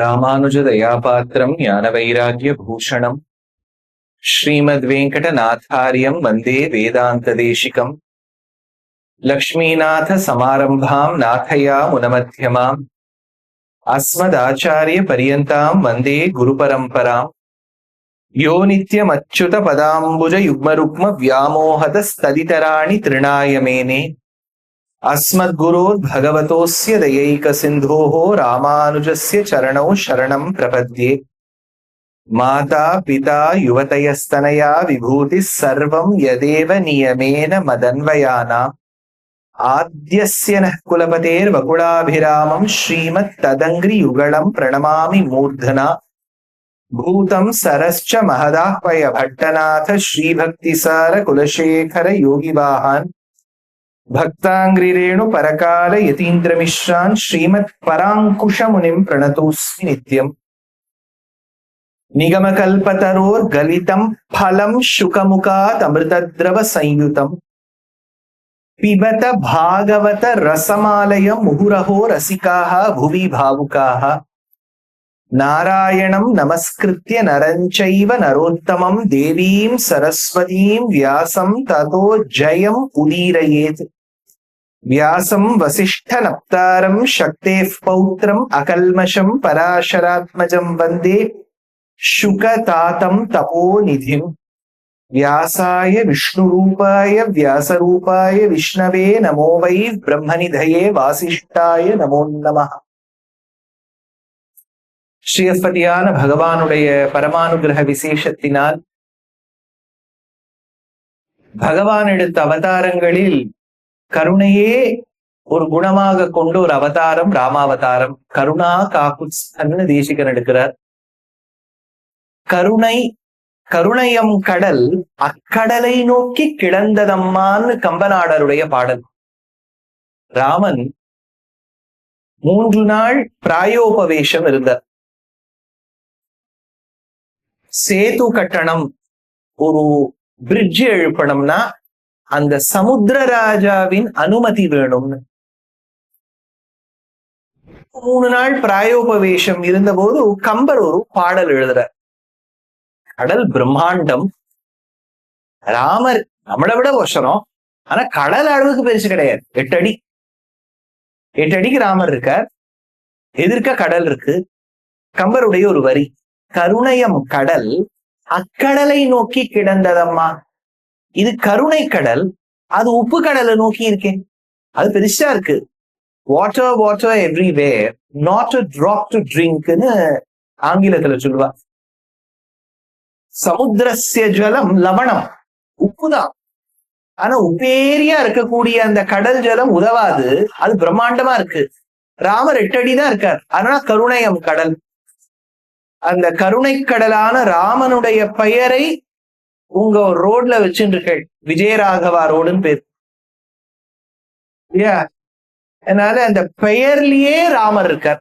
ராமானுஜதயாபாத்திரம் ஞானவைராக்யபூஷணம் ஸ்ரீமத்வேங்கடநாதார்யம் வந்தே வேதாந்ததேசிகம் லக்ஷ்மீநாதசமாரம்பாம் நாதயாமுனமத்யமாம் அஸ்மதாச்சார்யபர்யந்தாம் வந்தே குருபரம்பராம் யோ நித்யமच्युतपदाम्बुजयुग्मरुक्म व्यामोहतस्तदितराणि तृणाय मेने अस्मद्गुरोर्भगवतोऽस्य दयैकसिन्धोः रामानुजस्य चरणौ शरणं प्रपद्ये। माता पिता युवतयस्तनया विभूतिः सर्वं यदेव नियमेन मदन्वयानाम् आद्यस्य नः कुलपतेर्वकुलाभिरामं श्रीमत्तदङ्घ्रियुगलं प्रणमामि मूर्धना। भूतं सरश्च महदाह्वय भट्टनाथ श्रीभक्तिसार कुलशेखर योगिवाहान् भक्ताङ्घ्रिरेणु परकाल यतीन्द्रमिश्रान् श्रीमत्पराङ्कुशमुनिं प्रणतोऽस्मि नित्यम्। निगमकल्पतरोर्गलितं फलं शुकमुखात् अमृतद्रव संयुतम् पिबत भागवत रसमालयं मुहुरहो रसिकाः भुवि भावुकाः। नारायणं नमस्कृत्य नरं चैव नरोत्तमं देवीं सरस्वतीं व्यासं ततो जयम् उदीरयेत्। व्यासं वसिष्ठनप्तारं शक्तेः पौत्रम् अकल्मषं पराशरात्मजं वन्दे शुकतातं तपोनिधिम्। व्यासाय विष्णुरूपाय व्यासरूपाय विष्णवे नमो वै ब्रह्मनिधये वासिष्ठाय नमो नमः। ஸ்ரீயஸ்பதியான பகவானுடைய பரமானுகிரக விசேஷத்தினால் பகவான் எடுத்த அவதாரங்களில் கருணையே ஒரு குணமாக கொண்டு ஒரு அவதாரம் ராமாவதாரம். கருணா காக்குத்ஸ்தன்னு தேசிகன் எடுக்கிறார். கருணையம் கடல் அக்கடலை நோக்கி கிடந்ததம்மான்னு கம்பநாடருடைய பாடல். ராமன் 3 நாள் பிராயோபவேஷம் இருந்தார். சேது கட்டணம், ஒரு பிரிட்ஜ் எழுப்பணும்னா அந்த சமுத்திர ராஜாவின் அனுமதி வேணும்னு 3 நாள் பிராயோபவேஷம் இருந்தபோது கம்பர் ஒரு பாடல் எழுதுறார். கடல் பிரம்மாண்டம், ராமர் நம்மளை விட வசனம், ஆனா கடல் அளவுக்கு பெருசு கிடையாது. 8 அடிக்கு ராமர் இருக்கார், எதிர்க்க கடல் இருக்கு. கம்பருடைய ஒரு வரி, கருணையம் கடல் அக்கடலை நோக்கி கிடந்ததம்மா. இது கருணை கடல், அது உப்பு கடலை நோக்கி இருக்கேன். அது பெருசா இருக்கு. Water water everywhere, not a drop to drinkன்னு ஆங்கிலத்துல சொல்லுவா. சமுத்திரஸ்ய ஜலம் லவணம், உப்புதான். ஆனா உப்பேரியா இருக்கக்கூடிய அந்த கடல் ஜலம் உதவாது, அது பிரம்மாண்டமா இருக்கு. ராமர் 8 அடி தான் இருக்கார், ஆனா கருணையம் கடல். அந்த கருணை கடலான ராமனுடைய பெயரை உங்க ரோட்ல வச்சுருக்க, விஜயராகவா ரோடுன்னு பேர். அதனால அந்த பெயர்லயே ராமர் இருக்கார்.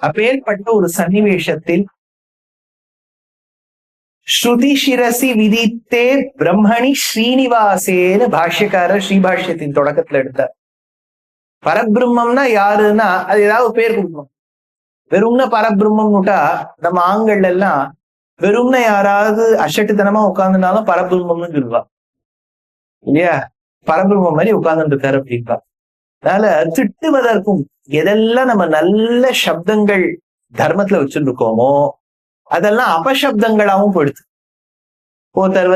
அப்பேற்பட்ட ஒரு சன்னிவேஷத்தில் ஸ்ருதி சிரசி விதித்தே பிரம்மணி ஸ்ரீனிவாசேன்னு பாஷ்யக்காரர் ஸ்ரீபாஷ்யத்தின் தொடக்கத்துல எடுத்தார். பரபிரம்மம்னா யாருன்னா அது ஏதாவது பேர் கொடுக்கணும். வெறும்ன பரபிரம்மம்னுட்டா நம்ம ஆண்கள் எல்லாம் வெறும்ன யாராவது அசட்டுத்தனமா உட்கார்ந்துனாலும் பரபிரம்மம்னு சொல்லுவா இல்லையா. பரபிரம்மம் மாதிரி உட்கார்ந்துட்டு இருக்காரு அப்படின்பா. அதனால திட்டுவதற்கும் எதெல்லாம் நம்ம நல்ல சப்தங்கள் தர்மத்துல வச்சுருக்கோமோ அதெல்லாம் அபசப்தங்களாவும் போயிடுது. ஒருத்தர்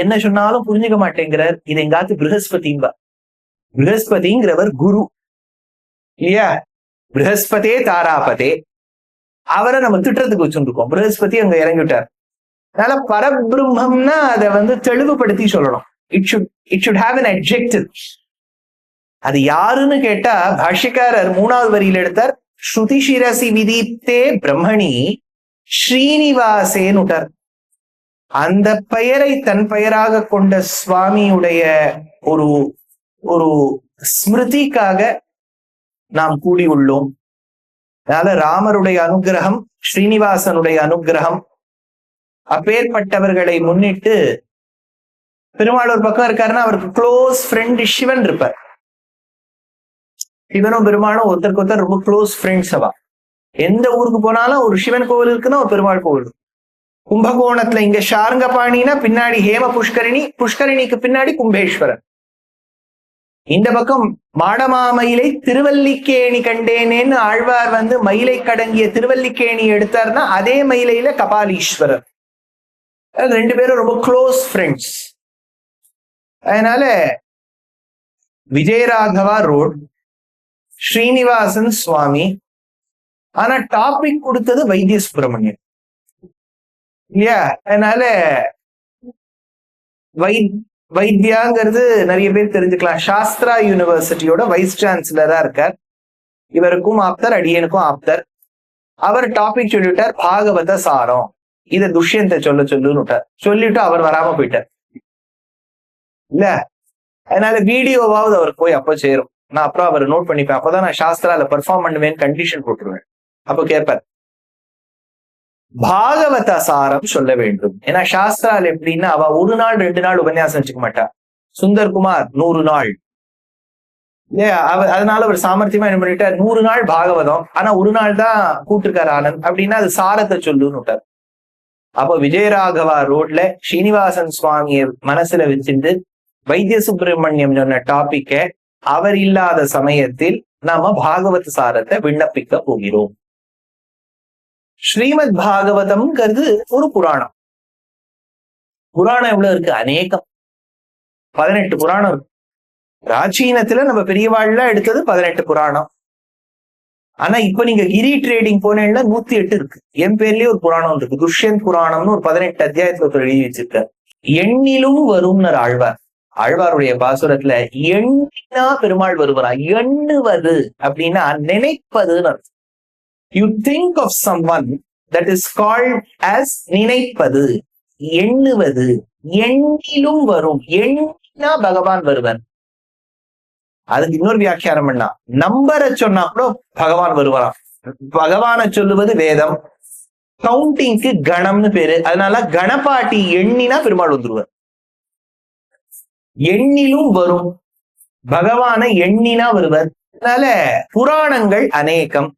என்ன சொன்னாலும் புரிஞ்சுக்க மாட்டேங்கிறார். இது எங்காத்து ப்ரஹஸ்பதிம்பா. ப்ரஹஸ்பதிங்கிறவர் குரு இல்லையா. ப்ரஹஸ்பதே தாராபதே, அவரை நம்ம திட்டத்துக்கு வச்சுருக்கோம். ப்ரஹஸ்பதி அங்க இறங்கிவிட்டார். அதனால பரபிரம்மம்னா அதை தெளிவுபடுத்தி சொல்லணும். It should have an adjective. அது யாருன்னு கேட்டா பாஷ்யக்காரர் 3வது வரியில எடுத்தார். ஸ்ருதி சிரசி விதித்தே பிரம்மணி ஸ்ரீனிவாசேன்னு விட்டார். அந்த பெயரை தன் பெயராக கொண்ட சுவாமியுடைய ஒரு ஒரு ஸ்மிருதிக்காக நாம் கூடி உள்ளோம். அதனால ராமருடைய அனுகிரகம், ஸ்ரீனிவாசனுடைய அனுகிரகம், அப்பேற்பட்டவர்களை முன்னிட்டு பெருமாள் ஒரு பக்கம் இருக்காருன்னா அவருக்கு க்ளோஸ் ஃப்ரெண்ட் சிவன் இருப்பார். சிவனும் பெருமாளும் ஒருத்தருக்கு ஒருத்தர் ரொம்ப க்ளோஸ் ஃப்ரெண்ட்ஸ் அவா. எந்த ஊருக்கு போனாலும் ஒரு சிவன் கோவில் இருக்குன்னா ஒரு பெருமாள் கோவில். கும்பகோணத்துல இங்க ஷார்ங்கபாணினா பின்னாடி ஹேம புஷ்கரிணி, புஷ்கரிணிக்கு பின்னாடி கும்பேஸ்வரர். இந்த பக்கம் மாடமாமயிலை திருவல்லிக்கேணி கண்டேனேன்னு ஆழ்வார் மயிலை கடங்கிய திருவல்லிக்கேணி எடுத்தார்னா அதே மயிலையில கபாலீஸ்வரர். ரெண்டு பேரும் ரொம்ப க்ளோஸ் ஃப்ரெண்ட்ஸ். அதனால விஜயராகவா ரோட், ஸ்ரீனிவாசன் சுவாமி. ஆனா டாபிக் கொடுத்தது வைத்திய சுப்பிரமணியம் இல்லையா? அதனால வைத்தியாங்கிறது நிறைய பேர் தெரிஞ்சுக்கலாம். சாஸ்திரா யூனிவர்சிட்டியோட வைஸ் சான்சலரா இருக்கார். இவருக்கும் ஆப்தர், அடியனுக்கும் ஆப்தர். அவர் டாபிக் சொல்லிவிட்டார், பாகவத சாரம். இத துஷ்யந்த சொல்லுன்னு சொல்லிட்டு அவர் வராம போயிட்டார் இல்ல. அதனால வீடியோவாவது அவர் போய் அப்ப சேரும். நான் அப்புறம் அவர் நோட் பண்ணிப்பேன். அப்பதான் நான் சாஸ்திரால பெர்ஃபார்ம் பண்ணுவேன் கண்டிஷன் போட்டுருவேன். அப்ப கேட்பார், பாகவத சாரம் சொல்ல வேண்டும். ஏன்னா சாஸ்திரால் எப்படின்னா அவ ஒரு நாள் 2 நாள் உபன்யாசம் வச்சுக்க மாட்டா. சுந்தர்குமார் 100 நாள். அதனால அவர் சாமர்த்தியமா என்ன பண்ணிட்டார், 100 நாள் பாகவதம், ஆனா ஒரு நாள் தான் கூட்டிருக்காரு ஆனந்த். அப்படின்னா அது சாரத்தை சொல்லுன்னு விட்டார். அப்போ விஜயராகவா ரோட்ல ஸ்ரீனிவாசன் சுவாமிய மனசுல வச்சுட்டு வைத்திய சுப்பிரமணியம் சொன்ன டாபிக்க அவர் இல்லாத சமயத்தில் நாம பாகவத சாரத்தை விண்ணப்பிக்க போகிறோம். ஸ்ரீமத் பாகவதம்ங்கிறது ஒரு புராணம். புராணம் எவ்வளவு இருக்கு? அநேகம். 18 புராணம் இருக்கு. பிராச்சீனத்துல நம்ம பெரியவாழ்ல எடுத்தது 18 புராணம். ஆனா இப்ப நீங்க கிரி ட்ரேடிங் போனீங்கன்னா 108 இருக்கு. என் பேர்லயே ஒரு புராணம் இருக்கு, துஷ்யந்த் புராணம்னு ஒரு 18 அத்தியாயத்துல ஒருத்தர் எழுதி வச்சிருக்கார். எண்ணிலும் வரும்னர் ஆழ்வார். ஆழ்வாருடைய பாசுரத்துல எண்ணினா பெருமாள் வருவாரா? எண்ணுவது அப்படின்னா நினைப்பதுன்னு அர்த்தம். You think of someone, that is called as நினைப்பது, எண்ணுவது. எண்ணிலும் வரும், எண்ணினா பகவான் வருவர். அதுக்கு இன்னொரு வியாக்கியானம் பண்ணா, நம்பரை சொன்னா கூட பகவான் வருவாராம். பகவானை சொல்லுவது வேதம். கவுண்டிங்க்கு கணம்னு பேரு. அதனால கணபாட்டி எண்ணினா பெருமாள் வந்துருவார். எண்ணிலும் வரும், பகவான எண்ணினா வருவர். அதனால புராணங்கள் அநேகம்.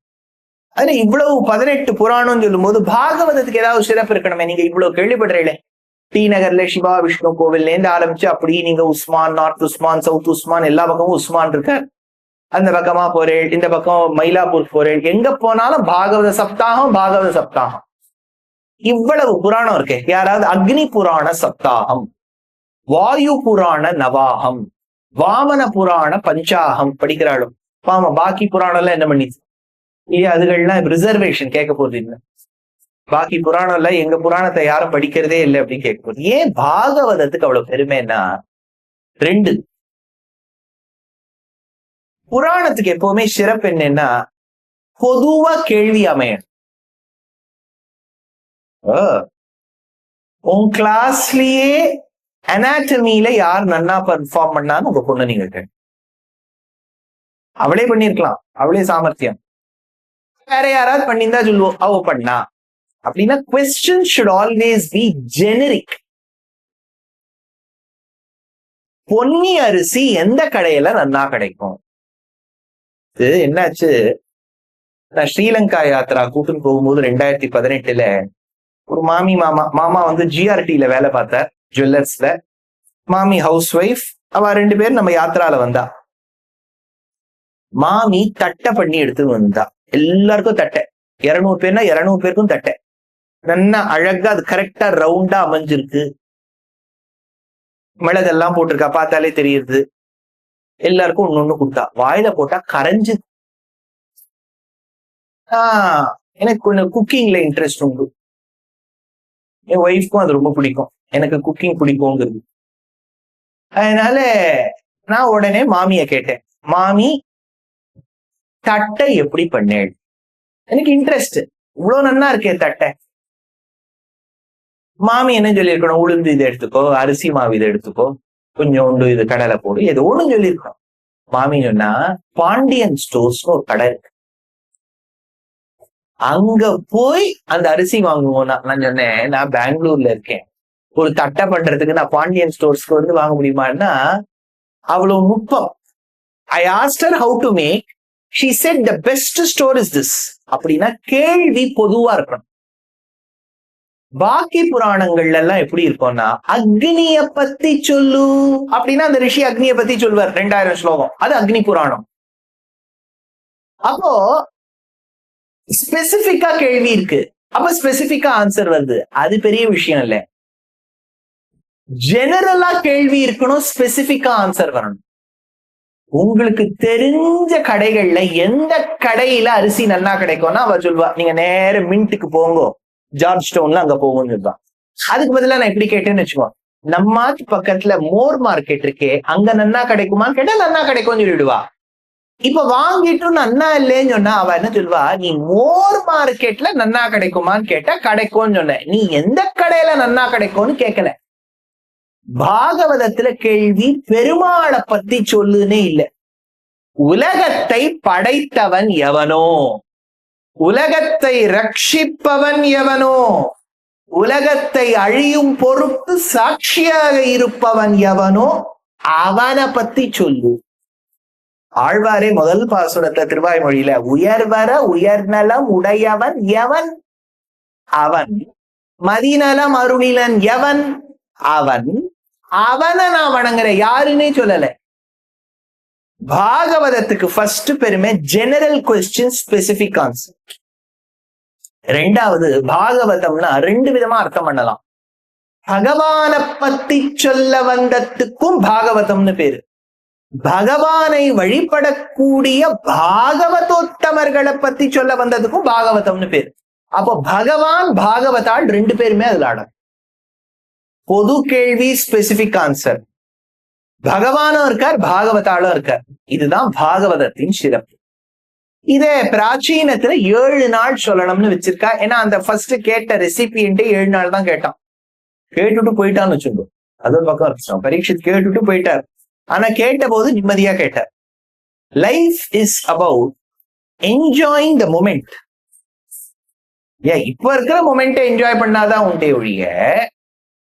அதுல இவ்வளவு 18 புராணம் சொல்லும் போது பாகவதத்துக்கு ஏதாவது சிறப்பு இருக்கணுமே. நீங்க இவ்வளவு கேள்விப்படுறீங்களே, டி நகர்ல சிவா விஷ்ணு கோவில்ல இருந்து ஆரம்பிச்சு அப்படி நீங்க உஸ்மான், நார்த் உஸ்மான், சவுத் உஸ்மான், எல்லா பக்கமும் உஸ்மான் இருக்கார். அந்த பக்கமா போறேன், இந்த பக்கம் மயிலாப்பூர் போறேன், எங்க போனாலும் பாகவத சப்தாகம், பாகவத சப்தாகம். இவ்வளவு புராணம் இருக்கு. யாராவது அக்னி புராண சப்தாகம், வாயு புராண நவாகம், வாமன புராண பஞ்சாகம் படிக்கிறாளும். பாமா பாக்கி புராணம் எல்லாம் என்ன பண்ணிச்சு? அதுகள்லாம் ரிசர்வேஷன் கேட்க போறது இல்லை. பாக்கி புராணம் இல்ல, எங்க புராணத்தை யாரும் படிக்கிறதே இல்லை அப்படின்னு கேட்க போகுது. ஏன் பாகவதத்துக்கு அவ்வளவு பெருமைன்னா, 2 புராணத்துக்கு எப்பவுமே சிறப்பு என்னன்னா, பொதுவா கேள்வி அமையணும். உன் கிளாஸ்லயே அனாட்டமியில யார் நன்னா பர்ஃபார்ம் பண்ணான்னு உங்க பொண்ணு நீங்க அவளே பண்ணிருக்கலாம், அவளே சாமர்த்தியம். வேற யாராவது பண்ணியிருந்தா சொல்லுவோம் அவ பண்ணா அப்படின்னா. question should always be generic. Ponni அரிசி எந்த கடையில நன்னா கிடைக்கும்? இது என்னாச்சு, நான் ஸ்ரீலங்கா யாத்திரா கூட்டுன்னு போகும்போது 2018ல ஒரு மாமா ஜிஆர்டில வேலை பார்த்தார், ஜுவல்லர்ஸ்ல. மாமி ஹவுஸ் ஒய்ஃப், அவ 2 பேர் நம்ம யாத்திரால வந்தா. மாமி தட்டை பண்ணி எடுத்து வந்தா. எல்லாருக்கும் தட்டை, 200 பேர்னா 200 பேருக்கும் தட்டை. நல்லா அழகா அது கரெக்டா ரவுண்டா அமைஞ்சிருக்கு. மிளகெல்லாம் போட்டிருக்கா, பார்த்தாலே தெரியுது. எல்லாருக்கும் ஒண்ணு கொடுத்தா. வாயில போட்டா கரைஞ்சு. எனக்கு கொஞ்சம் குக்கிங்ல இன்ட்ரெஸ்ட் உண்டு. என் ஒய்ஃப்க்கும் அது ரொம்ப பிடிக்கும், எனக்கு குக்கிங் பிடிக்கும்ங்கிறது. அதனால நான் உடனே மாமிய கேட்டேன், மாமி தட்டை எப்படி பண்ணேன்? எனக்கு இன்ட்ரெஸ்ட், இவ்வளவு நன்னா இருக்கே தட்டை. மாமி என்ன சொல்லியிருக்கணும், உளுந்து இதை எடுத்துக்கோ, அரிசி மாவு இதை எடுத்துக்கோ, கொஞ்சோண்டு இது கடலை போடு, ஏதோ ஒண்ணு சொல்லியிருக்கணும். மாமி சொன்னா, பாண்டியன் ஸ்டோர்ஸ்னு ஒரு கடை இருக்கு, அங்க போய் அந்த அரிசி வாங்குவோம். நான் சொன்னேன், நான் பெங்களூர்ல இருக்கேன், ஒரு தட்டை பண்றதுக்கு நான் பாண்டியன் ஸ்டோர்ஸ்க்கு வாங்க முடியுமான்னா அவ்வளவு நுட்பம். I asked her how to make. She said the best store is this. அப்படின்னா கேள்வி பொதுவா இருக்கணும். பாக்கி புராணங்கள்ல எல்லாம் எப்படி இருக்கும்னா அக்னிய பத்தி சொல்லு அப்படின்னா அந்த ரிஷி அக்னிய பத்தி சொல்வார் 2000 ஸ்லோகம். அது அக்னி புராணம். அப்போ ஸ்பெசிபிக்கா கேள்வி இருக்கு, அப்ப ஸ்பெசிபிக்கா ஆன்சர் வருது. அது பெரிய விஷயம் இல்ல. ஜெனரலா கேள்வி இருக்கணும், ஸ்பெசிபிக்கா ஆன்சர் வரணும். உங்களுக்கு தெரிஞ்ச கடைகள்ல எந்த கடையில அரிசி நல்லா கிடைக்கும்னா அவ சொல்லுவா, நீங்க நேர மின்ட்டுக்கு போங்க, ஜார்ஜ் டவுன்ல அங்க போகும்னு சொல்லுவான். அதுக்கு பதிலா நான் எப்படி கேட்டேன்னு வச்சுக்கோ, நம்ம பக்கத்துல மோர் மார்க்கெட் இருக்கே, அங்க நன்னா கிடைக்குமான்னு கேட்டா நன்னா கிடைக்கும்னு சொல்லிடுவா. இப்ப வாங்கிட்டு நன்னா இல்லைன்னு சொன்னா அவ என்ன சொல்லுவா, நீ மோர் மார்க்கெட்ல நன்னா கிடைக்குமான்னு கேட்டா கிடைக்கும்னு சொன்ன, நீ எந்த கடையில நன்னா கிடைக்கும்னு கேட்கல. பாகவதத்துல கேள்வி பெருமாளை பத்தி சொல்லுன்னே இல்ல. உலகத்தை படைத்தவன் எவனோ, உலகத்தை ரட்சிப்பவன் எவனோ, உலகத்தை அழியும் பொறுத்து சாட்சியாக இருப்பவன் எவனோ அவனை பத்தி சொல்லு. ஆழ்வாரே முதல் பாசுரத்துல திருவாய்மொழியில உயர்வர உயர்நலம் உடையவன் எவன், அவன் மதிநலம் அருளிலன் எவன், அவன் அவனை நான் வணங்குறேன், யாருன்னே சொல்லல. பாகவதத்துக்கு ஃபர்ஸ்ட் பெருமை ஜெனரல் கொஸ்டின், ஸ்பெசிபிக் ஆன்சர். ரெண்டாவது, பாகவதம்னா 2 விதமா அர்த்தம் பண்ணலாம். பகவானை பத்தி சொல்ல வந்ததுக்கும் பாகவதம்னு பேரு, பகவானை வழிபடக்கூடிய பாகவதோத்தமர்களை பத்தி சொல்ல வந்ததுக்கும் பாகவதம்னு பேரு. அப்போ பகவான் பாகவதால் 2 பேருமே அதுல ஆடும். பொது கேள்வி, ஸ்பெசிபிக் ஆன்சர். பகவானும் இருக்கார், பாகவதாலும் இருக்கார். இதுதான் பாகவதத்தின் சிறப்பு. இதே பிராச்சீனத்துல 7 நாள் சொல்லணும்னு வச்சிருக்கா. ஏன்னா அந்த ஃபர்ஸ்ட் கேட்ட ரெசிபியன்ட்டே 7 நாள் தான் கேட்டான். கேட்டுட்டு போயிட்டான்னு வச்சுக்கோ, அது ஒரு பக்கம் இருக்கட்டும். பரீட்சித் கேட்டுட்டு போயிட்டார், ஆனா கேட்ட போது நிம்மதியா கேட்டார். Life is about enjoying the moment. ஏன் இப்ப இருக்கிற மொமெண்ட்டை என்ஜாய் பண்ணாதான் உண்டே ஒழிய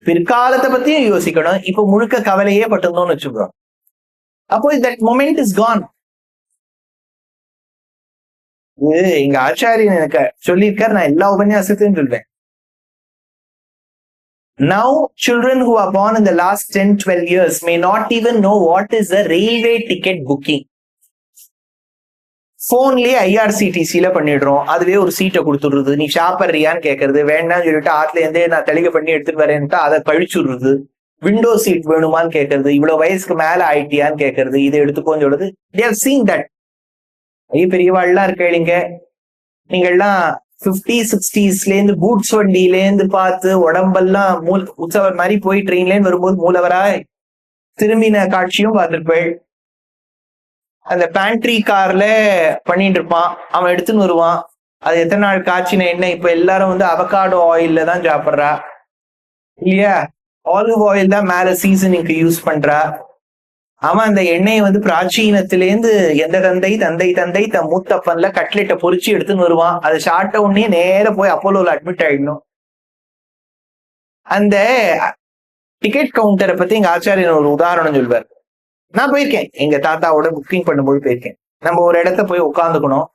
பிற்காலத்தை பத்தியும் யோசிக்கணும். இப்ப முழுக்க கவலையே பட்டிருந்தோம்னு வச்சுக்கிறோம், அப்போ தட் மொமெண்ட் இஸ் கான். எங்க ஆச்சாரியன் எனக்கு சொல்லியிருக்காரு, நான் எல்லா உபன்யாசத்தையும் சொல்வேன். Now children who are born in the last 10-12 years may not even know what is a railway ticket booking. போன்லயே IRCTC பண்ணிடுறோம், அதுவே ஒரு சீட்டை கொடுத்துடுறது. நீ சாப்பிட்றியான்னு கேட்கறது, வேண்டாம்னு சொல்லிட்டு ஆத்துல இருந்தே நான் தெளிக பண்ணி எடுத்துட்டு வரேன்ட்டு அதை கழிச்சுடுறது. விண்டோ சீட் வேணுமான்னு கேட்கறது, இவ்வளவு வயசுக்கு மேல ஆயிட்டியான்னு கேட்கறது, இதை எடுத்துக்கோன்னு சொல்றது. They have seen that. பெரியவாள்லாம் இருக்கீங்க, நீங்கள்லாம் 50-60sல இருந்து பூட்ஸ் வண்டியில இருந்து பார்த்து உடம்பெல்லாம் உற்சவர் மாதிரி போய் ட்ரெயின்ல வரும்போது மூலவராய் திரும்பின காட்சியும் பார்த்திருப்பேள். அந்த பேண்ட்ரி கார்ல பண்ணிட்டு இருப்பான், அவன் எடுத்துன்னு வருவான். அது எத்தனை நாள் காய்ச்சின எண்ணெய். இப்ப எல்லாரும் அவகாடோ ஆயில்ல தான் சாப்பிட்றா இல்லையா, ஆலிவ் ஆயில் தான் மேல சீசனிங்க்கு யூஸ் பண்றா. அவன் அந்த எண்ணெயை பிராச்சீனத்திலேருந்து எந்த தந்தை தந்தை தந்தை தன் மூத்தப்பன்ல கட்லெட்டை பொறிச்சு எடுத்துன்னு வருவான். அதை சாப்பிட்ட உடனே நேர போய் அப்போலோல அட்மிட் ஆயிடணும். அந்த டிக்கெட் கவுண்டரை பத்தி எங்க ஆச்சாரியன் ஒரு உதாரணம் சொல்வார். நான் போயிருக்கேன், எங்க தாத்தாவோட புக்கிங் பண்ணும்போது போயிருக்கேன். நம்ம ஒரு இடத்த போய் உட்காந்துக்கணும்,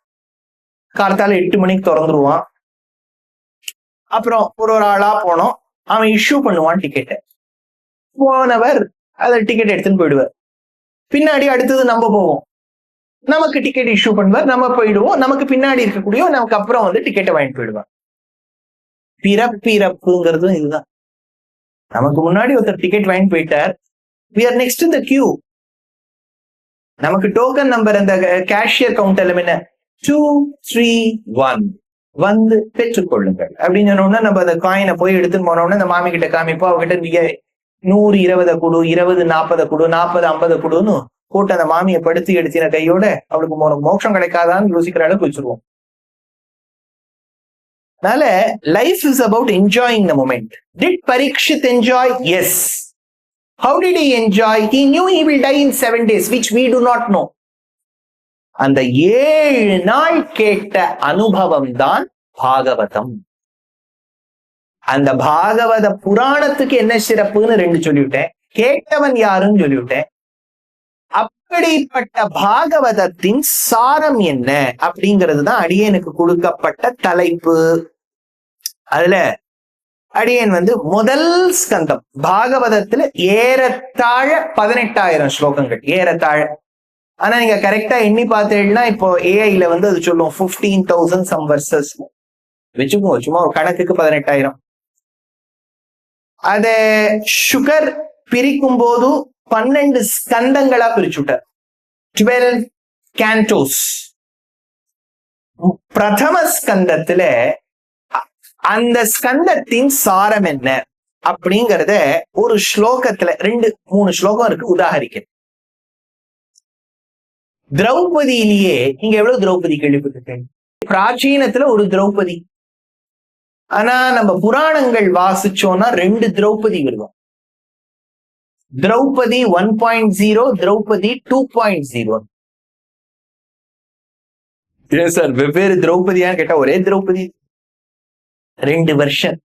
காலத்தால 8 மணிக்கு திறந்துருவான். அப்புறம் ஒரு ஆளா போனோம், அவன் இஷ்யூ பண்ணுவான் டிக்கெட்டை. போனவர் அதை டிக்கெட் எடுத்துன்னு போயிடுவார். பின்னாடி அடுத்தது நம்ம போவோம், நமக்கு டிக்கெட் இஷ்யூ பண்ணுவார், நம்ம போயிடுவோம். நமக்கு பின்னாடி இருக்கக்கூடிய நமக்கு அப்புறம் டிக்கெட்டை வாங்கிட்டு போயிடுவார். பிறப்புங்கிறதும் இதுதான். நமக்கு முன்னாடி ஒருத்தர் டிக்கெட் வாங்கிட்டு போயிட்டார், we are next in the queue. நமக்கு டோக்கன் நம்பர் அந்த கேஷியர் கவுண்டர்ல என்ன 231 பெற்றுக்கொள்ளுங்கள் அப்படின்னு சொன்னோம்னா நம்ம அந்த காயினை போய் எடுத்துன்னு போனோம்னா இந்த மாமி கிட்ட காமிப்போம். அவகிட்ட நீங்க 100 20 கொடு, 20 40 கொடு, 40 50 கொடுன்னு போட்டு அந்த மாமியை படுத்தி எடுத்தின கையோட அவளுக்கு மோட்சம் கிடைக்காதான்னு யோசிக்கிற அளவுக்கு வச்சிருவோம். அதனால life is about enjoying the moment. Did Parikshit enjoy? Yes. How did he enjoy? He knew he will die in 7 days, which we do not know. அந்த 7 நாள் கேட்ட அனுபவம் தான் பாகவதம். அந்த பாகவத புராணத்துக்கு என்ன சிறப்புன்னு 2 சொல்லிவிட்டேன், கேட்டவன் யாருன்னு சொல்லிவிட்டேன். அப்படிப்பட்ட பாகவதத்தின் சாரம் என்ன அப்படிங்கிறது தான் அடியனுக்கு கொடுக்கப்பட்ட தலைப்பு. அதுல அடியன் முதல் ஸ்கந்தம் பாகவதத்துல ஏறத்தாழ 18,000 ஸ்லோகங்கள் ஏறத்தாழ. ஆனா நீங்க கரெக்டா எண்ணி பார்த்தீங்கன்னா இப்போ ஏஐல அது சொல்லும் 15,000 சம் வர்சஸ் வச்சுக்கோங்க. சும்மா ஒரு கணக்குக்கு 18,000. அத சுகர் பிரிக்கும் போது 12 ஸ்கந்தங்களா பிரிச்சுட்டார். 12 cantos. பிரதம ஸ்கந்தத்துல அந்த ஸ்கந்தத்தின் சாரம் என்ன அப்படிங்கறத ஒரு ஸ்லோகத்துல 2-3 ஸ்லோகம் இருக்கு உதாகரிக்க. திரௌபதியிலேயே நீங்க எவ்வளவு திரௌபதி கேள்விப்பட்டிருக்கீங்க? பிராச்சீனத்துல ஒரு திரௌபதி. ஆனா நம்ம புராணங்கள் வாசிச்சோம்னா 2 திரௌபதி வருவோம். திரௌபதி 1.0, திரௌபதி 2.0. சார் வெவ்வேறு திரௌபதியான்னு கேட்டா ஒரே திரௌபதி. 2 வருஷன்.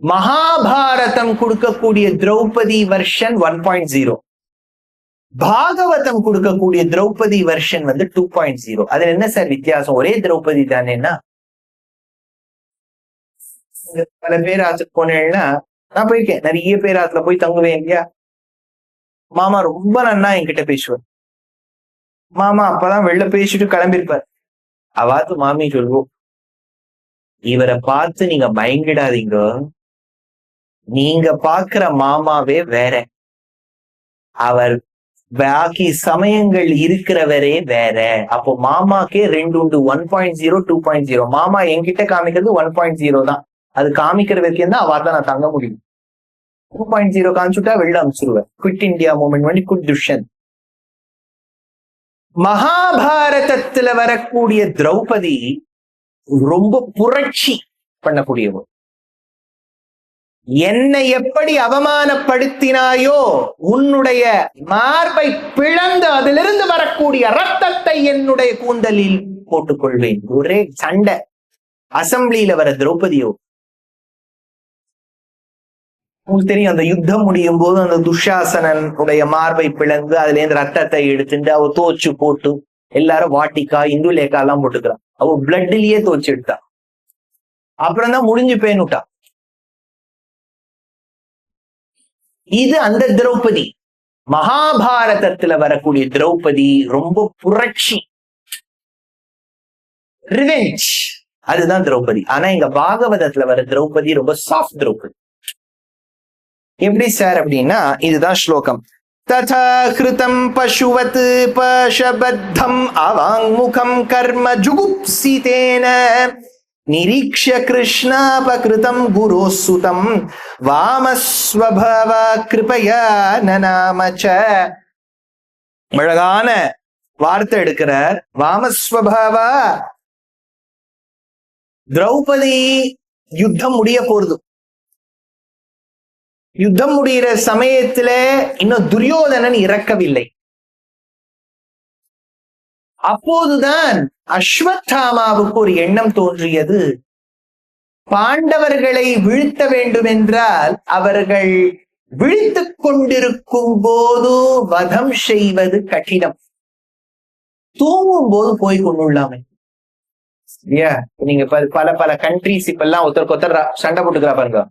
மகாபாரதம் கொடுக்கக்கூடிய திரௌபதி வெர்ஷன் 1.0, பாகவதம் கொடுக்கக்கூடிய திரௌபதி வெர்ஷன் 2.0. அதுல என்ன சார் வித்தியாசம்? ஒரே திரௌபதி தானேன்னா. பல பேர் ஆத்துக்கு போனேன்னா நான் போயிருக்கேன், நிறைய பேர் ஆத்துல போய் தங்குவேன் இல்லையா. மாமா ரொம்ப நன்னா என்கிட்ட பேசுவார். மாமா அப்பதான் வெளில பேசிட்டு கிளம்பிருப்பார். அவாத்து மாமி சொல்வோம், இவரை பார்த்து நீங்க பயங்கிடாதீங்க, நீங்க பாக்குற மாமாவே வேற, அவர் பாக்கி சமயங்கள் இருக்கிறவரே வேற. அப்போ மாமாக்கே 2 உண்டு, 1.0 2.0. மாமா என்கிட்ட காமிக்கிறது 1.0 தான். அது காமிக்கிற வரைக்கும் தான் அவாத்தான் நான் தங்க முடியும். 2.0 காமிச்சுட்டா வெளில அனுப்பிச்சிருவேன். Quit India movement good Dushyant. மகாபாரதத்துல வரக்கூடிய திரௌபதி ரொம்ப புரட்சி பண்ணக்கூடியவர். என்னை எப்படி அவமானப்படுத்தினாயோ உன்னுடைய மார்பை பிளந்து அதிலிருந்து வரக்கூடிய ரத்தத்தை என்னுடைய கூந்தலில் போட்டுக்கொள்வேன். ஒரே சண்டை. அசம்பிளியில வர திரௌபதியோ உங்களுக்கு தெரியும், அந்த யுத்தம் முடியும் போது அந்த துஷாசனன் உடைய மார்பை பிளந்து அதுல இருந்து ரத்தத்தை எடுத்துட்டு அவ தோச்சு போட்டு எல்லாரும் வாட்டிக்கா இந்துலேக்கா எல்லாம் போட்டுக்கிறான். அவ பிளட்லயே தோச்சு எடுத்தா. அப்புறம் தான் முடிஞ்சு பேனுட்டா. இது அந்த திரௌபதி. மகாபாரதத்துல வரக்கூடிய திரௌபதி ரொம்ப புரட்சி, ரிவெஞ்ச், அதுதான் திரௌபதி. ஆனா இங்க பாகவதத்துல வர திரௌபதி ரொம்ப சாஃப்ட் திரௌபதி. எப்படி சார் அப்படின்னா இதுதான் ஸ்லோகம். ததா கிருதம் பசுவத் பஷபத்தம் அவாங்முகம் கர்ம ஜுகுப்சிதேன நிரீக்ஷ்ய கிருஷ்ணாபகிருதம் குரோசுதம் வாமஸ்வபவ கிருபயா நநாமச்ச. அழகான வார்த்தை எடுக்கிறார். வாமஸ்வபவ. திரௌபதி யுத்தம் முடிய போறது. யுத்தம் முடிகிற சமயத்துல இன்னும் துரியோதனன் இறக்கவில்லை. அப்போதுதான் அஸ்வத்தாமாவுக்கு ஒரு எண்ணம் தோன்றியது. பாண்டவர்களை வீழ்த்த வேண்டும் என்றால் அவர்கள் விழித்துக் கொண்டிருக்கும் போது வதம் செய்வது கடினம். தூங்கும் போது போய் கொண்டுள்ளாமே. நீங்க பல பல கண்ட்ரிஸ் இப்ப எல்லாம் ஒருத்தருக்கு ஒருத்தர் சண்டை போட்டுக்கிறா பாருங்க.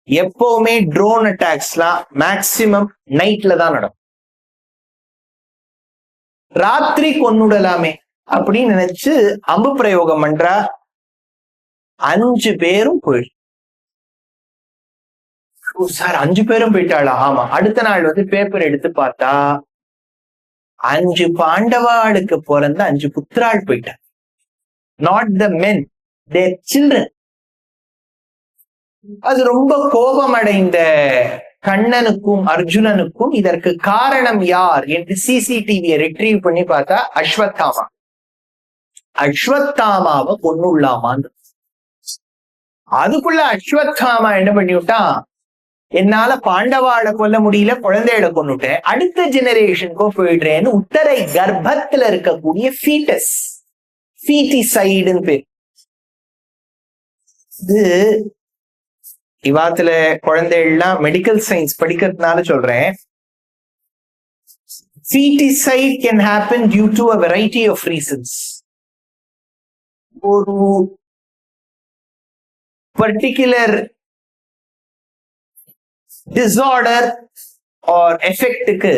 எப்பவுமே ட்ரோன் அட்டாக்ஸ்லாம் மேக்சிமம் நைட்ல தான் நடக்கும். ராத்திரி கொன்னுடலாமே அப்படின்னு நினைச்சு அம்பு பிரயோகம் பண்றா. 5 பேரும் போயிடு. சார் 5 பேரும் போயிட்டாளா? ஆமா. அடுத்த நாள் பேப்பர் எடுத்து பார்த்தா 5 பாண்டவாளுக்கு பிறந்த 5 புத்திராள் போயிட்டார். Not the men, there children. அது ரொம்ப கோபமடைந்த கண்ணனுக்கும் அர்ஜுனனுக்கும் இதற்கு காரணம் யார் என்று சிசிடிவியை ரிட்ரீவ் பண்ணி பார்த்தா அஸ்வத்தாமா. அஸ்வத்தாமாவை கொன்னுள்ளாமான்னு. அதுக்குள்ள அஸ்வத்தாமா என்ன பண்ணிவிட்டான், என்னால பாண்டவாளை கொல்ல முடியல, குழந்தைகளை கொன்னுட்டேன், அடுத்த ஜெனரேஷனுக்கும் போயிடுறேன்னு உத்தரை கர்ப்பத்துல இருக்கக்கூடிய ஃபீட்டஸ், ஃபீட்டிசைடுன்னு பேர். இது இவாத்துல குழந்தைகள்லாம் மெடிக்கல் சயின்ஸ் படிக்கிறதுனால சொல்றேன். Feticide can happen due to a variety of reasons. ஒரு particular disorder or effect-க்கு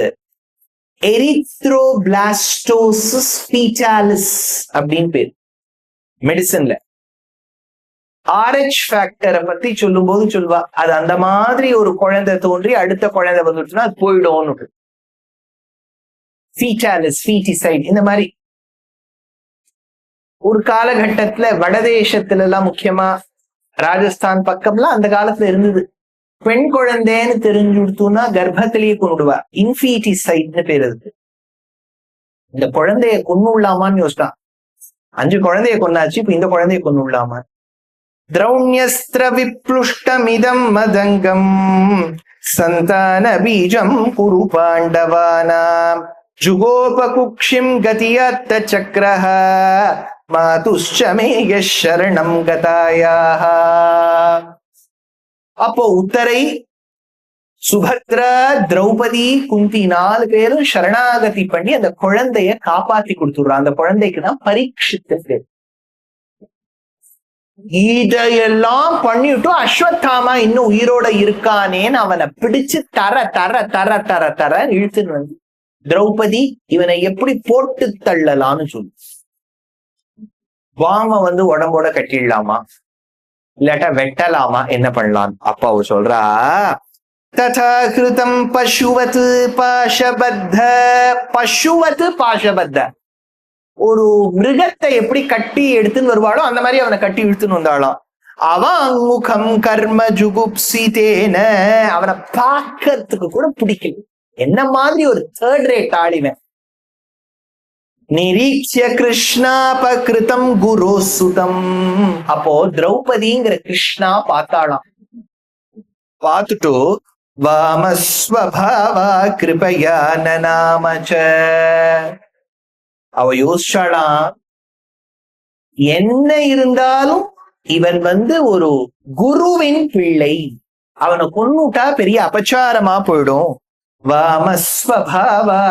erythroblastosis fetalis அப்படின்னு பேர் மெடிசன்ல. RH ஃபேக்டரை பத்தி சொல்லும் போது சொல்லுவா, அது அந்த மாதிரி ஒரு குழந்தை தோன்றி அடுத்த குழந்தை வந்துச்சுன்னா அது போயிடும். ஃபீட்டாலிஸ், ஃபீட்டிசைட், இந்த மாதிரி ஒரு காலகட்டத்துல வடதேசத்துல எல்லாம், முக்கியமா ராஜஸ்தான் பக்கம்லாம் அந்த காலத்துல இருந்தது. பெண் குழந்தைன்னு தெரிஞ்சு கொடுத்தோம்னா கர்ப்பத்திலேயே கொண்டுடுவா. இன்ஃபீட்டிசைட்னு பேர் இருக்கு. இந்த குழந்தைய கொண்டு விடலாமான்னு யோசிச்சான். 5 குழந்தைய கொண்டாச்சு, இப்ப இந்த குழந்தைய கொண்டு விடலாமா? திரௌண்யஸ்திர விப்ளுஷ்டமிதம் மதங்கம் சந்தான பீஜம் குரு பாண்டவானாம் ஜுகோபகுக்ஷிம் கதியத்த சக்ரஹ மாதுஷ்சமே யஷரணம் கதாயாஹ. அப்போ உத்தரை, சுபத்ரா, திரௌபதி, குந்தி 4 பேரும் சரணாகதி பண்ணி அந்த குழந்தைய காப்பாத்தி கொடுத்துடுறான். அந்த குழந்தைக்கு தான் பரீட்சித்து பேர். இதையெல்லாம் பண்ணிட்டு அஸ்வத்தாமா இன்னும் உயிரோட இருக்கானேன்னு அவனை பிடிச்சு தர தர தர தர தர இழுத்துன்னு வந்து, திரௌபதி இவனை எப்படி போட்டு தள்ளலாம்னு சொல்லு. வாம வந்து உடம்போட கட்டிடலாமா, இல்லாட்டா வெட்டலாமா, என்ன பண்ணலாம்? அப்ப அவ சொல்றா, ததா கிருதம் பசுவத் பாஷபத்த. பசுவத் பாஷபத்த, ஒரு மிருகத்தை எப்படி கட்டி எடுத்துன்னு வருவாளோ அந்த மாதிரி அவனை கட்டி இழுத்துன்னு வந்தாலும். அவன் முகம் கர்ம ஜுகுப்சிதேன, அவனை பார்க்கறதுக்கு கூட பிடிக்கல. என்ன மாதிரி ஒரு தேர்ட் ரேட் ஆளிவன். நிரீட்சிய கிருஷ்ணாபகிருதம் குரு சுதம். அப்போ திரௌபதிங்கிற கிருஷ்ணா பார்த்தாளாம். பார்த்துட்டு வாமஸ்வபாவா கிருபயா நநாமச்ச. அவ யோசிச்சாளாம், என்ன இருந்தாலும் இவன் வந்து ஒரு குருவின் பிள்ளை, அவனை கொன்னுட்டா பெரிய அபச்சாரமா போயிடும். வாமஸ்வபாவா,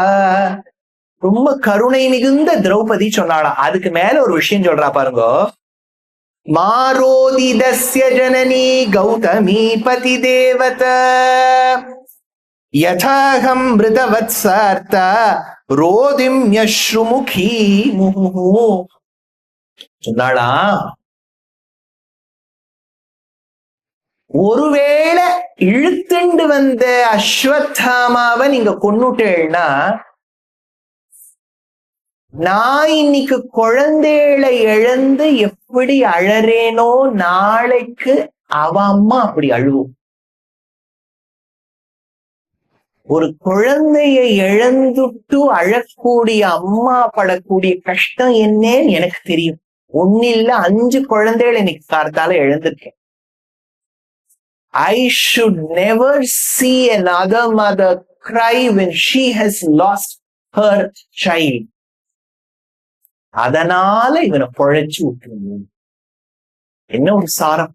ரொம்ப கருணை மிகுந்த திரௌபதி சொன்னாளாம். அதுக்கு மேல ஒரு விஷயம் சொல்றா பாருங்க. மாரோதிதஸ்ய ஜனனி கௌதமி பதி தேவதா யதாகம் மிருதவத்சார்த்தா ரோதிம் யஸ்ருமுகி முஹு. சொன்னாளா, ஒருவேளை இழுத்துண்டு வந்த அஸ்வத்தாமாவை நீங்க கொன்னுட்டேன்னா, நான் இன்னைக்கு குழந்தைகளை இழந்து எப்படி அழறேனோ நாளைக்கு அவ அம்மா அப்படி அழுவும். ஒரு குழந்தைய இழந்துட்டு அழக்கூடிய அம்மா படக்கூடிய கஷ்டம் என்னன்னு எனக்கு தெரியும். 1 இல்ல 5 குழந்தைகள் இன்னைக்கு காலத்தால இழந்திருக்கேன். I should never see another mother cry when she has lost her child. அதனால இவனை பொழைச்சு விட்டுருங்க. என்ன ஒரு சாரம்.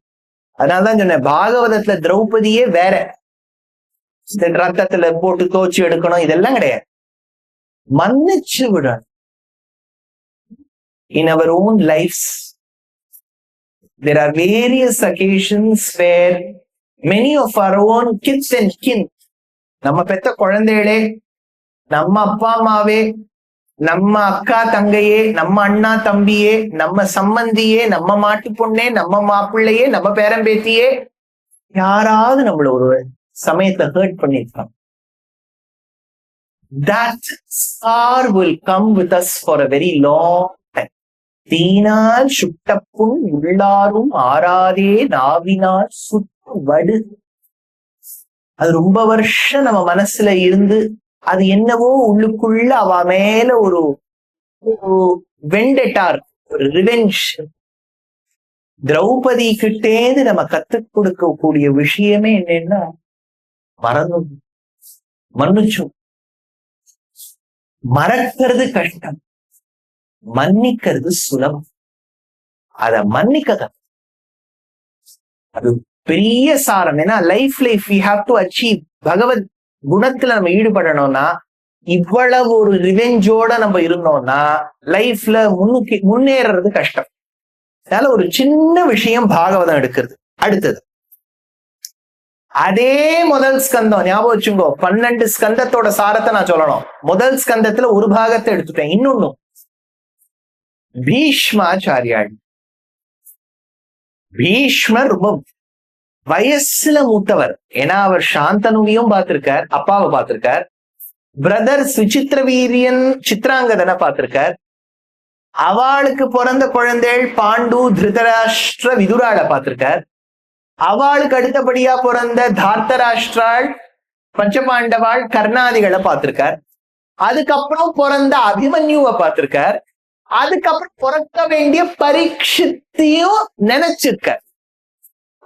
அதனாலதான் சொன்னேன், பாகவதத்துல திரௌபதியே வேற. ரத்தத்துல போட்டு தோச்சு எடுக்கணும், இதெல்லாம் கிடையாது. மன்னிச்சு விடணும். In our own lives, there are various occasions where many of our own kids and kin, நம்ம பெத்த குழந்தைகளே, நம்ம அப்பா அம்மாவே, நம்ம அக்கா தங்கையே, நம்ம அண்ணா தம்பியே, நம்ம சம்பந்தியே, நம்ம மாட்டு பொண்ணே, நம்ம மாப்பிள்ளையே, நம்ம பேரம்பேத்தியே, யாராவது நம்மள ஒரு சமயத்தை ஹர்ட் பண்ணிருக்காங்க. That scar will come with us for a very long time. தீனால் சுட்டப்புண் உள்ளாரும் ஆறாதே நாவினால் சுட்டு வடு. அது ரொம்ப வருஷம் நம்ம மனசுல இருந்து, அது என்னவோ உள்ளுக்குள்ள அவ மேல ஒரு வெண்டெட்டார், ஒரு ரிவெஞ்ச். திரௌபதி கிட்டேந்து நம்ம கத்துக் கொடுக்கக்கூடிய விஷயமே என்னன்னா, மன்னிச்சும். மறக்கிறது கஷ்டம், மன்னிக்கிறது சுலபம். அத மன்னிக்க அது பெரிய சாரம். ஏன்னா லைஃப்ல we have to achieve பகவத் குணத்துல நம்ம ஈடுபடணும்னா இவ்வளவு ஒரு ரிவெஞ்சோட நம்ம இருந்தோம்னா லைஃப்ல முன்னேறது கஷ்டம். அதனால ஒரு சின்ன விஷயம் பாகவதம் எடுக்கிறது. அடுத்தது அதே முதல் ஸ்கந்தம் ஞாபகம் வச்சுங்கோ. 12 ஸ்கந்தத்தோட சாரத்தை நான் சொல்லணும். முதல் ஸ்கந்தத்துல ஒரு பாகத்தை எடுத்துட்டேன். இன்னொன்னும் பீஷ்மாச்சாரியாள். பீஷ்மர் ரொம்ப வயசுல மூத்தவர். ஏன்னா அவர் சாந்தனுவையும் பார்த்திருக்கார், அப்பாவை பார்த்திருக்கார், பிரதர் சுசித்திர வீரியன் சித்ராங்கதனை பார்த்திருக்கார், அவளுக்கு பிறந்த குழந்தைகள் பாண்டு திருதராஷ்டிர விதுராளை பார்த்திருக்கார், அவளுக்கு அடுத்தபடியா பிறந்த தார்த்தராஷ்டிராள் பஞ்சபாண்டவாள் கர்ணாதிகளை பார்த்திருக்கார், அதுக்கப்புறம் பிறந்த அபிமன்யுவை பார்த்திருக்கார், அதுக்கப்புறம் பிறக்க வேண்டிய பரீட்சித்தையும் நினைச்சிருக்கார்.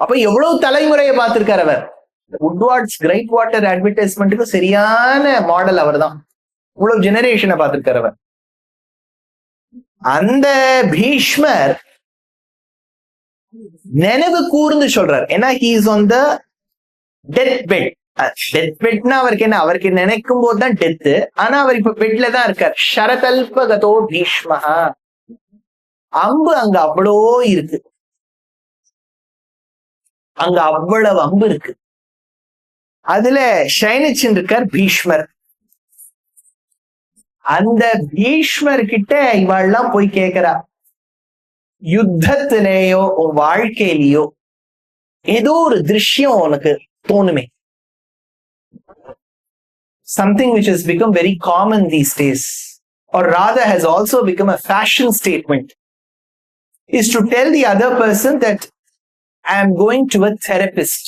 அப்ப எவ்வளவு தலைமுறையை பார்த்திருக்கார் அவர். உட்வார்ட்ஸ் கிரைட் வாட்டர் அட்வர்டைஸ்மெண்ட்டுக்கு சரியான மாடல் அவர் தான். இவ்வளவு ஜெனரேஷனை பார்த்திருக்கார் அவர். அந்த பீஷ்மர் நினைவு கூர்ந்து சொல்றார். ஏன்னா he is on the death bed. Death பெட்னா அவருக்கு என்ன, அவருக்கு நினைக்கும் போதுதான் டெத்து. ஆனா அவர் இப்ப பெட்ல தான் இருக்கார். ஷரதல்பகதோ பீஷ்மஹா. அம்பு அங்க அவ்வளோ இருக்கு, அங்க அவ்வளவு அம்பு இருக்கு. அதுல ஷைனிச்சின் இருக்கார் பீஷ்மர். அந்த பீஷ்மர் கிட்ட இவாள்லாம் போய் கேட்கிறா, யுத்தத்திலேயோ உன் வாழ்க்கையிலேயோ ஏதோ ஒரு திருஷ்யம் உனக்கு தோணுமே. Something which has become very common these days, or rather has also become a fashion statement, is to tell the other person that I am going to a therapist.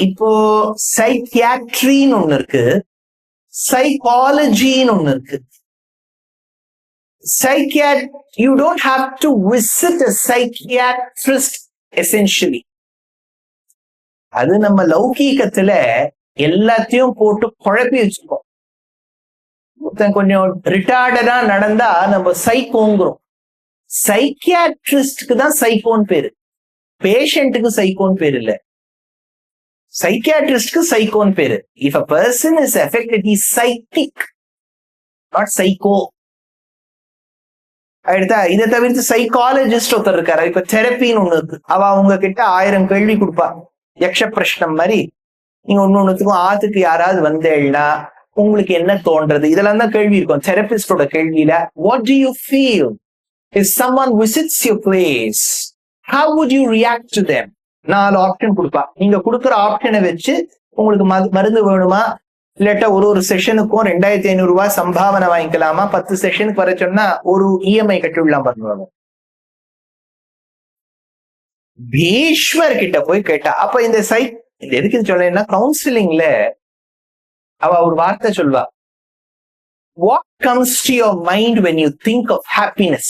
இப்போ சைக்கியாட்ரின்னு ஒண்ணு இருக்கு, சைக்காலஜின்னு ஒண்ணு இருக்கு. You don't have to visit a psychiatrist essentially. அது நம்ம லௌகீகத்துல எல்லாத்தையும் போட்டு குழப்பி வச்சுப்போம். கொஞ்சம் ரிட்டார்டா நடந்தா நம்ம சைக்கோங்கிறோம். சைக்கியாட்ரிஸ்டுக்கு தான் சைக்கோன்னு பேரு, பேஷண்ட்டுக்கு சைக்கோன்னு பேரு இல்ல. சைக்கியாட்ரிஸ்டுக்கு சைக்கோன்னு பேரு. If a person is affected, he is psychic, not psycho. அடுத்தா இதை தவிர்த்து சைக்காலஜிஸ்ட் ஒருத்தர் இருக்காரு. இப்ப தெரப்பின்னு ஒண்ணு இருக்கு. அவ அவங்க கிட்ட 1000 கேள்வி கொடுப்பா, யக்ஷ பிரஷ்னம் மாதிரி. நீங்க ஒன்னொன்னுத்துக்கும் ஆத்துக்கு யாராவது வந்தேன்னா உங்களுக்கு என்ன தோன்றது, இதெல்லாம் தான் கேள்வி இருக்கும் தெரபிஸ்டோட கேள்வியில. What to you feel if someone visits your place? How would you react to them? 4 option கொடுப்பா. நீங்க கொடுக்குற ஆப்ஷனை வச்சு உங்களுக்கு மருந்து வேணுமா, இல்லாட்டா ஒரு செஷனுக்கும் 2500 ரூபாய் சம்பாவனை வாங்கிக்கலாமா, 10 செஷனுக்கு வர சொன்னா ஒரு இஎம்ஐ கட்டிவிடலாம் பண்ணுவாங்க. பீஷ்மர் கிட்ட போய் கேட்டா, அப்ப இந்த இது எதுக்கு சொல்லேன்னா, கவுன்சிலிங்ல அவ ஒரு வார்த்தை சொல்வா, what comes to your mind when you think of happiness?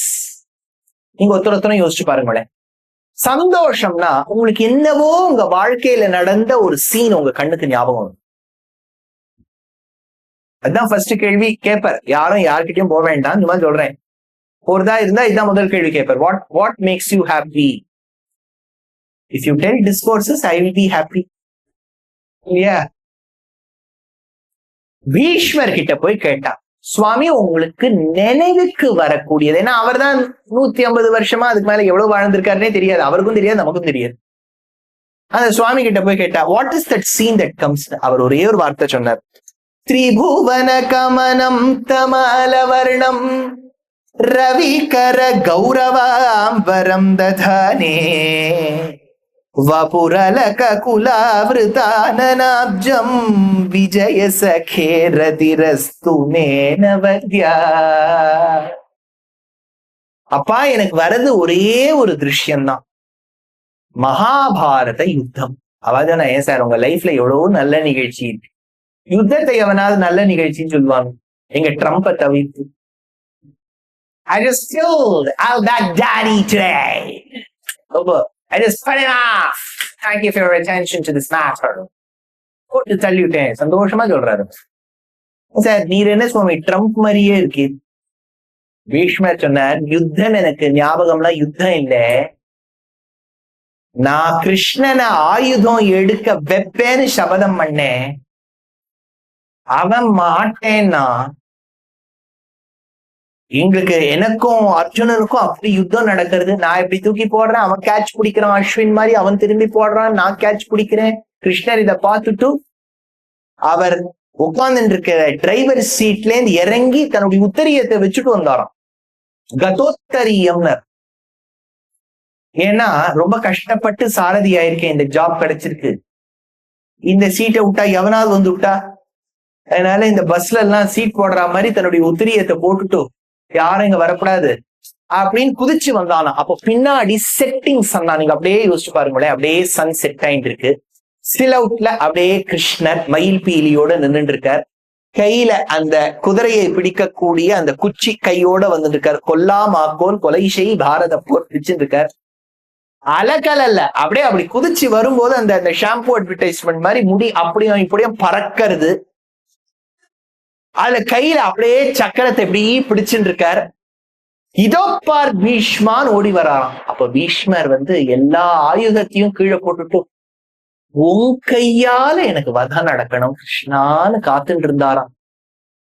நீங்க ஒருத்தர யோசிச்சு பாருங்களேன். சந்தோஷம்னா உங்களுக்கு என்னவோ உங்க வாழ்க்கையில நடந்த ஒரு சீன் உங்க கண்ணுக்கு ஞாபகம். அதுதான் ஃபர்ஸ்ட் கேள்வி கேட்பார். யாரும் யார்கிட்டயும் போக வேண்டாம், இந்த மாதிரி சொல்றேன். ஒருதா இருந்தா இதுதான் முதல் கேள்வி கேட்பார். What makes you happy? If you tell discourses, I will be happy. Yeah. பீஷ்மர் கிட்ட போய் கேட்டா, சுவாமி உங்களுக்கு நினைவுக்கு வரக்கூடியது, ஏன்னா அவர் தான் 150 வருஷமா அதுக்கு மேல எவ்வளவு வாழ்ந்திருக்காருன்னே தெரியாது, அவருக்கும் தெரியாது, நமக்கும் தெரியாது. அந்த சுவாமி கிட்ட போய் கேட்டா, what is that scene that comes? அவர் ஒரே ஒரு வார்த்தை சொன்னார், திரிபுவன கமனம் தமலவர்ணம் ரவிகர கௌரவாம்பரம் ததானே வபுரலக குலாவிருதானனாப்ஜம் விஜய சகே ரதிரஸ்து மேனவத்யா. அப்பா எனக்கு வரது ஒரே ஒரு திருஷ்யம்தான், மகாபாரத யுத்தம். அவாதான ஏன் சார் உங்க லைஃப்ல எவ்வளவு நல்ல நிகழ்ச்சி இருக்கு, யுத்தத்தை எவனாவது நல்ல நிகழ்ச்சின்னு சொல்லுவாங்க? எங்க ட்ரம்பை தவிர்த்து. I just killed Al Baghdadi today. I just put him off. Thank you for your attention to this matter. போட்டு தள்ளிவிட்டேன், சந்தோஷமா சொல்றாரு. சார் நீர் என்ன சுவாமி ட்ரம்ப் மாதிரியே இருக்கு. பீஷ்மர் சொன்னார், யுத்தம் எனக்கு ஞாபகம்லாம் யுத்தம் இல்லை, நான் கிருஷ்ணனை ஆயுதம் எடுக்க வெப்பேன்னு சபதம் பண்ணேன், அவன் மாட்டேன்னா எங்களுக்கு எனக்கும் அர்ஜுனனுக்கும் அப்படி யுத்தம் நடக்கிறது. நான் இப்படி தூக்கி போடுறேன், அவன் கேட்ச் பிடிக்கிறான் அஸ்வின் மாதிரி, அவன் திரும்பி போடுறான், நான் கேட்ச் பிடிக்கிறேன். கிருஷ்ணர் இதை பார்த்துட்டு அவர் உட்கார்ந்து இருக்கிற டிரைவர் சீட்ல இருந்து இறங்கி தன்னுடைய உத்தரியத்தை வச்சுட்டு வந்தாராம். கதோத்தரியம்னர். ஏன்னா ரொம்ப கஷ்டப்பட்டு சாரதி ஆயிருக்கேன், இந்த ஜாப் கிடைச்சிருக்கு, இந்த சீட்டை விட்டா எவனாவது வந்து விட்டா, அதனால இந்த பஸ்ல எல்லாம் சீட் போடுற மாதிரி தன்னுடைய உத்திரியத்தை போட்டுட்டு யாரும் இங்க வரக்கூடாது அப்படின்னு குதிச்சு வந்தானா. அப்போ பின்னாடி செட்டிங் சன், நீங்க அப்படியே யோசிச்சு பாருங்களேன், அப்படியே சன் செட் ஆயிட்டு இருக்கு. சில் அவுட்ல அப்படியே கிருஷ்ணர் மயில் பீலியோட நின்றுட்டு இருக்கார். கையில அந்த குதிரையை பிடிக்கக்கூடிய அந்த குச்சி கையோட வந்துட்டு இருக்கார். கொல்லாமாக்கோல் கொலை செய் பாரத போர் பிடிச்சுட்டு இருக்கார். அலக்கல்ல அப்படியே அப்படி குதிச்சு வரும்போது அந்த ஷாம்பு அட்வர்டைஸ்மெண்ட் மாதிரி முடி அப்படியும் இப்படியும் பறக்கிறது. அதுல கையில அப்படியே சக்கரத்தை எப்படி பிடிச்சுட்டு இருக்கார். இதோ பார் பீஷ்மான் ஓடி வராராம். அப்ப பீஷ்மர் எல்லா ஆயுதத்தையும் கீழே போட்டுட்டு உன் கையால எனக்கு வதம் நடக்கணும் கிருஷ்ணான்னு காத்துட்டு இருந்தாராம்.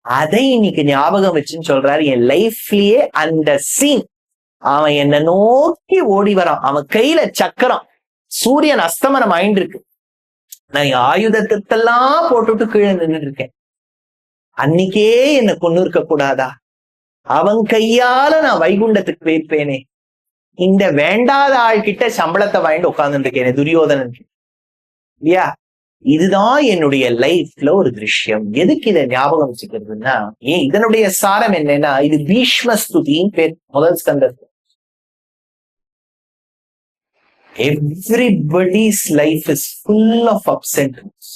அதை இன்னைக்கு ஞாபகம் வச்சுன்னு சொல்றாரு. என் லைஃப்லயே அந்த சீன், அவன் என்ன நோக்கி ஓடி வரான், அவன் கையில சக்கரம், சூரியன் அஸ்தமனம் ஆயிட்டு இருக்கு, நான் ஆயுதத்தெல்லாம் போட்டுட்டு கீழே நின்றுட்டு இருக்கேன். அன்னைக்கே என்ன கொண்டு இருக்க கூடாதா? அவன் கையால நான் வைகுண்டத்துக்கு போயிருப்பேனே. இந்த வேண்டாத ஆள்கிட்ட சம்பளத்தை வாங்கிட்டு உட்கார்ந்துட்டு இருக்கேனே துரியோதனன். இல்லையா? இதுதான் என்னுடைய லைஃப்ல ஒரு திருஷ்யம். எதுக்கு இதை ஞாபகம் வச்சுக்கிறதுன்னா, ஏன் இதனுடைய சாரம் என்னன்னா, இது பீஷ்ம ஸ்துதியின் பேர். முதல் ஸ்கந்தம். Everybody's life is full of ups and downs.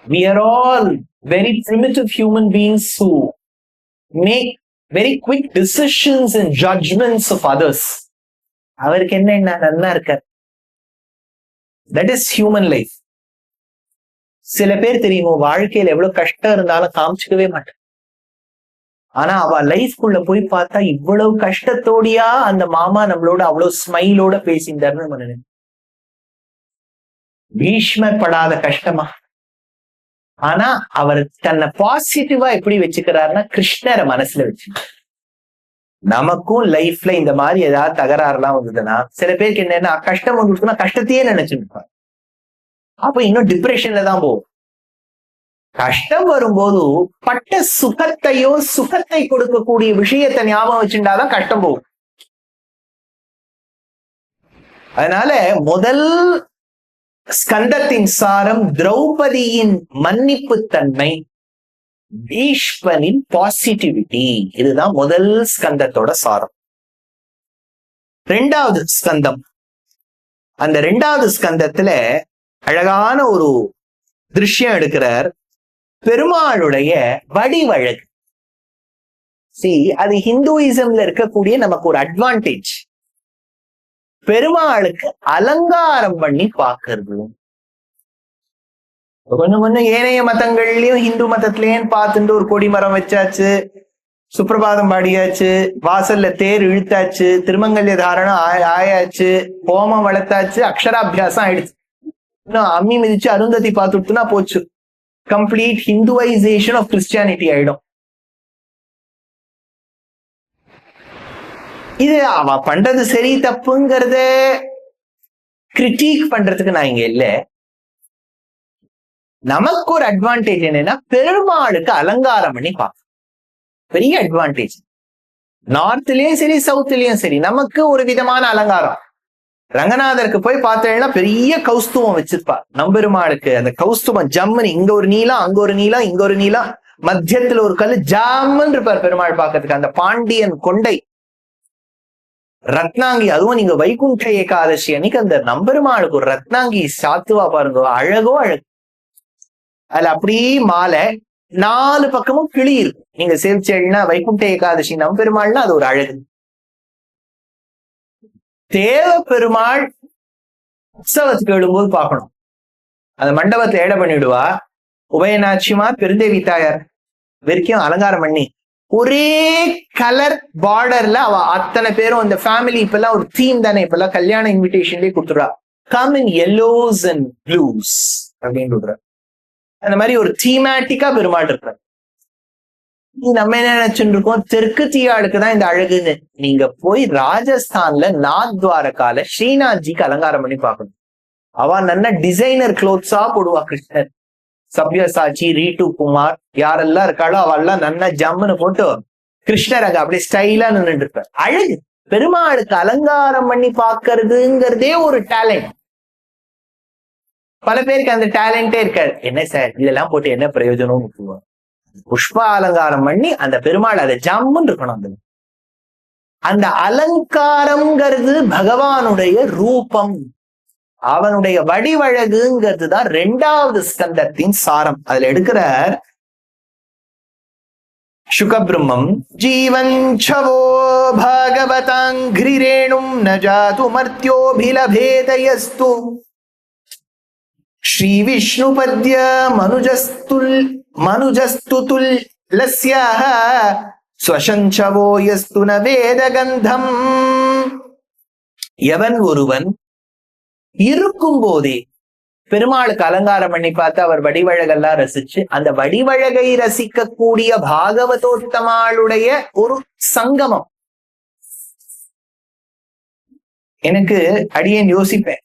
We are all very primitive human beings who make very quick decisions and judgments of others. அவருக்கு என்ன நல்லா இருக்கார். That is human life. சில பேர் தெரியுமோ, வாழ்க்கையில எவ்வளவு கஷ்டம் இருந்தாலும் காமிச்சுக்கவே மாட்டேன். ஆனா அவ லைஃப்குள்ள போய் பார்த்தா இவ்வளவு கஷ்டத்தோடியா அந்த மாமா நம்மளோட அவ்வளவு ஸ்மைலோட பேசியிருந்தாருன்னு மனு. பீஷ்மர் படாத கஷ்டமா? ஆனா அவர் தன்னை பாசிட்டிவா எப்படி வச்சுக்கிறாருன்னா, கிருஷ்ணரை மனசுல வச்சு. நமக்கும் லைஃப்ல இந்த மாதிரி ஏதாவது தகராறுலாம் வந்ததுன்னா, சில பேருக்கு என்னன்னா, கஷ்டம் வந்துச்சுன்னா கஷ்டத்தையே நினைச்சுட்டு இருப்பாங்க. அப்ப இன்னும் டிப்ரெஷன்ல தான் போகும். கஷ்டம் வரும்போது பட்ட சுகத்தையோ சுகத்தை கொடுக்கக்கூடிய விஷயத்தை ஞாபகம் வச்சுட்டாதான் கஷ்டம் போகும். அதனால முதல் ஸ்கந்தத்தின் சாரம் திரௌபதியின் மன்னிப்பு தன்மை, பீஷ்மனின் பாசிட்டிவிட்டி. இதுதான் முதல் ஸ்கந்தத்தோட சாரம். ரெண்டாவது ஸ்கந்தம், அந்த ரெண்டாவது ஸ்கந்தத்துல அழகான ஒரு திருஷ்யம் எடுக்கிறார். பெருமாளுடைய வடிவழகு. அது ஹிந்துயிசம்ல இருக்கக்கூடிய நமக்கு ஒரு அட்வான்டேஜ். பெருமாளுக்கு அலங்காரம் பண்ணி பாக்குறது. கொஞ்சம் கொஞ்சம் ஏனைய மதங்கள்லயும் ஹிந்து மதத்திலேயும் பார்த்துட்டு ஒரு கொடி மரம் வச்சாச்சு, சுப்பிரபாதம் பாடியாச்சு, வாசல்ல தேர் இழுத்தாச்சு, திருமங்கல்ய தாரணம் ஆயாச்சு, ஹோமம் வளர்த்தாச்சு, அக்ஷராபியாசம் ஆயிடுச்சு. இன்னும் அம்மி மிதிச்சு அருந்ததி பார்த்துட்டுனா போச்சு, கம்ப்ளீட் ஹிந்துவைசேஷன் ஆஃப் கிறிஸ்டியானிட்டி ஆயிடும். இது அவ பண்றது சரி தப்புங்கிறத கிரிட்டிக் பண்றதுக்கு நான் இங்க இல்ல. நமக்கு ஒரு அட்வான்டேஜ் என்னன்னா, பெருமாளுக்கு அலங்காரம் பண்ணி பார்க்க பெரிய அட்வான்டேஜ். நார்த்லயும் சரி சவுத்லயும் சரி நமக்கு ஒரு விதமான அலங்காரம். ரங்கநாதருக்கு போய் பார்த்தேன்னா பெரிய கௌஸ்துவம் வச்சிருப்பா. நம்பெருமாளுக்கு அந்த கௌஸ்துவம் ஜம்முன்னு, இங்க ஒரு நீளம், அங்க ஒரு நீளம், இங்க ஒரு நீளம், மத்தியத்துல ஒரு கல்லு, ஜாமன் இருப்பார் பெருமாள் பார்க்கறதுக்கு. அந்த பாண்டியன் கொண்டை ரத்னாங்கி, அதுவும் நீங்க வைகுண்ட ஏகாதசி அன்னைக்கு அந்த நம்பெருமாளுக்கு ஒரு ரத்னாங்கி சாத்துவா பாருங்க, அழகோ அழகு. அதுல அப்படியே மாலை 4 பக்கமும் கிளி இருக்கும். நீங்க சேவிச்சேன்னா வைகுண்ட ஏகாதசி நம்பெருமாள்னா அது ஒரு அழகு. தேவ பெருமாள் உற்சவத்துக்கு எழும்போது பார்க்கணும். அந்த மண்டபத்தை ஏட பண்ணிடுவா. உபயநாச்சிமார் பெருந்தேவி தாயார் வரைக்கும் அலங்காரம் பண்ணி ஒரே கலர் பார்டர்ல அவ அத்தனை பேரும் அந்த ஃபேமிலி இப்பெல்லாம் ஒரு தீம் தானே, இப்பெல்லாம் கல்யாண இன்விடேஷன்லயே கொடுத்துடுறா, come in yellows and blues அப்படின்னு சொல்ற. அந்த மாதிரி ஒரு தீமேட்டிக்கா பெருமாள் இருக்கிற. நம்ம என்ன நினைச்சுட்டு இருக்கோம், தெற்கு தீயாளுக்கு தான் இந்த அழகுன்னு. நீங்க போய் ராஜஸ்தான்ல நாத்வாரகால ஸ்ரீநாத்ஜிக்கு அலங்காரம் பண்ணி பார்க்கணும். அவ நல்ல டிசைனர் கிளோத்ஸா போடுவா கிருஷ்ணர். சப்யசாச்சி, ரீட்டு குமார் யாரெல்லாம் இருக்காளோ அவெல்லாம் நல்லா ஜம்முன்னு போட்டு கிருஷ்ணர் அங்க அப்படியே ஸ்டைலா நின்றுட்டு இருப்பார். அழகு. பெருமாளுக்கு அலங்காரம் பண்ணி பாக்குறதுங்கிறதே ஒரு டேலண்ட். பல பேருக்கு அந்த டேலண்டே இருக்காது. என்ன சார் இதெல்லாம் போட்டு என்ன பிரயோஜனம்? புஷ்ப அலங்காரம் பண்ணி அந்த பெருமாள் அதை ஜம்முன்னு இருக்கணும். அந்த அலங்காரம்ங்கிறது பகவானுடைய ரூபம், அவனுடைய வடிவழகுங்கிறது தான் 2வது ஸ்கந்தத்தின் சாரம். அதுல எடுக்கிறார் சுகபிரம்மம். ஜீவஞ்சவோ பாகவதாங்கிரேணும் நஜாது மர்த்யோபிலபேதயஸ்து ஸ்ரீ விஷ்ணுபத்ய மனுஜஸ்துல் லஸ்யாஹ ஸ்வசஞ்சவோ யஸ்து ந வேதகந்தம். எவன் ஒருவன் இருக்கும் போதே பெருமாளுக்கு அலங்காரம் பண்ணி பார்த்து அவர் வடிவழகெல்லாம் ரசிச்சு அந்த வடிவழகை ரசிக்க கூடிய பாகவதோத்தமாளுடைய ஒரு சங்கமம். எனக்கு அடியேன் யோசிப்பேன்,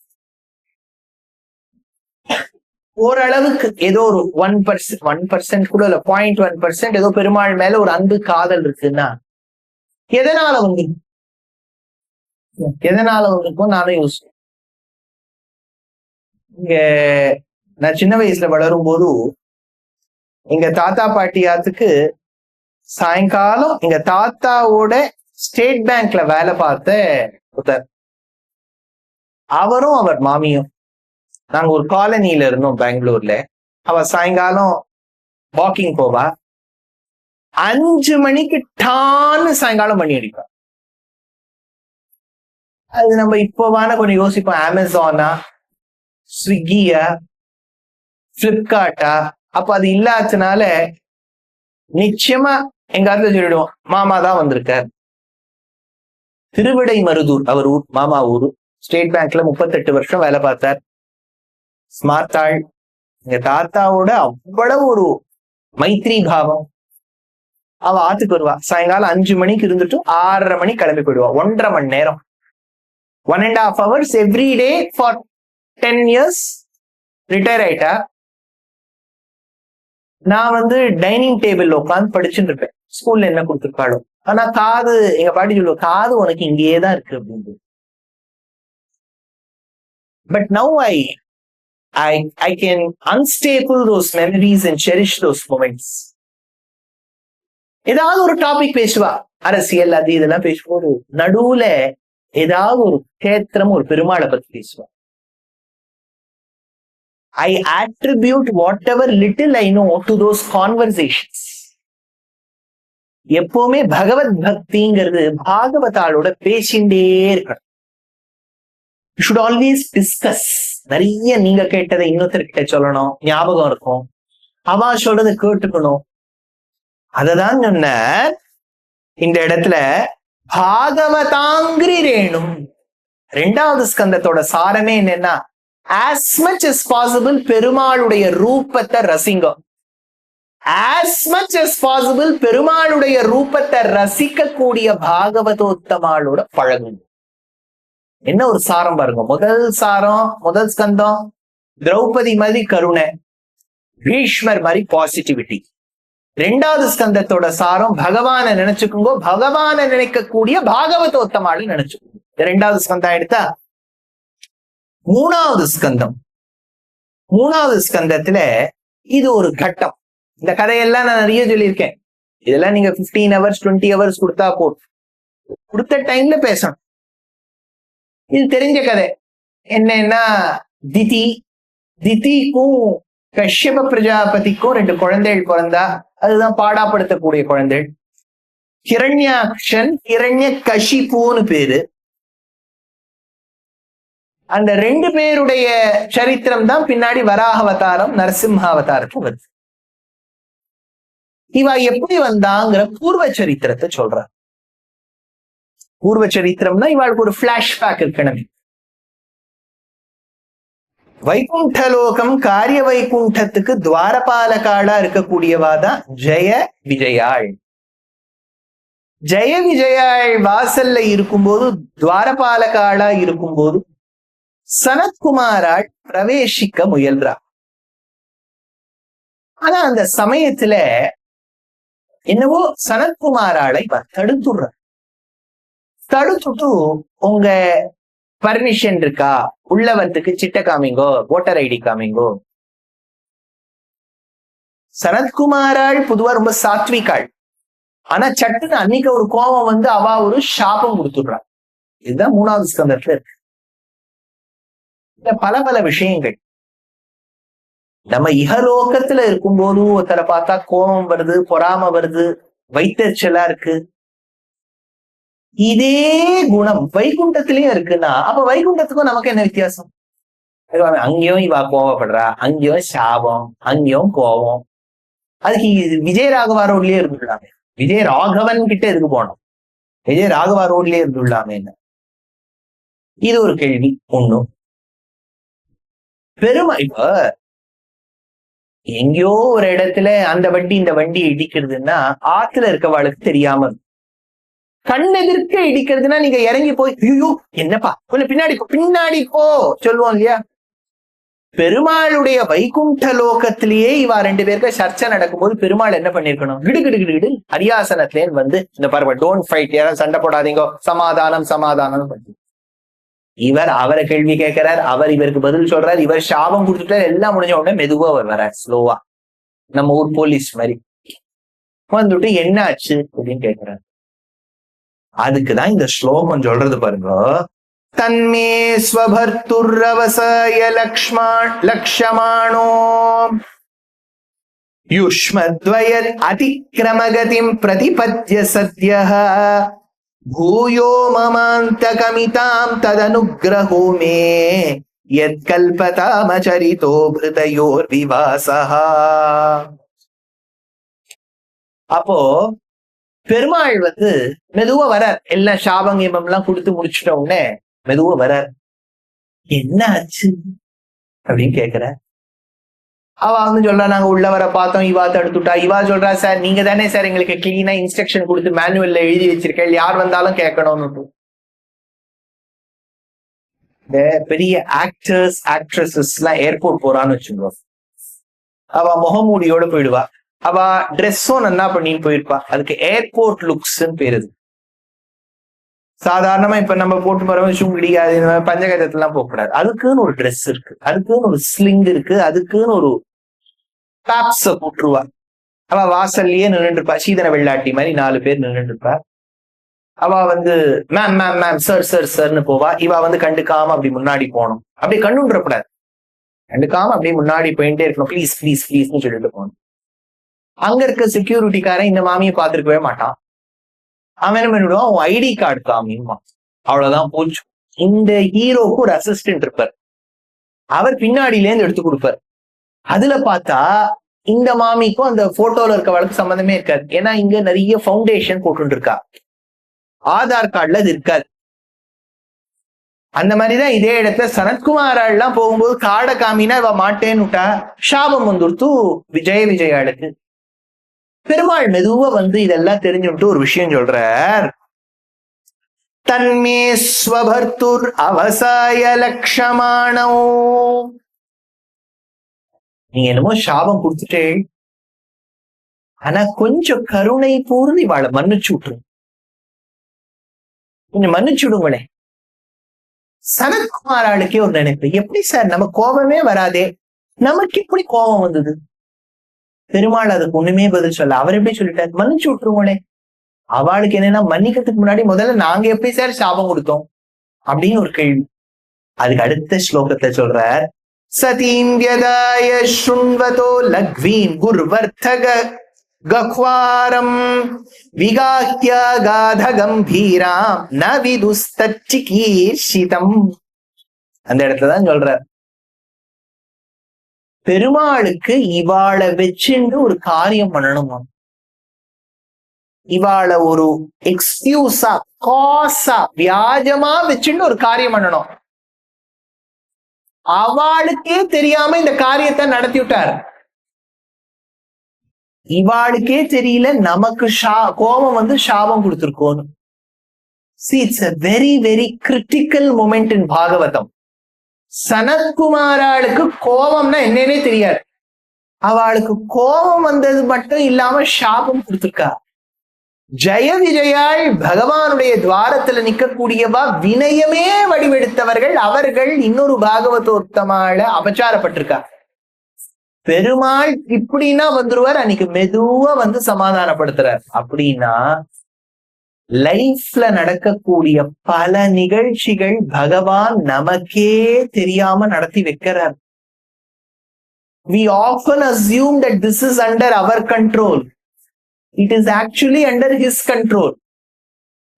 ஓரளவுக்கு ஏதோ ஒரு 1% கூட இல்ல 0.1% ஏதோ பெருமாள் மேல ஒரு அன்பு காதல் இருக்குன்னா எதனால வந்துருக்கும் நானும் யோசிப்பேன். இங்க நான் சின்ன வயசுல வளரும் போது எங்க தாத்தா பாட்டியாத்துக்கு சாயங்காலம் எங்க தாத்தாவோட ஸ்டேட் பேங்க்ல வேலை பார்த்த ஒருத்தர், அவரும் அவர் மாமியும். நாங்க ஒரு காலனியில இருந்தோம் பெங்களூர்ல. அவ சாயங்காலம் வாக்கிங் போவா, 5 மணிக்கு டான்னு சாயங்காலம் பண்ணி அடிப்பா. அது நம்ம இப்போவான கொஞ்சம் யோசிப்போம், அமேசானா, ஸ்விக்கியா, பிளிப்கார்ட்டா. அப்ப அது இல்லாததுனால நிச்சயமா எங்க இடத்துல சொல்லிடுவோம், மாமா தான் வந்திருக்கார். திருவிடை மருதூர் அவர் ஊர், மாமா ஊரு. ஸ்டேட் பேங்க்ல 38 வருஷம் வேலை பார்த்தார். ஸ்மார்ட் ஆள். எங்க தாத்தாவோட அவ்வளவு ஒரு மைத்ரி பாவம். அவ ஆத்துக்கு வருவா, சாயங்காலம் 5 மணிக்கு இருந்துட்டு 6:30 மணிக்கு கிளம்பி போயிடுவா. 1.5 மணி நேரம், 1.5 hours every day for 10 years. Retire ஆயிட்டா. நான் டைனிங் டேபிள் உட்காந்து படிச்சுட்டு இருப்பேன். ஸ்கூல்ல என்ன கொடுத்துருக்காளோ. ஆனா காது, எங்க பாட்டி சொல்லுவோம், காது உனக்கு இங்கேயே தான் இருக்கு அப்படின்னு. But now I can unstaple those memories and cherish those moments. ஏதாவது ஒரு டாபிக் பேசுவா, அரசியல் அது இதெல்லாம் பேசும்போது நடுவுல ஏதாவது ஒரு கேத்திரம், ஒரு பெருமாளை பத்தி பேசுவா. I attribute whatever little I know to those conversations. எப்பவுமே பகவத் பக்திங்கிறது பாகவதாளோட பேசிண்டே இருக்கணும். You should always discuss. நிறைய நீங்க கேட்டதை இன்னொருத்தர்கிட்ட சொல்லணும், ஞாபகம் இருக்கும். அவா சொல்றதை கேட்டுக்கணும். அததான் சொன்ன இந்த இடத்துல பாகவதாங்கிரேணும். 2வது ஸ்கந்தத்தோட சாரமே என்னன்னா, as much as possible பெருமாளுடைய ரூபத்தை ரசிங்க. as much as possible பெருமாளுடைய ரூபத்தை ரசிக்க கூடிய பாகவதோத்தமாளோட பழகுங்க. என்ன ஒரு சாரம் பாருங்க. முதல் சாரம், முதல் ஸ்கந்தம் திரௌபதி மாதிரி கருணை, பீஷ்மர் மாதிரி பாசிட்டிவிட்டி. 2வது ஸ்கந்தத்தோட சாரம் பகவானை நினைச்சுக்குங்க, பகவானை நினைக்கக்கூடிய பாகவதோத்தமாளு நினைச்சுக்கோங்க. 2வது ஸ்கந்தம் எடுத்தா 3வது ஸ்கந்தம். 3வது ஸ்கந்தத்துல இது ஒரு கட்டம். இந்த கதையெல்லாம் நான் நிறைய சொல்லியிருக்கேன். இதெல்லாம் நீங்க 15 hours 20 hours கொடுத்தா போதும். கொடுத்த டைம்ல பேசணும். இது தெரிஞ்ச கதை. என்னன்னா, திதிக்கும் கஷ்யப பிரஜாபதிக்கும் 2 குழந்தைகள் பிறந்தா. அதுதான் பாடாப்படுத்தக்கூடிய குழந்தைகள். ஹிரண்யாக்ஷன், ஹிரண்ய கஷிபுன்னு பேரு. அந்த 2 பேருடைய சரித்திரம் தான் பின்னாடி வராக அவதாரம், நரசிம்ம அவதாரத்துக்கு வருது. இவ எப்படி வந்தாங்கிற பூர்வ சரித்திரத்தை சொல்ற. பூர்வ சரித்திரம்னா இவாளுக்கு ஒரு பிளாஷ்பேக் இருக்கணும். வைகுண்டலோகம் காரிய வைகுண்டத்துக்கு துவாரபாலகாளா இருக்கக்கூடியவாதான் ஜெய விஜயாள். ஜெய விஜயாள் வாசல்ல இருக்கும்போது, துவாரபாலகாளா இருக்கும்போது சனத்குமாராள் பிரவேசிக்க முயல்றா. ஆனா அந்த சமயத்துல என்னவோ சனத்குமாராளை தடுத்துடுற. தடுத்துட்டு, உங்க பர்மிஷன் இருக்கா, உள்ளவத்துக்கு சிட்ட காமிங்கோ, ஓட்டர் ஐடி காமிங்கோ. சனத்குமாராள் பொதுவா ரொம்ப சாத்விகாள். ஆனா சட்டுன்னு அன்னைக்கு ஒரு கோபம் வந்து அவ ஒரு சாபம் கொடுத்துடுறா. இதுதான் 3வது ஸ்கந்தத்துல இருக்கு. பல பல விஷயங்கள் நம்ம இகலோகத்துல இருக்கும்போது ஒருத்தரை பார்த்தா கோபம் வருது, பொறாம வருது, வைத்தறிச்சலா இருக்கு. இதே குணம் வைகுண்டத்திலயும் இருக்குன்னா அப்ப வைகுண்டத்துக்கும் நமக்கு என்ன வித்தியாசம்? அங்கேயும் இவா கோவப்படுறா, அங்கேயும் சாபம், அங்கேயும் கோபம். அதுக்கு விஜய ராகவா ரோட்லயே இருந்துள்ளாமே, விஜய ராகவன் கிட்ட எதுக்கு போனோம்? விஜய ராகவா ரோட்லயே இருந்துள்ளாமே. என்ன இது ஒரு கேள்வி. ஒண்ணும் பெருமை. இப்ப எங்கேயோ ஒரு இடத்துல அந்த வண்டி இந்த வண்டி இடிக்கிறதுன்னா ஆத்துல இருக்கவாளுக்கு தெரியாம, கண்ணெதிர்க்க இடிக்கிறதுனா நீங்க இறங்கி போய் ஐயோ என்னப்பா கொஞ்சம் பின்னாடி பின்னாடி போ சொல்லுவோம் இல்லையா? பெருமாளுடைய வைகுண்ட லோகத்திலேயே இவா 2 பேருக்கு சர்ச்சை நடக்கும்போது பெருமாள் என்ன பண்ணிருக்கணும்? கிடு அரியாசனத்திலேன்னு வந்து இந்த பரவ டோன்ட் ஃபைட், யாரும் சண்டை போடாதீங்க, சமாதானம் சமாதானம் பண்ணி இவர் அவரை கேள்வி கேட்கிறார், அவர் இவருக்கு பதில் சொல்றார், இவர் சாபம் கொடுத்துட்டார். எல்லாம் முடிஞ்ச உடனே மெதுவா அவர் வர்றார், ஸ்லோவா, நம்ம ஊர் போலீஸ் மாதிரி வந்துட்டு என்ன ஆச்சு அப்படின்னு கேட்கிறார். அதுக்குதான் இந்த ஸ்லோகம் சொல்றது பாருங்க. தன்மே ஸ்வபர்த்துர்ரவசய லக்ஷ்மாணோ யுஷ்மத்வய அதிக்ரமகதிம் பிரதிபத்ய சத்யஹ பூயோ மமாந்தகமிதாம் ததனுக்ரஹோ மே யத்கல்பதாமசரிதோ ஹ்ருதயோர் விவாசஹ. அப்போ பெருமாள் வந்து மெதுவா வரார். எல்லாம் சாபங்கீபம் எல்லாம் கொடுத்து முடிச்சுட்ட உடனே மெதுவா வரார். என்ன ஆச்சு அப்படின்னு கேக்குற. அவ வந்து சொல்றா, நாங்க உள்ளவரை பார்த்தோம், இவா தடுத்துட்டா. இவா சொல்றா, சார் நீங்க தானே சார் எங்களுக்கு கிளீனா இன்ஸ்ட்ரக்ஷன் கொடுத்து மேனுவல்ல எழுதி வச்சிருக்கேன், யார் வந்தாலும் கேட்கணும்னு. இந்த பெரிய ஆக்டர்ஸ் ஆக்ட்ரஸஸ் எல்லாம் ஏர்போர்ட் போறான்னு வச்சுக்கோ, அவ முகமூடியோட போயிடுவா. அவ ட்ரெஸ்ஸும் நல்லா பண்ணின்னு போயிருப்பா. அதுக்கு ஏர்போர்ட் லுக்ஸ் பேரு. சாதாரணமா இப்ப நம்ம போட்டு போறவங்க சுங்கிடிக்காது, பஞ்சகஜத்துல எல்லாம் போகக்கூடாது. அதுக்குன்னு ஒரு ட்ரெஸ் இருக்கு, அதுக்குன்னு ஒரு ஸ்லிங் இருக்கு, அதுக்குன்னு ஒரு டாப்ஸ போட்டுருவா. அவ வாசல்லையே நின்றுட்டு இருப்பா, சீதன வெள்ளாட்டி மாதிரி 4 பேர் நின்றுட்டு இருப்பா. அவ வந்து ma'am ma'am ma'am sir sir சார்ன்னு போவா. இவ வந்து கண்டுக்காம அப்படி முன்னாடி போகணும், அப்படி கண்ணுன்றப்படாது, கண்டுக்காம அப்படியே முன்னாடி போயிட்டே இருக்கணும், ப்ளீஸ் ப்ளீஸ் ப்ளீஸ்ன்னு சொல்லிட்டு போகணும். அங்க இருக்க செக்யூரிட்டிக்காரன் இந்த மாமியை பார்த்திருக்கவே மாட்டான். அவன் என்ன பண்ணிடுவான், உன் ஐடி கார்டு காமிமா, அவ்வளவுதான் போச்சு. இந்த ஹீரோக்கு ஒரு அசிஸ்டன்ட் இருப்பார், அவர் பின்னாடியில இருந்து எடுத்து கொடுப்பார். அதுல பார்த்தா இந்த மாமிக்கும் அந்த போட்டோல இருக்க வழக்கு சம்பந்தமே இருக்காது. ஏன்னா இங்க நிறைய ஃபவுண்டேஷன் போட்டு இருக்கா, ஆதார் கார்டுல அது இருக்காது. அந்த மாதிரிதான் இதே இடத்துல சனத்குமாராள் எல்லாம் போகும்போது காடை காமினா இவ மாட்டேன்னு விட்டா, சாபம் வந்துடுத்து விஜய விஜயாளுக்கு. பெருமாள் மெதுவா வந்து இதெல்லாம் தெரிஞ்சுட்டு ஒரு விஷயம் சொல்றார். தன்மே ஸ்வபர்த்துர் அவசாய லக்ஷமானோ. நீங்க என்னமோ சாபம் கொடுத்துட்டே, ஆனா கொஞ்சம் கருணை பூர்ந்து இவாளை மன்னிச்சு விட்டுரு, கொஞ்சம் மன்னிச்சு விடுங்களே. சனத்குமாராளுக்கே ஒரு நினைப்பு, எப்படி சார் நம்ம கோபமே வராதே, நமக்கு எப்படி கோபம் வந்தது? பெருமாள் அதுக்கு ஒண்ணுமே பதில் சொல்ல. அவர் எப்படி சொல்லிட்டாரு, மன்னிச்சு விட்டுருவோனே. அவளுக்கு என்னன்னா, மன்னிக்கிறதுக்கு முன்னாடி முதல்ல நாங்க எப்படி சார் சாபம் கொடுத்தோம் அப்படின்னு ஒரு கேள்வி. அதுக்கு அடுத்த ஸ்லோகத்தை சொல்றார். சதீம் யதாய ஷ்ருண்வதோ லக்வீன் குர்வர்த்தக கக்வாரம் விகாஹ்ய காத கம்பீராம் ந விதுஸ்தச்சிகீர்ஷிதம். அந்த இடத்துலதான் சொல்றார், பெருமாளுக்கு இவாளை வச்சுண்டு ஒரு காரியம் பண்ணணுமா. இவாளை ஒரு எக்ஸ்கியூஸா காசா வியாஜமா வச்சுட்டு ஒரு காரியம் பண்ணணும். அவளுக்கே தெரியாம இந்த காரியத்தை நடத்தி விட்டார். இவாளுக்கே தெரியல நமக்கு கோபம் வந்து சாபம் கொடுத்திருக்கோன்னு. See, it's a very, very critical moment in Bhagavatam. சனத்குமாராளுக்கு கோபம்னா என்னன்னே தெரியாது. அவளுக்கு கோபம் வந்தது மட்டும் இல்லாம சாபம் கொடுத்திருக்கா. ஜெய விஜயாள் பகவானுடைய துவாரத்துல நிக்கக்கூடியவா வினயமே வடிவெடுத்தவர்கள். அவர்கள் இன்னொரு பாகவதோத்தமால அபச்சாரப்பட்டிருக்கா. பெருமாள் இப்படின்னா வந்துருவார், அன்னைக்கு மெதுவா வந்து சமாதானப்படுத்துறார். அப்படின்னா லைஃப்ல நடக்கக்கூடிய பல நிகழ்ச்சிகள் பகவான் நமக்கே தெரியாம நடத்தி வைக்கிறார். We often assume that this is under our control. It is actually under his control.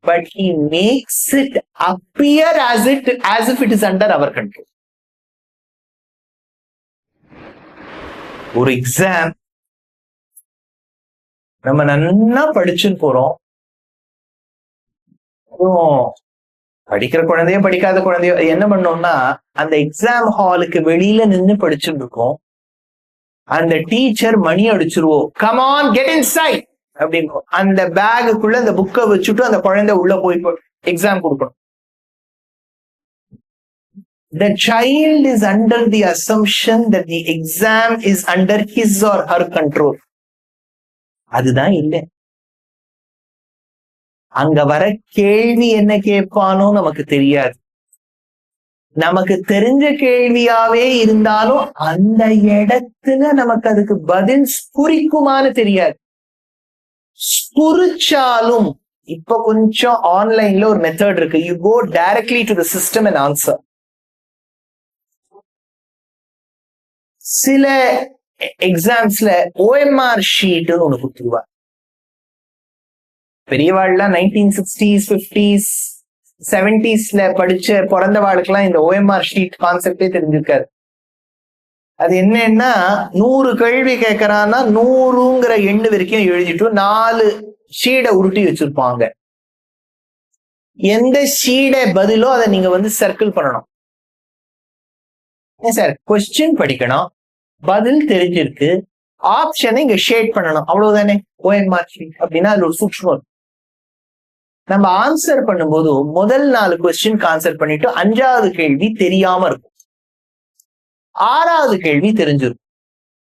But he makes it appear as if it is under our control. ஒரு எக்ஸாம் நம்ம நல்லா படிச்சுன்னு போறோம். படிக்கிற குழந்தையோ படிக்காத குழந்தையோ என்ன பண்ணோம்னா அந்த எக்ஸாம் ஹாலுக்கு வெளியில நின்று படிச்சுட்டு இருக்கோம். அந்த டீச்சர் மணி அடிச்சிருவோம், கம் ஆன் கெட் இன்சைட் அப்படின்னு. அந்த பேகுக்குள்ள அந்த புக்கை வச்சுட்டு அந்த குழந்தை உள்ள போய் எக்ஸாம் கொடுக்கணும். The child is under the assumption that the exam is under his or her control. அதுதான் இல்லை. அங்க வர கேள்வி என்ன கேட்பானோ நமக்கு தெரியாது. நமக்கு தெரிஞ்ச கேள்வியாவே இருந்தாலும் அந்த இடத்துல நமக்கு அதுக்கு பதில் ஸ்புரிக்குமான்னு தெரியாது. ஸ்புரிச்சாலும் இப்ப கொஞ்சம் ஆன்லைன்ல ஒரு மெத்தட் இருக்கு. You go directly to the system and answer. சில எக்ஸாம்ஸ்ல OMR ஷீட் ஒண்ணு கொடுத்துருவா. பெரியவாள்லாம் 1960s 50s 70sல படிச்ச பிறந்தவாளுக்கெல்லாம் இந்த OMR ஷீட் கான்செப்டே தெரிஞ்சிருக்காரு. அது என்னன்னா 100 கேள்வி கேட்கறான்னா 100ங்கிற எண்ணு வரைக்கும் எழுதிட்டு 4 ஷீடை உருட்டி வச்சிருப்பாங்க. எந்த ஷீடை பதிலோ அதை நீங்க வந்து சர்க்கிள் பண்ணணும். சார் கொஸ்டின் படிக்கணும், பதில் தெரிஞ்சிருக்கு, ஆப்ஷனை இங்க ஷேட் பண்ணணும், அவ்வளவுதானே OMR ஷீட். அப்படின்னா அது ஒரு சூக்ஷ்மம். நம்ம ஆன்சர் பண்ணும்போது முதல் 4 கொஸ்டின் ஆன்சர் பண்ணிட்டு 5வது கேள்வி தெரியாம இருக்கும், 6வது கேள்வி தெரிஞ்சிருக்கும்.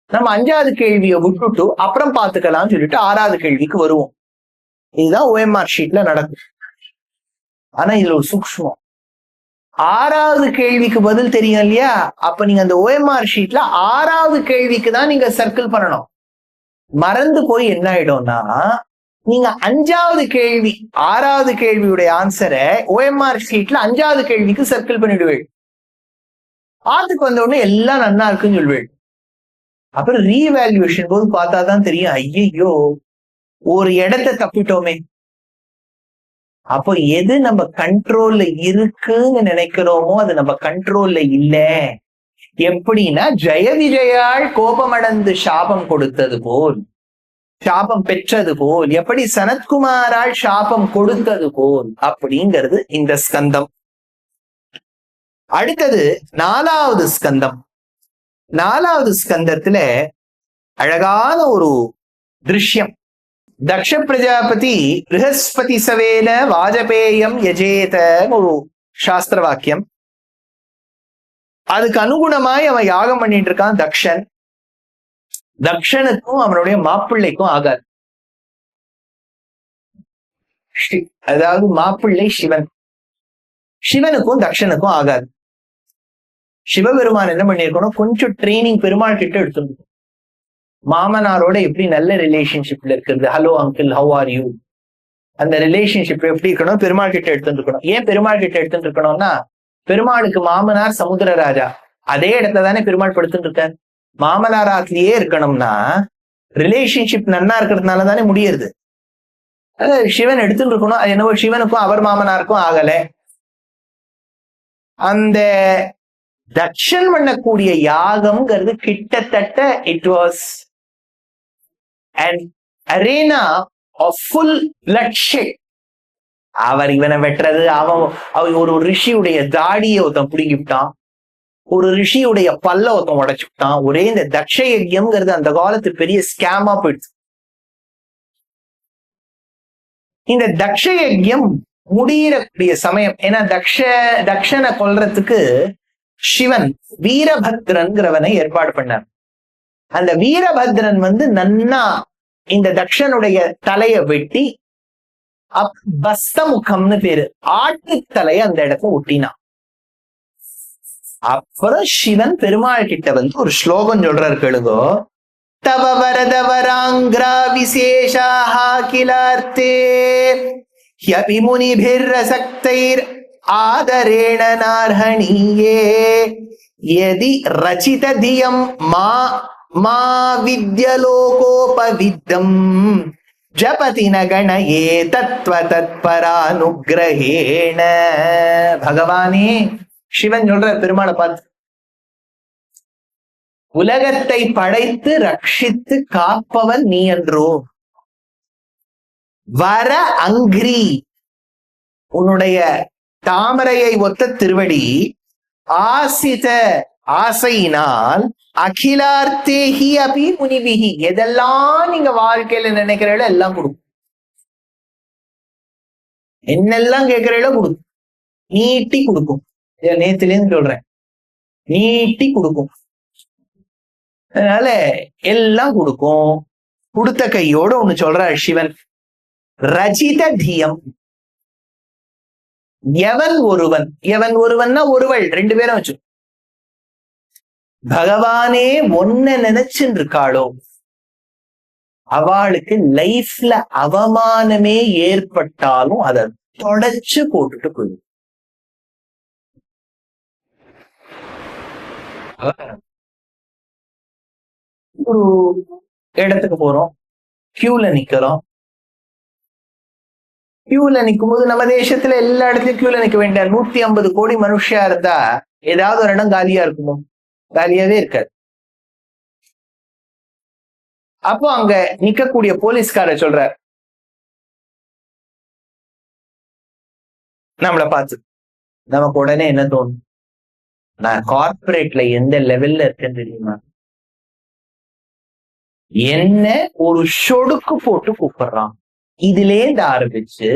நம்ம 5வது கேள்வியை விட்டுட்டு அப்புறம் பாத்துக்கலாம்னு சொல்லிட்டு 6வது கேள்விக்கு வருவோம். இதுதான் OMR ஷீட்ல நடக்கும். ஆனா இதுல ஒரு சூக்ஷ்மம். 6வது கேள்விக்கு பதில் தெரியும் இல்லையா, அப்ப நீங்க அந்த OMR ஷீட்ல 6வது கேள்விக்கு தான் நீங்க சர்க்கிள் பண்ணணும். மறந்து போய் என்ன ஆயிடும்னா நீங்க 5வது கேள்வி 6வது கேள்வியுடைய ஆன்சரை OMR ஷீட்ல 5வது கேள்விக்கு சர்க்கிள் பண்ணிடுவேள். ஆத்துக்கு வந்த உடனே எல்லாம் நன்னா இருக்குன்னு சொல்வேள். அப்புறம் ரீவேல்யூவேஷன் போது பார்த்தாதான் தெரியும், ஐயோ ஒரு இடத்தை தப்பிட்டோமே. அப்போ எது நம்ம கண்ட்ரோல்ல இருக்குன்னு நினைக்கிறோமோ அது நம்ம கண்ட்ரோல்ல இல்ல. எப்படின்னா ஜெய விஜயாள் கோபமடைந்து சாபம் கொடுத்தது போல், சாபம் பெற்றது போல், எப்படி சனத்குமாரால் சாபம் கொடுத்தது போல் அப்படிங்கிறது இந்த ஸ்கந்தம். அடுத்தது 4வது ஸ்கந்தம். 4வது ஸ்கந்தத்துல அழகான ஒரு திருஷ்யம். தக்ஷ பிரஜாபதி ப்ரஹஸ்பதி சவேன வாஜபேயம் யஜேத ஒரு சாஸ்திர வாக்கியம். அதுக்கு அனுகுணமாய் அவன் யாகம் பண்ணிட்டு இருக்கான் தக்ஷன். தக்ஷனுக்கும் அவனுடைய மாப்பிள்ளைக்கும் ஆகாது. அதாவது மாப்பிள்ளை சிவன், சிவனுக்கும் தக்ஷனுக்கும் ஆகாது. சிவபெருமான் என்ன பண்ணிருக்கணும், கொஞ்சம் ட்ரைனிங் பெருமாள் கிட்ட எடுத்துருக்கணும். மாமனாரோட எப்படி நல்ல ரிலேஷன்ஷிப்ல இருக்கிறது, hello uncle how are you, அந்த ரிலேஷன்ஷிப் எப்படி இருக்கணும், பெருமாள் கிட்ட எடுத்துட்டு இருக்கணும். ஏன் பெருமாள் கிட்ட எடுத்துட்டு இருக்கணும்னா பெருமாளுக்கு மாமனார் சமுத்திரராஜா, அதே இடத்துல தானே பெருமாள் படுத்துட்டு இருக்கார். மாமனாராத்திலேயே இருக்கணும்னா ரிலேஷன்ஷிப் நன்னா இருக்கிறதுனால தானே முடியுது. அதாவது சிவன் எடுத்துட்டு இருக்கணும். அது என்னவோ சிவனுக்கும் அவர் மாமனாருக்கும் ஆகல. அந்த தக்ஷன் பண்ணக்கூடிய யாகம்ங்கிறது கிட்டத்தட்ட it was an arena full bloodshed. அவர் இவனை வெட்டுறது, அவன் ஒரு ரிஷியுடைய தாடியை ஒருத்தன் பிடிங்கிவிட்டான், ஒரு ரிஷியுடைய பல்ல ஒருத்தன் உடைச்சுட்டான். ஒரே இந்த தக்ஷ யஜ்யம்ங்கிறது அந்த காலத்து பெரிய ஸ்கேமா போயிடுச்சு. இந்த தக்ஷ யஜ்யம் முடியக்கூடிய சமயம், ஏன்னா தக்ஷனை கொல்றதுக்கு சிவன் வீரபத்ரன்கிறவனை ஏற்பாடு பண்ணார். அந்த வீரபத்ரன் நன்னா இந்த தக்ஷனுடைய தலைய வெட்டி பஸ்தமுகம்னு பேரு, ஆட்டு தலைய அந்த இடத்துல ஒட்டினான். அப்புறம் சிவன் பெருமாள் கிட்ட ஒரு ஸ்லோகம் சொல்றாரு, கேளுங்கோ. தவ வரத வராங்கிரா விசேஷாஹ கிலார்த்தே ஹ்யபி முனிபிர்ரசக்தைர் ஆதரேண நார்ஹணீயே யதி ரசித தியம் மா வித்யலோகோபவித்தம் ஜபதி நகணயே தத்வ தத்பரானுக்ரஹேண. பகவானே சிவன் சொல்ற பெருமாளை பார்த்து, உலகத்தை படைத்து ரட்சித்து காப்பவன் நீ என்றோ. வர அங்கிரி, உன்னுடைய தாமரையை ஒத்த திருவடி, ஆசித ஆசையினால் அகிலார்த்தேஹி அபி முனிவிஹி, எதெல்லாம் நீங்க வாழ்க்கையில நினைக்கிறீங்களோ எல்லாம் கொடுக்கும், என்னெல்லாம் கேட்கிறீங்களோ கொடுக்கும், நீட்டி கொடுக்கும். நேத்திலேருந்து சொல்றேன், நீட்டி கொடுக்கும். அதனால எல்லாம் கொடுக்கும். கொடுத்த கையோட ஒண்ணு சொல்றார் சிவன், ரஜித தியம். எவன் ஒருவன்னா ஒருவள், ரெண்டு பேரும் வச்சு, பகவானே ஒன்ன நினைச்சுன்னு இருக்காளோ அவளுக்கு லைஃப்ல அவமானமே ஏற்பட்டாலும் அதை தொடச்சு போட்டுட்டு போயிடும். ஒரு இடத்துக்கு போறோம், கியூல நிக்கிறோம். கியூல நிக்கும் போது நம்ம தேசத்துல எல்லா இடத்துலயும் கியூல நிக்க வேண்டிய 150 கோடி மனுஷியா இருந்தா ஏதாவது ஒரு இடம் காலியா இருக்குமோ? காலியாவே இருக்காது. அப்போ அங்க நிக்கக்கூடிய போலீஸ்காரர் சொல்ற, நம்மளை பார்த்து நமக்கு உடனே என்ன தோணும்? நான் கார்பரேட்ல எந்த லெவல்ல இருக்கேன்னு தெரியுமா? என்ன ஒரு சொடுக்கு போட்டு கூப்பிடுறான். இதுலேருந்து ஆரம்பிச்சு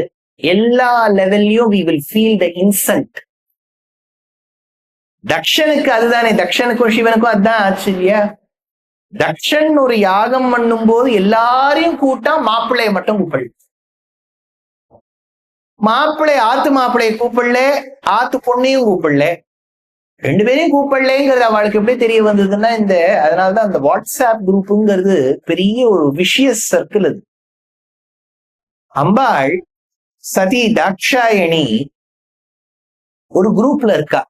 எல்லா லெவல்லையும் we will feel the insult. தக்ஷனுக்கு அதுதானே, தக்ஷனுக்கும் சிவனுக்கும் அதுதான் ஆச்சு இல்லையா? தக்ஷன் ஒரு யாகம் பண்ணும் போது எல்லாரையும் கூட்டா மாப்பிள்ளைய மட்டும் கூப்பிடல. ஆத்து மாப்பிள்ளைய கூப்பிடல, ஆத்து பொண்ணையும் கூப்பிடல, ரெண்டு பேரையும் கூப்பிடலேங்கிறது அவளுக்கு எப்படி தெரிய வந்ததுன்னா, அதனாலதான் அந்த வாட்ஸ்அப் குரூப்புங்கிறது பெரிய ஒரு விஷியஸ் சர்க்கிள். அது அம்பாள் சதி தாக்ஷாயணி ஒரு குரூப்ல இருக்கா,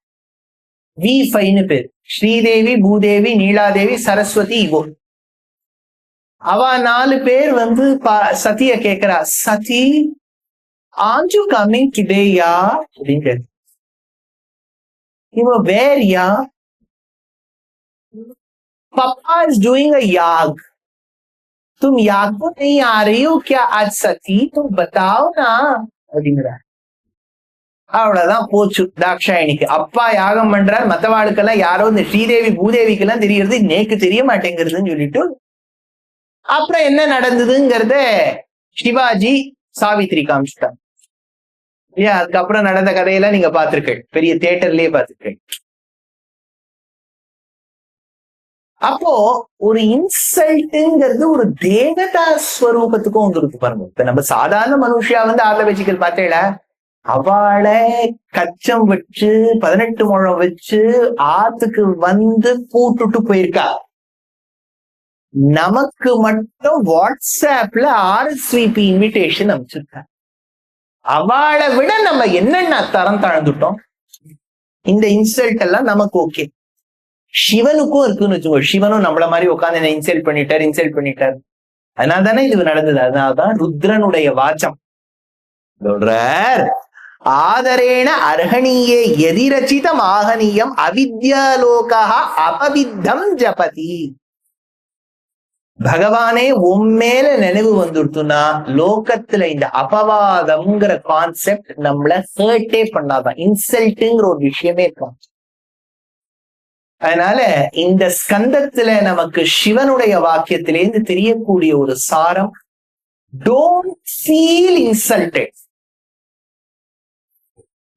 V5 பேர், ஸ்ரீதேவி, பூதேவி, நீலாதேவி, சரஸ்வதி, இவோ. அவ 4 பேர் சதிய கேக்குறா, சதி aren't you coming today யா அப்படின்னு கேட்டு. இவ வேர் யா? पापा is doing a याग, तुम याग को नहीं आ रही हो क्या आज सती, तुम बताओ ना அப்படிங்கிறா. அவ்வளவுதான் போச்சு தாக்ஷாயணிக்கு. அப்பா யாகம் பண்றார், மத்தவாளுக்கெல்லாம் யாரோ இந்த ஸ்ரீதேவி பூதேவிக்கு எல்லாம் தெரியறது, நேக்கு தெரிய மாட்டேங்கிறதுன்னு சொல்லிட்டு அப்புறம் என்ன நடந்ததுங்கிறத சிவாஜி சாவித்திரி காமிச்சிட்டாங்க. ஏன் அதுக்கப்புறம் நடந்த கதையெல்லாம் நீங்க பாத்திருக்கேன், பெரிய தியேட்டர்லயே பாத்திருக்கேன். அப்போ ஒரு இன்சல்ட்ங்கிறது ஒரு தேவதா ஸ்வரூபத்துக்கும் வந்துருக்கு பாருங்க. இப்ப நம்ம சாதாரண மனுஷியா ஆர்ல வச்சுக்கள் பார்த்தேல, அவளை கச்சம் வச்சு 18 முழம் வச்சு ஆத்துக்கு கூட்டுட்டு போயிருக்கா. நமக்கு மட்டும் வாட்ஸ்அப்ல RSVP இன்விடேஷன் அனுப்பிச்சிருக்கா. அவளை விட நம்ம என்னென்ன தரம் தாழ்ந்துட்டோம். இந்த இன்சல்ட் எல்லாம் நமக்கு ஓகே, சிவனுக்கும் இருக்குன்னு வச்சுக்கோ. சிவனும் நம்மள மாதிரி உட்காந்து என்ன இன்சல்ட் பண்ணிட்டார். அதனால தானே இது நடந்தது. அதனால்தான் ருத்ரனுடைய வாச்சம் சொல்றார், ஆதரேண அர்ஹணீயே எதிரச்சிதம் ஆகனீயம் அவித்யாலோகா அபவித்தம் ஜபதி. பகவானே உண்மையில நினைவு வந்துடுத்துனா லோகத்துல இந்த அபவாதம்ங்கிற கான்செப்ட் நம்மள ஹர்ட்டே பண்ணாதான், இன்சல்ட்டுங்கிற ஒரு விஷயமே இருக்கும். அதனால இந்த ஸ்கந்தத்துல நமக்கு சிவனுடைய வாக்கியத்திலேருந்து தெரியக்கூடிய ஒரு சாரம், don't feel insulted.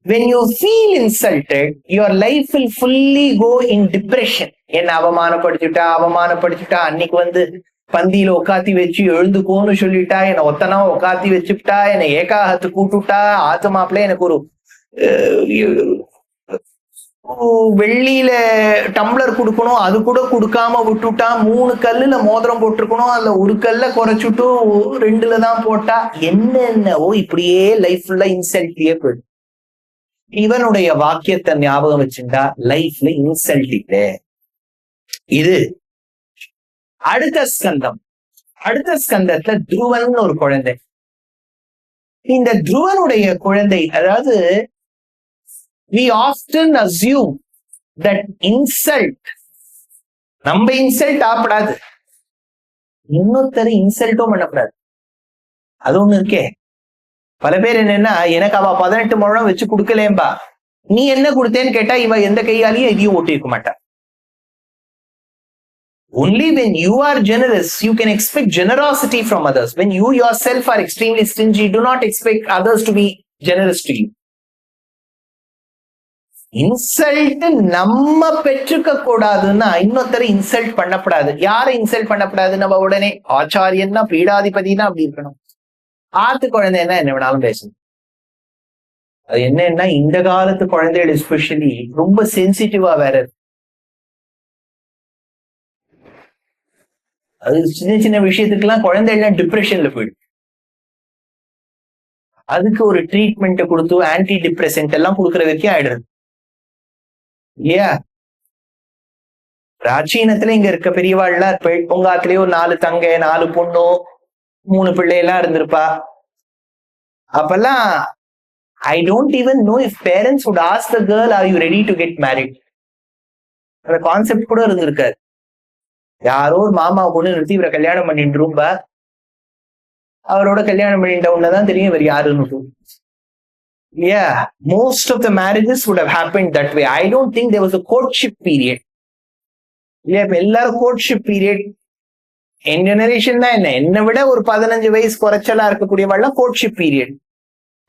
When you feel insulted, your life will fully go in depression. என்ன அவமானப்படுத்திட்டா, அன்னைக்கு பந்தியில உட்காத்தி வச்சு எழுந்துக்கோன்னு சொல்லிட்டா, என்னை ஒத்தனா உட்காத்தி வச்சுட்டா, என்னை ஏகாகத்து கூட்டுட்டா, ஆத்து மாப்பிள்ள எனக்கு ஒரு வெள்ளியில டம்ளர் கொடுக்கணும், அது கூட கொடுக்காம விட்டுட்டா, 3 கல்லுல மோதிரம் போட்டிருக்கணும், அதுல ஒரு கல்ல குறைச்சுட்டு 2ல தான் போட்டா, என்னென்னவோ இப்படியே லைஃப் ஃபுல்லா இன்சல்ட்டியே போயிடும். இவனுடைய வாக்கியத்தை ஞாபகம் வச்சுட்டா லைஃப்ல இன்சல்ட் இல்லை. இது அடுத்த ஸ்கந்தம். அடுத்த ஸ்கந்தத்துல துருவன் ஒரு குழந்தை. இந்த துருவனுடைய குழந்தை, அதாவது we often assume that insult, நம்ம இன்சல்ட் ஆப்படாது, இன்னொருத்தர் இன்சல்ட்டும் பண்ணக்கூடாது. அது ஒண்ணு இருக்கே. பல பேர் என்னன்னா, எனக்கு அவ 18 முழம் வச்சு கொடுக்கலேம்பா, நீ என்ன கொடுத்தேன்னு கேட்டா இவ எந்த கையாலையும் எதையும் ஓட்டிருக்க மாட்டா. Only when you are generous, you can expect generosity from others. When you yourself are extremely stingy, do not expect others to be generous to you. Insult நம்ம பெற்றுக்க கூடாதுன்னா இன்னொருத்தர இன்சல்ட் பண்ணப்படாது. யாரை இன்சல்ட் பண்ணப்படாது? நம்ம உடனே ஆச்சாரியன்னா பீடாதிபதினா அப்படி இருக்கணும். ஆத்து குழந்தைன்னா என்ன வேணாலும் பேசணும். அது என்னன்னா, இந்த காலத்து குழந்தைகள் எஸ்பெஷலி ரொம்ப சென்சிட்டிவா வேற இருக்கு. அது சின்ன சின்ன விஷயத்துக்கெல்லாம் குழந்தைகள்லாம் டிப்ரெஷன்ல போயிடும். அதுக்கு ஒரு ட்ரீட்மெண்ட் கொடுத்து ஆன்டி டிப்ரெசன்ட் எல்லாம் கொடுக்குற வரைக்கும் ஆயிடுறது இல்லையா? பிராச்சீனத்துல இங்க இருக்க பெரியவாள்லாம் உங்க ஆத்துலயே ஒரு 4 தங்கை 4 பொண்ணோ 3 பிள்ளையெல்லாம் இருந்திருப்பா. அப்பெல்லாம் I don't even know if parents would ask the girl, are you ready to get married? அந்த கான்செப்ட் கூட இருந்திருக்காரு. யாரோ ஒரு மாமா பொண்ணு நிறுத்தி இவரை கல்யாணம் பண்ணிட்டுரும்பா, அவரோட கல்யாணம் பண்ணிட்ட உடனேதான் தெரியும் இவர் யாருன்னு. Yeah, most of the marriages would have happened that way. I don't think there was a courtship period. இல்லையா? இப்ப எல்லாரும் courtship period. என் ஜெனரேஷன் தான் என்னை விட ஒரு 15 வயசு குறைச்சலா இருக்கக்கூடியவாள்லாம் கோட்ஷிப் பீரியட்.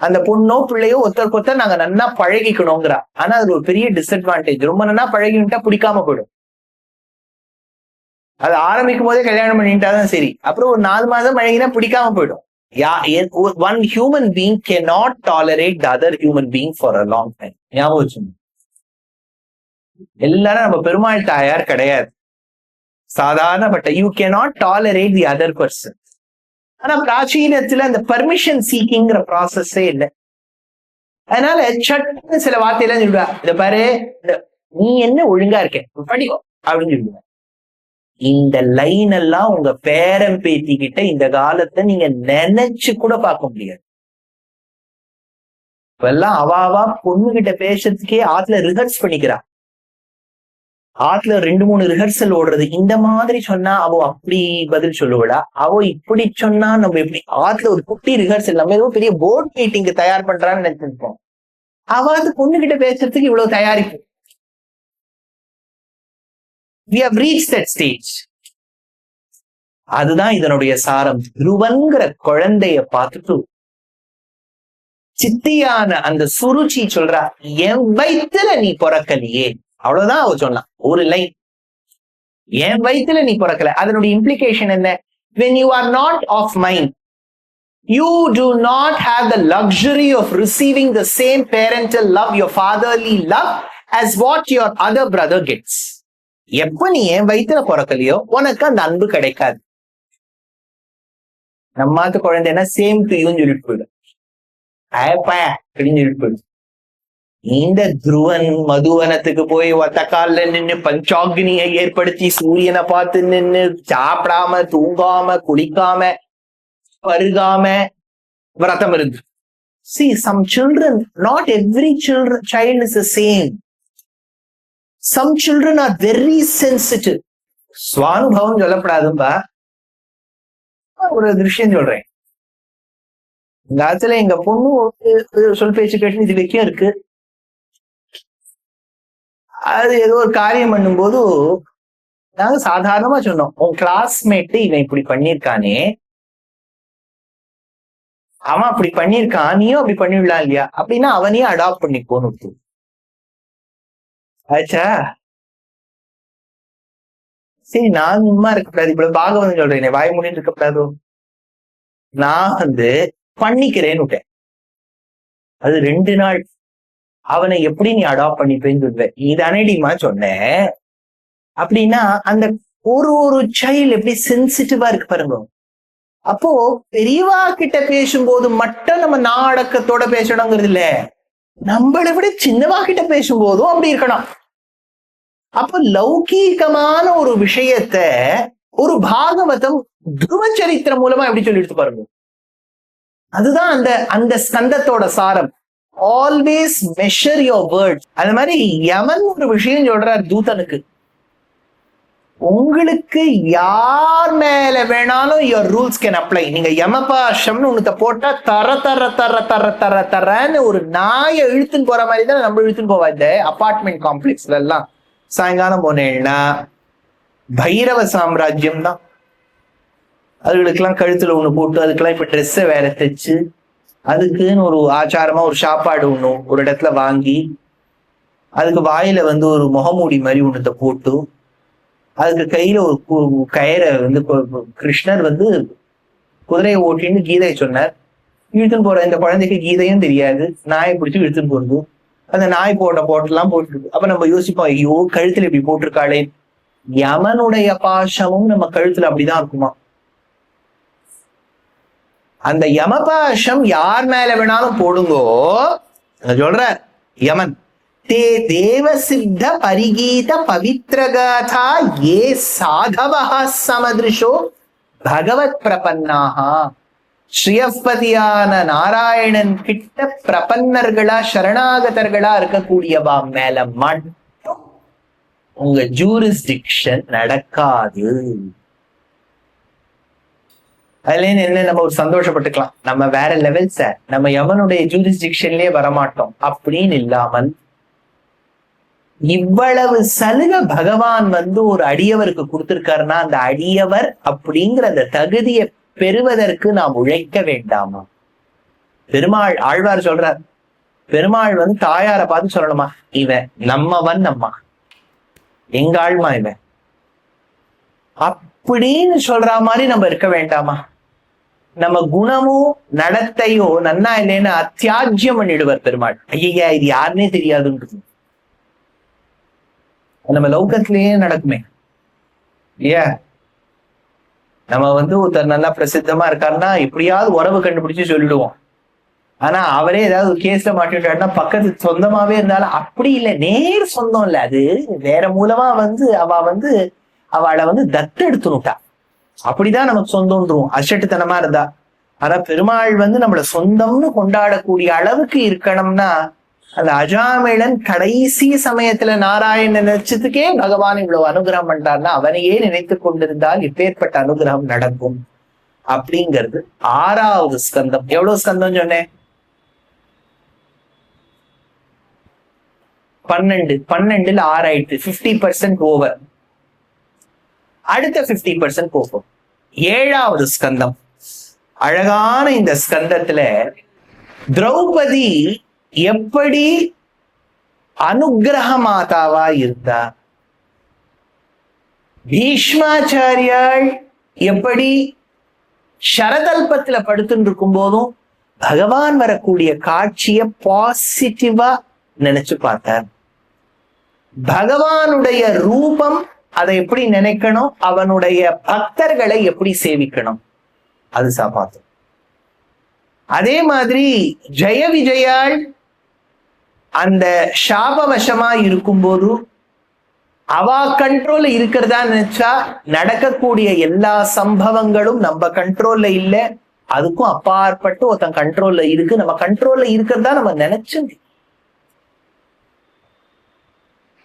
அந்த பொண்ணோ பிள்ளையோ ஒருத்தருக்கு நாங்க நன்னா பழகிக்கணுங்கிறா. ஆனா அது ஒரு பெரிய டிஸ்அட்வான்டேஜ். ரொம்ப நன்னா பழகிட்டா பிடிக்காம போயிடும். அது ஆரம்பிக்கும் போதே கல்யாணம் பண்ணிட்டாதான் சரி. அப்புறம் ஒரு 4 மாதம் பழகினா பிடிக்காம போயிடும். One human being cannot tolerate the other human being for a long time. ஞாபகம் வச்சுக்கணும். எல்லாரும் நம்ம பெருமாள் தாயார் கிடையாது, சாதாரணப்பட்ட. You cannot tolerate the other person. ஆனா பிராச்சீனத்துல அந்த பர்மிஷன் சீக்கிங்கிற ப்ராசஸே இல்லை. அதனால சட்டுன்னு சில வார்த்தையெல்லாம் சொல்லுவா, இத பாரு நீ என்ன ஒழுங்கா இருக்க படிக்கும் அப்படின்னு சொல்லுவா. இந்த லைன் எல்லாம் உங்க பேரன் பேத்திக்கிட்ட இந்த காலத்தை நீங்க நினைச்சு கூட பார்க்க முடியாது. இப்பெல்லாம் அவாவா பொண்ணு கிட்ட பேசுறதுக்கே ஆத்துல ரிஹர்ஸ் பண்ணிக்கிறா. ஆத்துல 2-3 ரிஹர்சல் ஓடுறது. இந்த மாதிரி சொன்னா அவ அப்படி பதில் சொல்லுவடா, அவ இப்படி சொன்னா நம்ம எப்படி. ஆத்துல ஒரு குட்டி ரிஹர்சல், நம்ம ஏதோ பெரிய போர்ட் மீட்டிங் தயார் பண்றான்னு நினைச்சிருப்போம். அவ அது பொண்ணு கிட்ட பேசுறதுக்கு இவ்வளவு தயாரிப்பு. We have reached that stage. அதுதான் இதனுடைய சாரம். துருவன்கிற குழந்தைய பார்த்துட்டு சித்தியான அந்த சுருச்சி சொல்றா, என் வயித்துல நீ பிறக்கலையே. அவ்வளவுதான் அவ சொன்னா, ஒரு லைன். என் வயித்துல நீ பிறக்கல. அதனுடைய இம்ப்ளிகேஷன் என்ன? When you are not of mine, you do not have the luxury of receiving the same parental love, your fatherly love, as what your other brother gets. எப்ப நீ என் வயித்துல பிறக்கலையோ உனக்கு அந்த அன்பு கிடைக்காது. நம்மாத்து குழந்தைன்னா சேம் டு யூன்னு சொல்லிட்டு போயிடும், அப்படின்னு சொல்லிட்டு போயிடும். இந்த துருவன் மதுவனத்துக்கு போய் ஒத்த கால்ல நின்று பஞ்சாக்னியை ஏற்படுத்தி சூரியனை பார்த்து நின்று சாப்பிடாம தூங்காம குளிக்காம பருகாம விரதம் இருந்து. See, some children, not every child is the same. Some children are very sensitive. ஸ்வானுபவம் சொல்லப்படாதும்பா. ஒரு விஷயம் சொல்றேன். இந்த காலத்துல எங்க பொண்ணு சொல் பேச்சு கேட்டு இது வரைக்கும் இருக்கு. அது ஏதோ ஒரு காரியம் பண்ணும்போது நாங்க சாதாரணமா சொன்னோம், உன் கிளாஸ்மேட் இவன் இப்படி பண்ணிருக்கானே, அவன் அப்படி பண்ணிருக்கான், நீயும் அப்படி பண்ணிவிடலாம் இல்லையா, அப்படின்னா அவனையும் அடாப்ட் பண்ணிக்கோன்னு. ஆச்சா, சரி நான் சும்மா இருக்கக்கூடாது, இவ்வளவு பாகவதம் சொல்றேன், வாய் மூடிட்டு இருக்கக்கூடாதோ, நான் பண்ணிக்கிறேன்னு விட்டேன். அது 2 நாள். அவனை எப்படி நீ அடாப்ட் பண்ணிப்பேன்னு சொல்லுவேன், இதானேடிமா சொன்னேன். அப்படின்னா அந்த ஒரு சைல்டு எப்படி சென்சிட்டிவா இருக்கு பாருங்க. அப்போ பெரியவா கிட்ட பேசும்போது மட்டும் நம்ம நாடக்கத்தோட பேசணுங்கிறது இல்ல, நம்மளை விட சின்னவா கிட்ட பேசும்போதும் அப்படி இருக்கணும். அப்ப லௌகீகமான ஒரு விஷயத்த ஒரு பாகவதம் துருவ சரித்திரம் மூலமா எப்படி சொல்லி எடுத்து பாருங்க. அதுதான் அந்த அந்த ஸ்கந்தத்தோட சாரம். Always measure your words. அது மாதிரி யமன் ஒரு விஷயம் சொல்றார் தூதனுக்கு, உங்களுக்கு யார் மேல வேணாலும் யுவர் ரூல்ஸ் கேன் அப்ளை. நீங்க யமபாஷம்னு உனக்கு போட்டா தர தர தர தர தர தரன்னு ஒரு நாயை இழுத்துன்னு போற மாதிரி தான் நம்ம இழுத்துன்னு போவா. இந்த அபார்ட்மெண்ட் காம்ப்ளெக்ஸ்ல எல்லாம் சாயங்காலம் போனேன்னா பைரவ சாம்ராஜ்யம் தான். அதுகளுக்கெல்லாம் கழுத்துல ஒண்ணு போட்டு அதுக்கெல்லாம் இப்ப ட்ரெஸ்ஸை வேற தைச்சு அதுக்குன்னு ஒரு ஆச்சாரமா ஒரு சாப்பாடு ஒண்ணு ஒரு இடத்துல வாங்கி அதுக்கு வாயில ஒரு முகமூடி மாதிரி ஒண்ணுத்த போட்டு அதுக்கு கையில ஒரு கயிறை கிருஷ்ணர் குதிரையை ஓட்டின்னு கீதையை சொன்னார். இழுத்துன்னு போற இந்த குழந்தைக்கு கீதையும் தெரியாது, நாயை பிடிச்சி இழுத்துன்னு போறது. அந்த நாய் போட்டெல்லாம் போட்டுருக்கு. அப்ப நம்ம யோசிப்போம், ஐயோ கழுத்துல இப்படி போட்டிருக்காளே. யமனுடைய பாசமும் நம்ம கழுத்துல அப்படிதான் இருக்குமா. அந்த யமபாஷம் யார் மேல வேணாலும் போடுங்கோ சொல்ற யமன். தே தேவ சித்த பரிகீத பவித்ரகாதா ஏ சாதவா சமதிருஷோ பகவத் பிரபன்னாக. ஸ்ரீயப்பதியான நாராயணன் கிட்ட பிரபன்னர்களா சரணாகதர்களா இருக்கக்கூடியவா மேல மட்டும் உங்க ஜூரிஸ்டிக்ஷன் நடக்காது. அதுல என்ன நம்ம ஒரு சந்தோஷப்பட்டுக்கலாம், நம்ம வேற லெவல் சார், நம்ம யமனுடைய ஜூரிஸ்டிக்ஷன்லயே வரமாட்டோம் அப்படின்னு இல்லாமல் இவ்வளவு சலுகை பகவான் ஒரு அடியவருக்கு கொடுத்திருக்காருன்னா அந்த அடியவர் அப்படிங்கிற அந்த தகுதியை பெறுவதற்கு நாம் உழைக்க வேண்டாமா? பெருமாள் ஆழ்வார் சொல்றார், பெருமாள் தாயாரை பார்த்து சொல்லணுமா, இவன் நம்மவன் அம்மா, எங்க ஆழ்மா இவன் அப்படின்னு சொல்ற மாதிரி நம்ம இருக்க வேண்டாமா? நம்ம குணமும் நடத்தையோ நன்னா இல்லைன்னு அத்தியாஜ்யம் பண்ணிடுவார் பெருமாள். ஐயா இது யாருன்னே தெரியாதுன்றது நம்ம லௌகத்திலேயே நடக்குமே. ஏன் நம்ம ஒருத்தர் நல்லா பிரசித்தமா இருக்காருன்னா எப்படியாவது உறவு கண்டுபிடிச்சு சொல்லிடுவோம். ஆனா அவரே ஏதாவது ஒரு கேஸ்ல மாட்டிட்டாருன்னா பக்கத்து சொந்தமாவே இருந்தாலும் அப்படி இல்லை, நேர் சொந்தம் இல்லை, அது வேற மூலமா அவளை தத்தெடுத்துனுட்டா, அப்படிதான் நமக்கு சொந்தம்ன்றோம் அசட்டுத்தனமா இருந்தா. ஆனா பெருமாள் நம்மள சொந்தம்னு கொண்டாடக்கூடிய அளவுக்கு இருக்கணும்னா அந்த அஜாமிழன் கடைசி சமயத்துல நாராயணன் நினைச்சதுக்கே பகவான் இவ்வளவு அனுகிரகம் பண்றாருன்னா அவனையே நினைத்து கொண்டிருந்தால் இப்பேற்பட்ட அனுகிரகம் நடக்கும் அப்படிங்கிறது 6வது ஸ்கந்தம். எவ்வளவு ஸ்கந்தம் சொன்னேன்? 12. 12ல் 6 ஆயிடுச்சு, 50% ஓவர். அடுத்த 50% போகும். 7வது ஸ்கந்தம். அழகான இந்த ஸ்கந்தத்துல திரௌபதி எப்படி அனுகிரக மாதாவா இருந்தா, பீஷ்மாச்சாரியால் எப்படி சரதல்பத்துல படுத்துட்டு இருக்கும் போதும் பகவான் வரக்கூடிய காட்சிய பாசிட்டிவா நினைச்சு பார்த்தார். பகவானுடைய ரூபம் அதை எப்படி நினைக்கணும், அவனுடைய பக்தர்களை எப்படி சேவிக்கணும், அது சாப்பாத்து. அதே மாதிரி ஜெய விஜயால் அந்த சாபவசமா இருக்கும்போது அவ கண்ட்ரோல்ல இருக்கிறதா நினைச்சா நடக்கக்கூடிய எல்லா சம்பவங்களும் நம்ம கண்ட்ரோல்ல இல்ல, அதுக்கும் அப்பாற்பட்டு ஒருத்தன் கண்ட்ரோல்ல இருக்கு, நம்ம கண்ட்ரோல்ல இருக்கிறதா நம்ம நினைச்சது.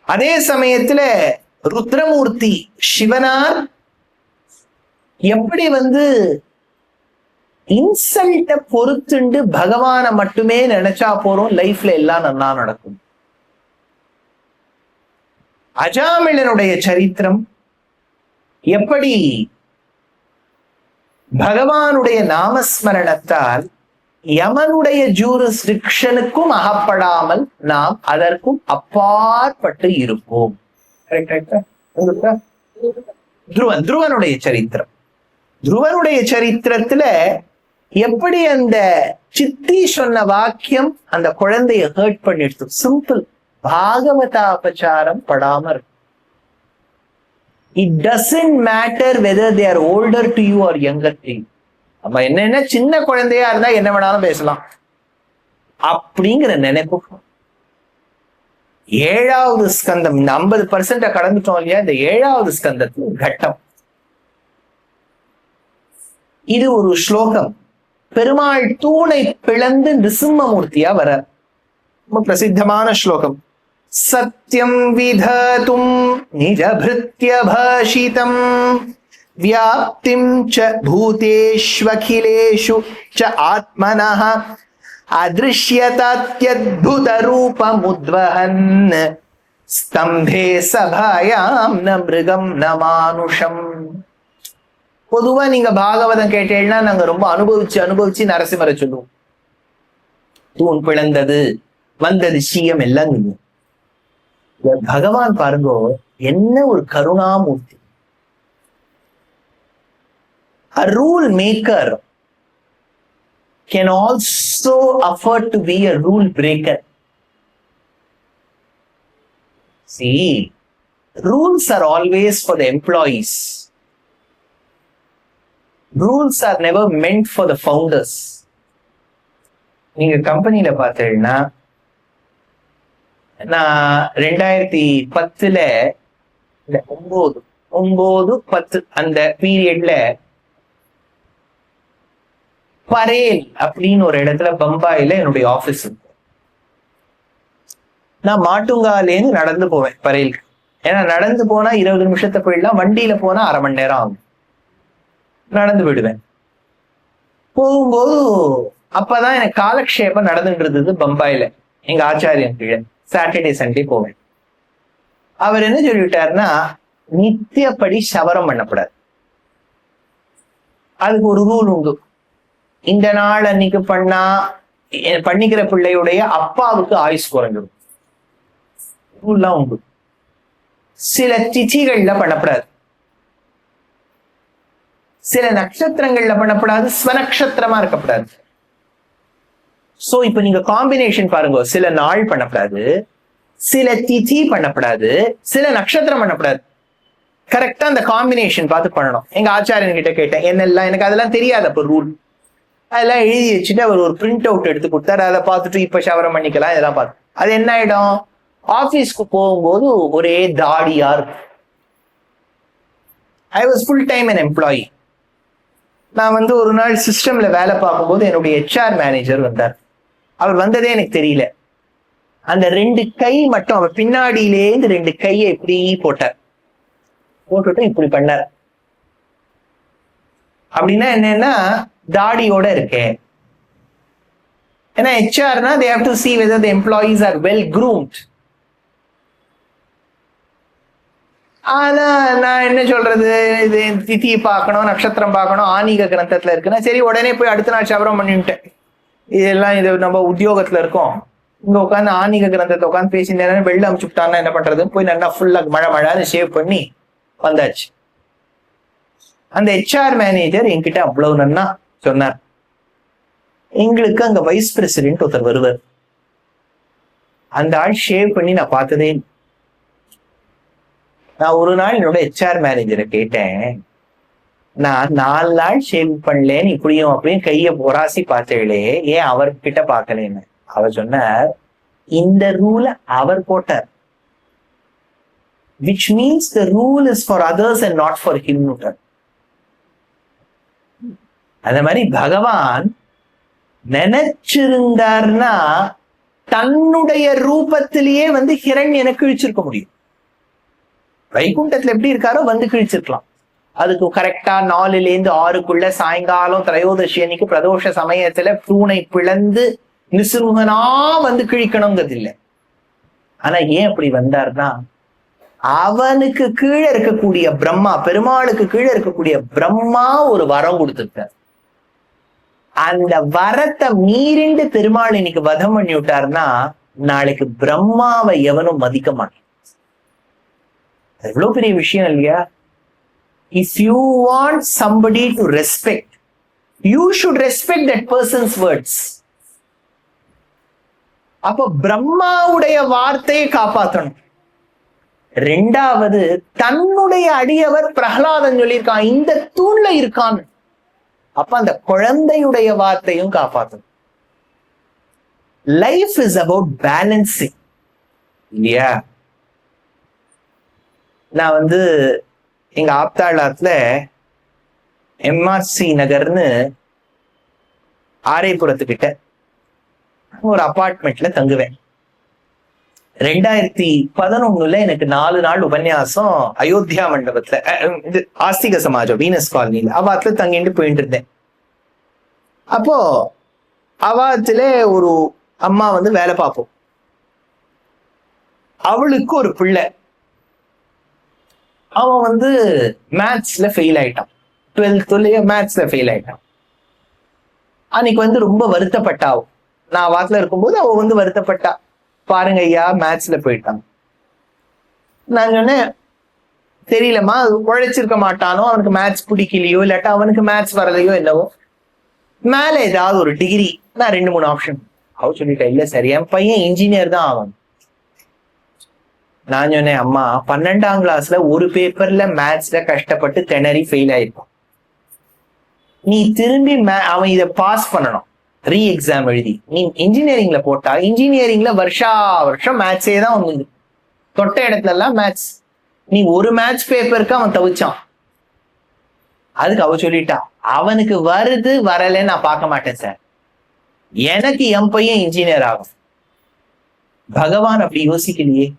அதே சமயத்துல ருத்ரமூர்த்தி சிவனார் எப்படி இன்சல்ட்ட பொறுத்துண்டு பகவானை மட்டுமே நினைச்சா போறோம், லைஃப்ல எல்லாம் நல்லா நடக்கும். அஜாமிளனுடைய சரித்திரம் எப்படி பகவானுடைய நாமஸ்மரணத்தால் யமனுடைய ஜூரிஸ்டிக்ஷனுக்கும் அகப்படாமல் நாம் அதற்கும் அப்பாற்பட்டு இருப்போம். துருவனுடைய சரித்திரம், துருவனுடைய சரித்திரத்துல எப்படி அந்த சித்தி சொன்ன வாக்கியம் அந்த குழந்தைய ஹர்ட் பண்ணிடுச்சு. சிம்பிள், பாகவதாபச்சாரம் படாம இருக்கும். It doesn't matter whether they are older to you or younger to you. நம்ம என்ன சின்ன குழந்தையா இருந்தா என்ன வேணாலும் பேசலாம் அப்படிங்கிற நினைப்பு. 7வது ஸ்கந்தம், இந்த 50% கடந்துட்டோம் இல்லையா, இந்த 7வது ஸ்கந்தத்துல கட்டம். இது ஒரு ஸ்லோகம். பெருமாள் தூணை பிளந்து நிருசிம்மமூர்த்தியா வர ரொம்ப பிரசித்தமான ஸ்லோகம். சத்யம் விததும் நிஜபிருத்ய பாஷிதம் வியாப்திம் ச பூதேஷ்வகிலேஷு ச ஆத்மனஹ அதிருஷ்யதாத்யத்புத ரூபமுத்வஹன் ஸ்தம்பே சபாயாம் ந மிருகம் ந மானுஷம். பொதுவா நீங்க பாகவதம் கேட்டீங்கன்னா நாங்க ரொம்ப அனுபவிச்சு நரசிம்மரை சொல்லுவோம். தூண் பிளந்தது, வந்தது சீயம் எல்லாம். பகவான் பாருங்க என்ன ஒரு கருணாமூர்த்தி. A rule maker can also afford to be a rule breaker. See, rules are always for the employees. Rules are never meant for the founders. நீங்க கம்பெனியில பார்த்தீங்கன்னா, நான் 2010 9-10 அந்த பீரியட்ல பரேல் அப்படின்னு ஒரு இடத்துல பம்பாயில என்னுடைய ஆபீஸ் இருக்கு. நான் மாட்டுங்காலேன்னு நடந்து போவேன் பரேலுக்கு. ஏன்னா நடந்து போனா 20 நிமிஷத்தை போயிடலாம், வண்டியில போனா அரை மணி நேரம் ஆகும். நடந்து போயிடுவேன். போகும்போது அப்பதான் எனக்கு காலக்ஷேபம் நடந்துட்டு இருந்தது பம்பாயில, எங்க ஆச்சாரியன் கீழே. சாட்டர்டே சண்டே போவேன். அவர் என்ன சொல்லிவிட்டாருன்னா, நித்தியப்படி சவரம் பண்ணப்படாது. அதுக்கு ஒரு ரூல் உண்டு. இந்த நாள் அன்னைக்கு பண்ணிக்கிற பிள்ளையுடைய அப்பாவுக்கு ஆயுஸ் குறைஞ்சிடும். ரூல்லாம் உண்டு. சில திதிகள்ல பண்ணப்படாது, சில நட்சத்திரங்கள்ல பண்ணப்படாது, ஸ்வநக்ஷத்திரமா இருக்கப்படாது. சோ இப்ப நீங்க காம்பினேஷன் பாருங்க, சில நாள் பண்ணப்படாது, சில திதி பண்ணப்படாது, சில நட்சத்திரம் பண்ணப்படாது. கரெக்டா அந்த காம்பினேஷன் பார்த்து பண்ணணும். எங்க ஆச்சாரியன் கிட்ட கேட்டேன், என்னெல்லாம் எனக்கு அதெல்லாம் தெரியாது. அப்ப ரூல் அதெல்லாம் எழுதி வச்சுட்டு அவர் ஒரு பிரிண்ட் அவுட் எடுத்து கொடுத்தாரு. அதை பார்த்துட்டு இப்ப சவரம் பண்ணிக்கலாம் இதெல்லாம் பார்த்து அது என்ன ஆயிடும், ஆபீஸ்க்கு போகும்போது ஒரே தாடியா இருக்கும். I was full time an employee. நான் ஒரு நாள் சிஸ்டம்ல வேலை பார்க்கும்போது என்னுடைய HR மேனேஜர் வந்தார். அவர் வந்ததே எனக்கு தெரியல. அந்த 2 கை மட்டும் அவர் பின்னாடியிலேருந்து 2 கையை இப்படி போட்டார். போட்டுட்டு இப்படி பண்ணார். அப்படின்னா என்னன்னா, தாடியோட இருக்கேன். ஏன்னா HR-னா they have to see whether the employees are well groomed. ஆனா நான் என்ன சொல்றது, இது திதியை பார்க்கணும், நட்சத்திரம் பார்க்கணும், ஆன்மீக கிரந்தத்துல இருக்குன்னா சரி உடனே போய் அடுத்த நாள் சவரம் பண்ணிவிட்டேன். இதெல்லாம் இது நம்ம உத்தியோகத்துல இருக்கோம், இங்க உட்காந்து ஆன்மீக கிரந்தத்தை உட்காந்து பேசினேன், வெளில அமுச்சு விட்டான்னா என்ன பண்றது, போய் நல்லா ஃபுல்லா மழை ஷேவ் பண்ணி வந்தாச்சு. அந்த HR மேனேஜர் என்கிட்ட அவ்வளவு நன்னா சொன்னார். எங்களுக்கு அங்க வைஸ் பிரசிடென்ட் ஒருத்தர் வருவார். அந்த ஆள் ஷேவ் பண்ணி நான் பார்த்ததே. நான் ஒரு நாள் என்னோட HR மேனேஜரை கேட்டேன், நான் 4 நாள் ஷேவ் பண்ணலேன்னு இப்படியும் அப்படியும் கைய பொராசி பார்த்தேளே, ஏன் அவர்கிட்ட பார்க்கலன்னு. அவர் சொன்னார், இந்த ரூல அவர் போட்டார், which means the rule is for others and not for him. அந்த மாதிரி பகவான் நினைச்சிருந்தார்னா தன்னுடைய ரூபத்திலேயே ஹிரண்யனை கிழிச்சிருக்க முடியும். வைகுண்டத்துல எப்படி இருக்காரோ கிழிச்சிருக்கலாம். அதுக்கு கரெக்டா 4-6 சாயங்காலம் திரையோதசி அன்னைக்கு பிரதோஷ சமயத்துல தூணை பிளந்து நிசுமுகனா வந்து கிழிக்கணுங்கிறது இல்லை. ஆனா ஏன் அப்படி வந்தார்னா, அவனுக்கு கீழே இருக்கக்கூடிய பிரம்மா, பெருமாளுக்கு கீழே இருக்கக்கூடிய பிரம்மா ஒரு வரம் கொடுத்திருக்கார். அந்த வரத்தை மீறிண்டு பெருமாள் இன்னைக்கு வதம் பண்ணி விட்டாருன்னா, நாளைக்கு பிரம்மாவை எவனும் மதிக்க மாட்டான். எவ்வளவு பெரிய விஷயம் இல்லையா? If you want somebody to respect, you should respect that person's words. அப்ப பிரம்மாவுடைய வார்த்தையை காப்பாற்றணும். ரெண்டாவது, தன்னுடைய அடியவர் பிரகலாதன் சொல்லியிருக்கான், இந்த தூண்ல இருக்கான். அப்ப அந்த குழந்தையுடைய வார்த்தையும் காப்பாற்றணும். லைஃப் இஸ் அபவுட் பேலன்சிங் இல்லையா? நான் வந்து எங்க ஆப்தாளத்துல MRC நகர்னு ஆரைப்புறத்துக்கிட்ட ஒரு அபார்ட்மெண்ட்ல தங்குவேன். 2011 எனக்கு 4 நாள் உபன்யாசம் அயோத்தியா மண்டபத்துல, இது ஆஸ்திக சமாஜம் வீனஸ் காலனில அவாத்துல தங்கிட்டு போயிட்டு இருந்தேன். அப்போ அவாத்துல ஒரு அம்மா வந்து வேலை பார்ப்போம். அவளுக்கு ஒரு பிள்ளை, அவன் வந்து மேத்ஸ்ல ஃபெயில் ஆயிட்டான். 12th மேத்ஸ்ல ஃபெயில் ஆயிட்டான். அன்னைக்கு வந்து ரொம்ப வருத்தப்பட்டாவும். நான் வாக்குல இருக்கும்போது அவ வந்து வருத்தப்பட்டா, பாருங்க ஐயா மேத்ஸ்ல போயிட்டான். நான் சொன்னேன், தெரியலம்மா, உழைச்சிருக்க மாட்டானோ, அவனுக்கு மேத்ஸ் பிடிக்கலையோ, இல்லாட்டா அவனுக்கு மேத்ஸ் வரலையோ என்னவோ, மேல ஏதாவது ஒரு டிகிரி. நான் 2-3 ஆப்ஷன் அவ சொல்லிட்டேன். இல்ல சரி, என் பையன் இன்ஜினியர் தான் ஆகணும். நான் சொன்னேன், அம்மா 12ஆம் கிளாஸ்ல ஒரு பேப்பர்ல மேத்ஸ்ல கஷ்டப்பட்டு திணறி ஃபெயில் ஆயிருப்பான். நீ திரும்பி அவன் இதை பாஸ் பண்ணணும், ரீ எக்ஸாம் எழுதி. நீ இன்ஜினியரிங்ல போட்டா, இன்ஜினியரிங்ல வருஷம் மேத்ஸே தான் வந்து தொட்ட இடத்துல எல்லாம் மேத்ஸ். நீ ஒரு மேத்ஸ் பேப்பருக்கு அவன் தவிச்சான். அதுக்கு அவ சொல்லிட்டா, அவனுக்கு வருது வரலன்னு நான் பார்க்க மாட்டேன் சார், எனக்கு என் பையன் இன்ஜினியர் ஆகும். பகவான் அப்படி யோசிக்கலையே.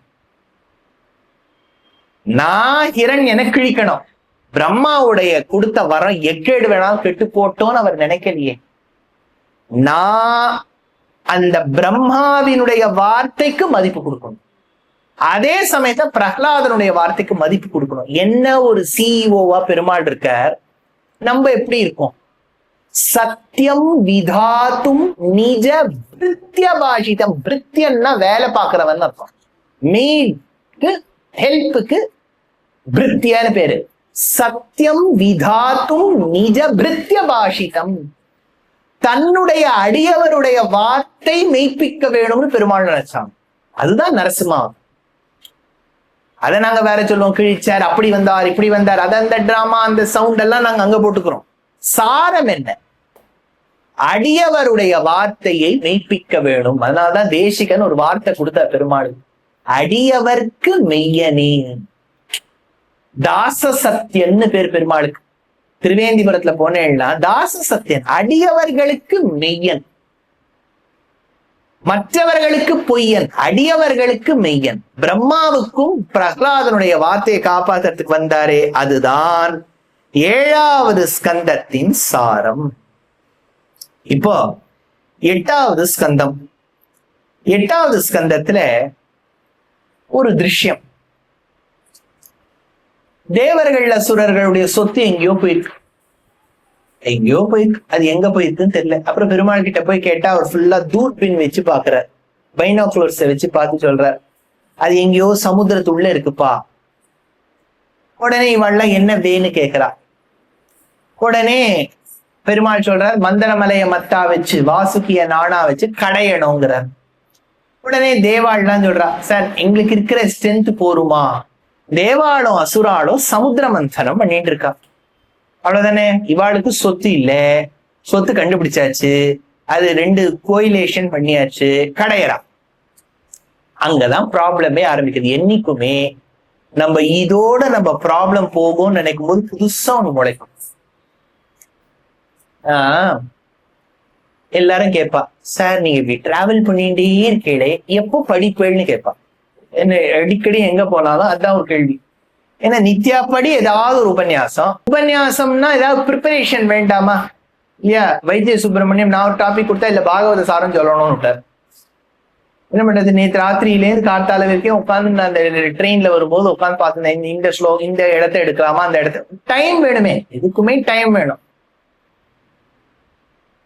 நான் ஹிரண்யனை கிழிக்கணும், பிரம்மாவுடைய கொடுத்த வரம் எக்கேடு வேணாலும் கெட்டு போட்டோன்னு அவர் நினைக்கலையே. நான் அந்த பிரம்மாவினுடைய வார்த்தைக்கு மதிப்பு கொடுக்கணும், அதே சமயத்தை பிரகலாதனுடைய வார்த்தைக்கு மதிப்பு கொடுக்கணும். என்ன ஒரு சிஇஓவா பெருமாள் இருக்கார், நம்ம எப்படி இருக்கோம்? சத்தியம் விதாத்தும் நிஜ பிருத்திய பாஷிதம். பிருத்தியன்னா வேலை பார்க்கிறவன் அர்த்தம். மெய்க்கு ஹெல்ப்புக்கு பிருத்தியன்னு பேரு. சத்தியம் விதாத்தும் நிஜ பிருத்திய பாஷிதம். தன்னுடைய அடியவருடைய வார்த்தை மெய்ப்பிக்க வேணும்னு பெருமாள் நினைச்சாங்க. அதுதான் நரசிம்மா. அதை நாங்க வேற சொல்லுவோம், கிழிச்சார், அப்படி வந்தார், இப்படி வந்தார், அது அந்த டிராமா, அந்த சவுண்ட் எல்லாம் நாங்க அங்க போட்டுக்கிறோம். சாரம் என்ன? அடியவருடைய வார்த்தையை மெய்ப்பிக்க வேணும். அதனாலதான் தேசிகன் ஒரு வார்த்தை கொடுத்த பெருமாள், அடியவர்க்கு மெய்யனே. தாச சத்தியன்னு பேர் பெருமாளுக்கு. திருவேந்திபுரத்துல போனேன்னா தாச சத்தியன், அடியவர்களுக்கு மெய்யன், மற்றவர்களுக்கு பொய்யன், அடியவர்களுக்கு மெய்யன். பிரம்மாவுக்கும் பிரகலாதனுடைய வார்த்தையை காப்பாத்துறதுக்கு வந்தாரே, அதுதான் 7வது ஸ்கந்தத்தின் சாரம். இப்போ 8வது ஸ்கந்தம். 8வது ஸ்கந்தத்துல ஒரு திருஷ்யம். தேவர்கள் அசுரர்களுடைய சொத்து எங்கேயோ போயிருக்கு. அது எங்க போயிருக்குன்னு தெரியல. அப்புறம் பெருமாள் கிட்ட போய் கேட்டா அவர் ஃபுல்லா தூர்பின் வச்சு பாக்குறார், பைனாகுலர்ஸ் வச்சு பார்த்து சொல்றார், அது எங்கேயோ சமுத்திரத்துள்ள இருக்குப்பா. உடனே இவள்லாம் என்ன வேன்னு கேட்கிறா. உடனே பெருமாள் சொல்றார், மந்தனமலைய மத்தா வச்சு வாசுகிய நாணா வச்சு கடையணுங்கிறார். உடனே தேவாள்லாம் சொல்றா, சார் எங்களுக்கு இருக்கிற ஸ்ட்ரென்த் போருமா? தேவாளும் அசுராலும் சமுத்திர மந்தனம் பண்ணிட்டு இருக்கா. அவ்வளவுதானே. இவாளுக்கு சொத்து இல்ல, சொத்து கண்டுபிடிச்சாச்சு, அது 2 கோயிலேஷன் பண்ணியாச்சு, கடையறா. அங்கதான் ப்ராப்ளமே ஆரம்பிக்குது. என்னைக்குமே நம்ம இதோட நம்ம ப்ராப்ளம் போகும்னு நினைக்கும் போது புதுசா ஒண்ணு முளைக்கும். எல்லாரும் கேட்பா, சார் நீங்க இப்படி டிராவல் பண்ணிட்டே இருக்கீங்களே, எப்போ படிப்பேன்னு கேட்பா. என்ன அடிக்கடி எங்க போனாலும் அதுதான் ஒரு கேள்வி. ஏன்னா நித்யாப்படி ஏதாவது ஒரு உபன்யாசம்னா ஏதாவது ப்ரிப்பரேஷன் வேண்டாமா இல்லையா? வைத்திய சுப்பிரமணியம் நான் ஒரு டாபிக் கொடுத்தா இல்ல பாகவத சாரம் சொல்லணும்னு விட்டார். என்ன பண்றது, நேற்று ராத்திரியிலேருந்து காத்தால வரைக்கும் உட்காந்து நான் அந்த ட்ரெயின்ல வரும்போது உட்காந்து பார்த்துருந்தேன். இந்த இடத்த எடுக்கலாமா, அந்த இடத்த, டைம் வேணுமே, எதுக்குமே டைம் வேணும்.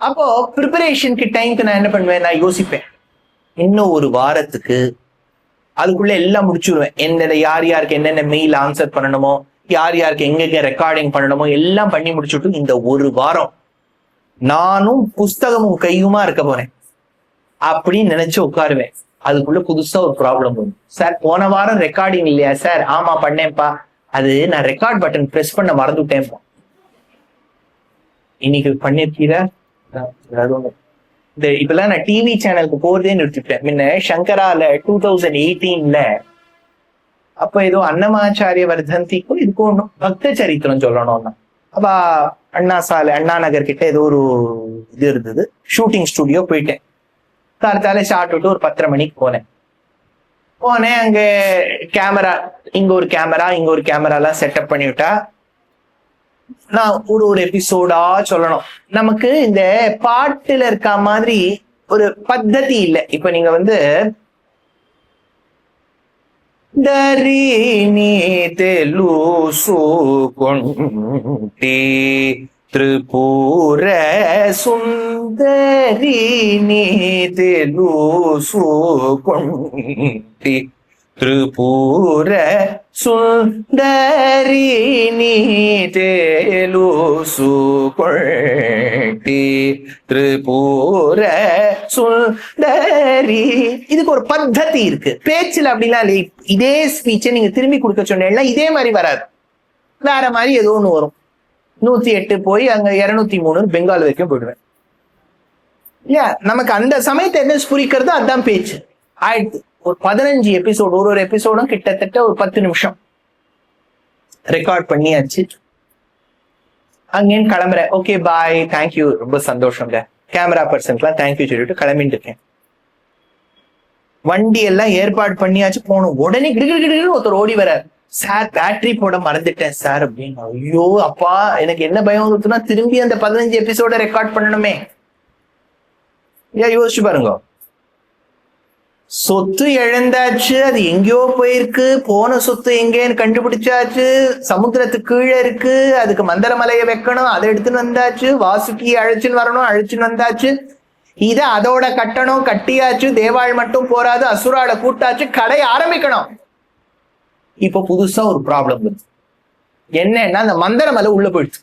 அப்போ ப்ரிப்பரேஷனுக்கு டைம்க்கு நான் என்ன பண்ணுவேன், நான் யோசிப்பேன் இன்னும் ஒரு வாரத்துக்கு அதுக்குள்ள எல்லாம் முடிச்சுடுவேன். என்னென்ன யார் யாருக்கு என்னென்ன மெயில் ஆன்சர் பண்ணணுமோ, யார் யாருக்கு எங்கெங்க ரெக்கார்டிங் பண்ணணுமோ எல்லாம் பண்ணி முடிச்சுட்டு இந்த ஒரு வாரம் நானும் புஸ்தகமும் கையுமா இருக்க போறேன் அப்படின்னு நினைச்சு உட்காருவேன். அதுக்குள்ள புதுசா ஒரு ப்ராப்ளம் வரும். சார் போன வாரம் ரெக்கார்டிங் இல்லையா சார்? ஆமா பண்ணேன்ப்பா, அது நான் ரெக்கார்ட் பட்டன் பிரஸ் பண்ண மறந்துட்டேன்ப்பா. இன்னைக்கு பண்ணிருக்கீரா? இந்த இப்பெல்லாம் நான் டிவி சேனலுக்கு போறதே நிறுத்திட்டேன். முன்ன சங்கரால 2018 அப்ப ஏதோ அன்னமாச்சாரிய வர்தந்திக்கும் இதுக்கும் ஒன்றும் பக்த சரித்திரம் சொல்லணும்னா அப்ப அண்ணா நகர் கிட்ட ஏதோ ஒரு இது இருந்தது, ஷூட்டிங் ஸ்டுடியோ போயிட்டேன். காலத்தால ஷார்ட் விட்டு ஒரு 10:30 மணிக்கு போனேன். அங்க கேமரா, இங்க ஒரு கேமரா எல்லாம் செட்டப் பண்ணிவிட்டா நான் ஒரு எபிசோடா சொல்லணும். நமக்கு இந்த பாட்டுல இருக்க மாதிரி ஒரு பத்ததி இல்லை. இப்ப நீங்க தரி நீ தெலுசு கொண்டி திரிபுர சுந்தரி நீ தெலுசு கொண்டி திரிபுர சுந்தரி நீ தெலுசு கொண்டி திரிபுர சுந்தரி. இதுக்கு ஒரு பத்ததி இருக்கு. பேச்சுல அப்படிலாம் இல்லை. இதே ஸ்பீச்சை நீங்க திரும்பி கொடுக்க சொன்னீங்கன்னா இதே மாதிரி வராது, வேற மாதிரி ஏதோ ஒண்ணு வரும். 108 போய் அங்க 203 பெங்கால் வரைக்கும் போயிடுவேன் இல்லையா? நமக்கு அந்த சமயத்தை என்ன புரிக்கிறதோ அதுதான் பேச்சு ஆயிடுச்சு. ஒரு 15 எபிசோடு, ஒரு எபிசோடும் கிட்டத்தட்ட ஒரு 10 நிமிஷம் ரெக்கார்ட் பண்ணியாச்சு. அங்கேன்னு கிளம்புறேன். ஓகே பாய், தேங்க்யூ, ரொம்ப சந்தோஷங்க, கேமரா பர்சன்ட்லாம் தேங்க்யூ சொல்லிட்டு கிளம்பிட்டு இருக்கேன். வண்டி எல்லாம் ஏற்பாடு பண்ணியாச்சு, போகணும். உடனே கிடுகிடுன்னு ஒருத்தர் ஓடி வர, சார் பேட்டரி போட மறந்துட்டேன் சார் அப்படின்னு. ஐயோ அப்பா, எனக்கு என்ன பயம் வந்துச்சுன்னா திரும்பி அந்த 15 எபிசோட ரெக்கார்ட் பண்ணணுமே. யோசிச்சு பாருங்க, சொத்து இழந்தாச்சு, அது எங்கேயோ போயிருக்கு, போன சொத்து எங்கேன்னு கண்டுபிடிச்சாச்சு, சமுத்திரத்துக்கு கீழே இருக்கு, அதுக்கு மந்திரமலையை வைக்கணும், அதை எடுத்துன்னு வந்தாச்சு, வாசுகி அழைச்சுன்னு வரணும், அழைச்சுன்னு வந்தாச்சு, இதை அதோட கட்டணும், கட்டியாச்சு, தேவாள் மட்டும் போராது, அசுரால கூட்டாச்சு, கடை ஆரம்பிக்கணும். இப்ப புதுசா ஒரு ப்ராப்ளம் இருக்கு. என்னன்னா அந்த மந்திரமலை உள்ள போயிடுச்சு.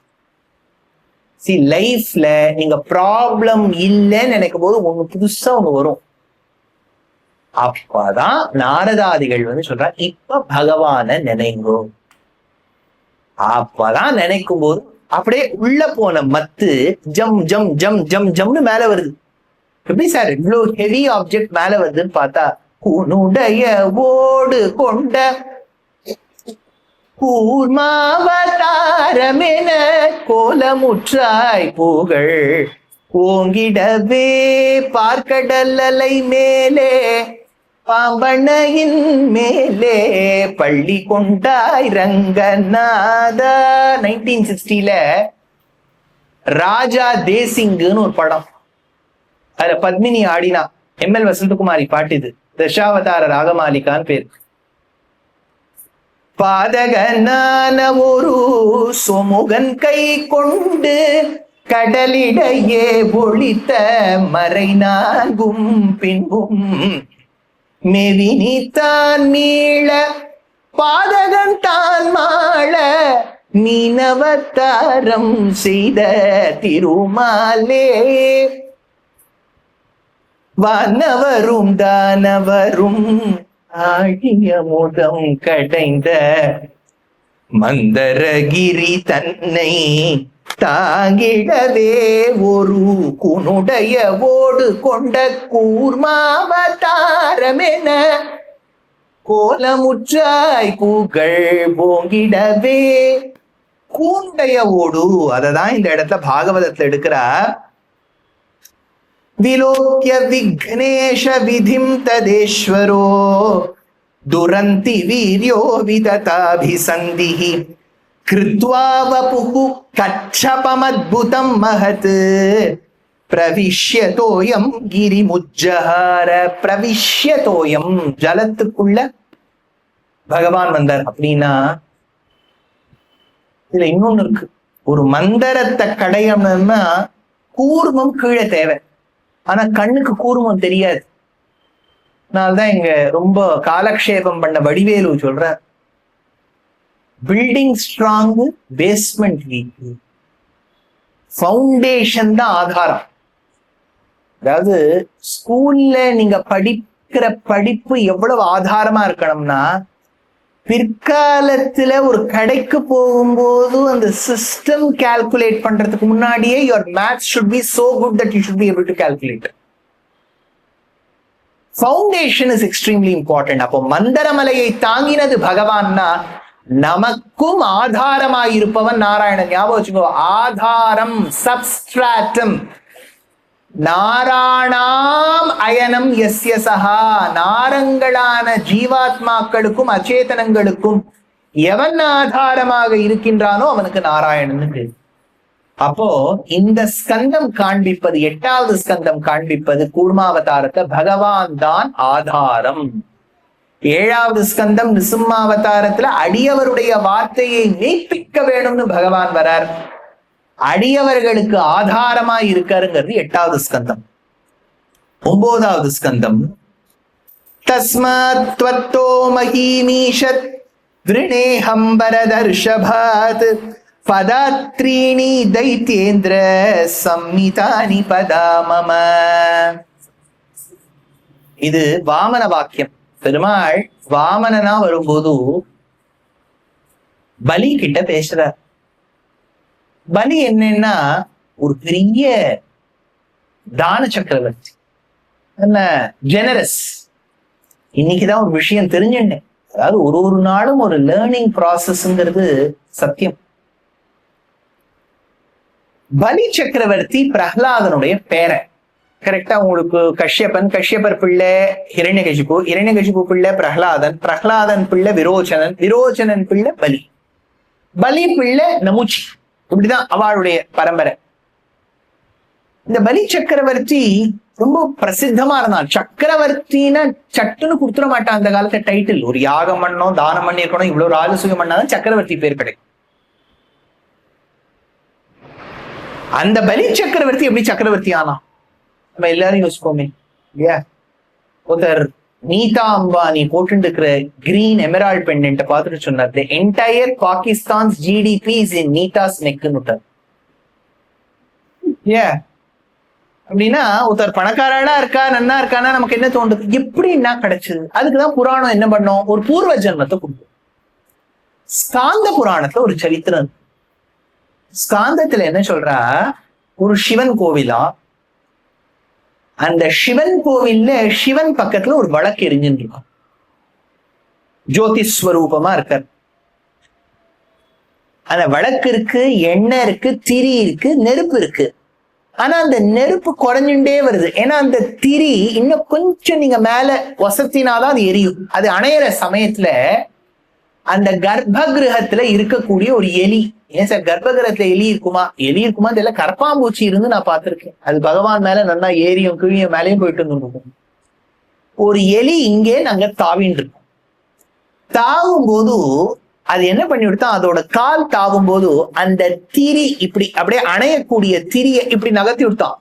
லைஃப்ல நீங்க ப்ராப்ளம் இல்லைன்னு நினைக்கும் போது ஒண்ணு புதுசா ஒண்ணு வரும். அப்பதான் நாரதாதிகள் சொல்றாங்க, இப்ப பகவான நினைங்கோ. அப்பதான் நினைக்கும் போது அப்படியே உள்ள போன மத்து ஜம் ஜம் ஜம் ஜம் ஜம்னு மேல வருது. எப்படி சார் இவ்வளவு ஹெவி ஆப்ஜெக்ட் மேல வருதுன்னு பார்த்தா, உன்னுடைய ஓடு கொண்ட கூர்மாவதாரமென கோலமுற்றாய் புகழ் ஓங்கிடவே பார்க்கடல் அலை மேலே பாம்பண்ணையின் மேலே பள்ளி கொண்டாய் ரங்கநாதா. 1960 ராஜா தேசிங்னு ஒரு படம், அதுல பத்மினி ஆடினா, எம்எல் வசந்தகுமாரி பாட்டு. இது தசாவதார ராகமாலிகான்னு பேரு. பாதகனான ஒரு சுமுகன் கை கொண்டு கடலிடையே ஒளித்த மறை நான்கும் பின்பும் மெவினி தான் மீள பாதகன் தான் மாள மீனவத்தாரம் செய்த திருமாலே. வானவரும் தானவரும் ஆழிய முதம் கடைந்த மந்தரகிரி தன்னை தாங்கிடவே ஒரு குனுடைய ஓடு கொண்ட கூர்மாவதாரமென கோலமுற்றாய் புகழ் போங்கிடவே. கூனுடைய ஓடு, அததான் இந்த இடத்துல பாகவதத்துல எடுக்கிறார். விலோக்கிய விக்னேஷ விதிம் ததேஸ்வரோ துரந்தி வீர்யோ விததாபிசந்திஹி கிருத்வா வபுஹு கச்சபமத்புதம் மஹத் பிரவிஷ்யதோயம் கிரிமுஜ்ஜஹார. பிரவிஷ்யதோயம், ஜலத்துக்குள்ள பகவான் வந்தார். அப்படின்னா இதுல இன்னொன்னு இருக்கு. ஒரு மந்திரத்தை கடையணும்னா கூர்மம் கீழே தேவை, ஆனா கண்ணுக்கு கூர்மம் தெரியாது. அதனால்தான் இங்க ரொம்ப காலக்ஷேபம் பண்ண வடிவேலு சொல்ற, building strong, basement weak, foundation தான் ஆதாரம். அதாவது ஸ்கூல்ல நீங்க படிக்கிற படிப்பு எவ்வளவு ஆதாரமா இருக்கணும்னா, பிற்காலத்துல ஒரு கடைக்கு போகும்போது அந்த சிஸ்டம் கால்குலேட் பண்றதுக்கு முன்னாடியே your maths should be so good that you should be able to calculate. Foundation is extremely important. அப்போ மந்தரமலையை தாங்கினது பகவான்னா நமக்கும் ஆதாரமாயிருப்பவன் நாராயணன். ஞாபகம் வச்சுக்கோ, ஆதாரம், சப்ஸ்ட்ராட்டம். நாராணாம் அயனம் யஸ்ய சஹா. நாரங்களான ஜீவாத்மாக்களுக்கும் அச்சேதனங்களுக்கும் எவன் ஆதாரமாக இருக்கின்றானோ அவனுக்கு நாராயணன் பேர். அப்போ இந்த ஸ்கந்தம் காண்பிப்பது, 8வது ஸ்கந்தம் காண்பிப்பது கூர்மாவதாரத்தை பகவான் தான் ஆதாரம். 7வது ஸ்கந்தம் நிசிம்மாவதாரத்துல அடியவருடைய வார்த்தையை மெய்ப்பிக்க வேணும்னு பகவான் வரார். அடியவர்களுக்கு ஆதாரமா இருக்காருங்கிறது 8வது ஸ்கந்தம். 9வது ஸ்கந்தம் தஸ்மாத் த்வத்தோ மஹீமீஷத் விருணேஹம் பரதர்ஷபாத் பதாத்ரீணி தைத்யேந்திர சம்மிதானி பதாமம. இது வாமன வாக்கியம். பெருமாள் வாமனனா வரும்போது பலி கிட்ட பேசுறார். பலி என்னன்னா ஒரு பெரிய தான சக்கரவர்த்தி, என்ன ஜெனரஸ். இன்னைக்குதான் ஒரு விஷயம் தெரிஞ்சுட்டேன். அதாவது ஒரு நாளும் ஒரு லேர்னிங் ப்ராசஸ்ங்கிறது சத்தியம். பலி சக்கரவர்த்தி பிரஹ்லாதனுடைய பேரை கரெக்டா உங்களுக்கு கஷ்யப்பன், கஷ்யப்பர் பிள்ளை ஹிரண்யகசிபு, ஹிரண்யகசிபு பிள்ளை பிரஹ்லாதன், பிரஹ்லாதன் பிள்ளை விரோச்சனன், விரோச்சனன் பிள்ளை பலி, பலி பிள்ளை நமுச்சி. இப்படிதான் அவளுடைய பரம்பரை. இந்த பலி சக்கரவர்த்தி ரொம்ப பிரசித்தமா இருந்தான். சக்கரவர்த்தின்னா சட்டுன்னு கொடுத்துட மாட்டான் அந்த காலத்துல டைட்டில். ஒரு யாகம் பண்ணணும், தானம் பண்ணிருக்கணும், இவ்வளவு ராஜசூயம் பண்ணாதான் சக்கரவர்த்தி பேர் கிடைக்கும். அந்த பலி சக்கரவர்த்தி எப்படி சக்கரவர்த்தி ஆனா நம்ம எல்லாரும் யோசிப்போமே இல்லையா? ஒருத்தர் நீதா அம்பானி போட்டு இருக்கிற கிரீன் எமரால்ட் பெண்டன்ட் பார்த்துட்டு சொன்னார், the entire Pakistan's GDP is in Neeta's neck. அப்படின்னா ஒருத்தர் பணக்காரனா இருக்கா, நன்னா இருக்கானா நமக்கு என்ன தோன்றுது, எப்படி என்ன கிடைச்சது? அதுக்குதான் புராணம் என்ன பண்ணோம், ஒரு பூர்வ ஜென்மத்தை கொடுக்கும். ஸ்காந்த புராணத்துல ஒரு சரித்திரம். ஸ்காந்தத்துல என்ன சொல்றா, ஒரு சிவன் கோவிலா, அந்த சிவன் கோவில்ல சிவன் பக்கத்துல ஒரு வழக்கு எரிஞ்சுட்டு இருக்கான். ஜோதிஸ்வரூபமா இருக்கார். அந்த வழக்கு இருக்கு, எண்ணெய் இருக்கு, திரி இருக்கு, நெருப்பு இருக்கு. ஆனா அந்த நெருப்பு குறைஞ்சுட்டே வருது. ஏன்னா அந்த திரி இன்னும் கொஞ்சம் நீங்க மேல வசத்தினாதான் அது எரியும். அது அணையிற சமயத்துல அந்த கர்ப்ப கிரகத்துல இருக்கக்கூடிய ஒரு எலி, ஏன் சார் கர்ப்ப கிரகத்துல எலி இருக்குமா, எலி இருக்குமா தெரியல, கரப்பாம்பூச்சி இருந்து நான் பார்த்திருக்கேன். அது பகவான் மேல நல்லா ஏரியும் கிழியும் மேலேயும் போயிட்டு இருந்துருக்கும். ஒரு எலி இங்கே நாங்க தாவின்னு இருக்கோம். தாவும் போது அது என்ன பண்ணி விடுத்தா, அதோட கால் தாவும் போது அந்த திரி இப்படி அப்படியே அணையக்கூடிய திரியை இப்படி நகர்த்தி விடுத்தான்.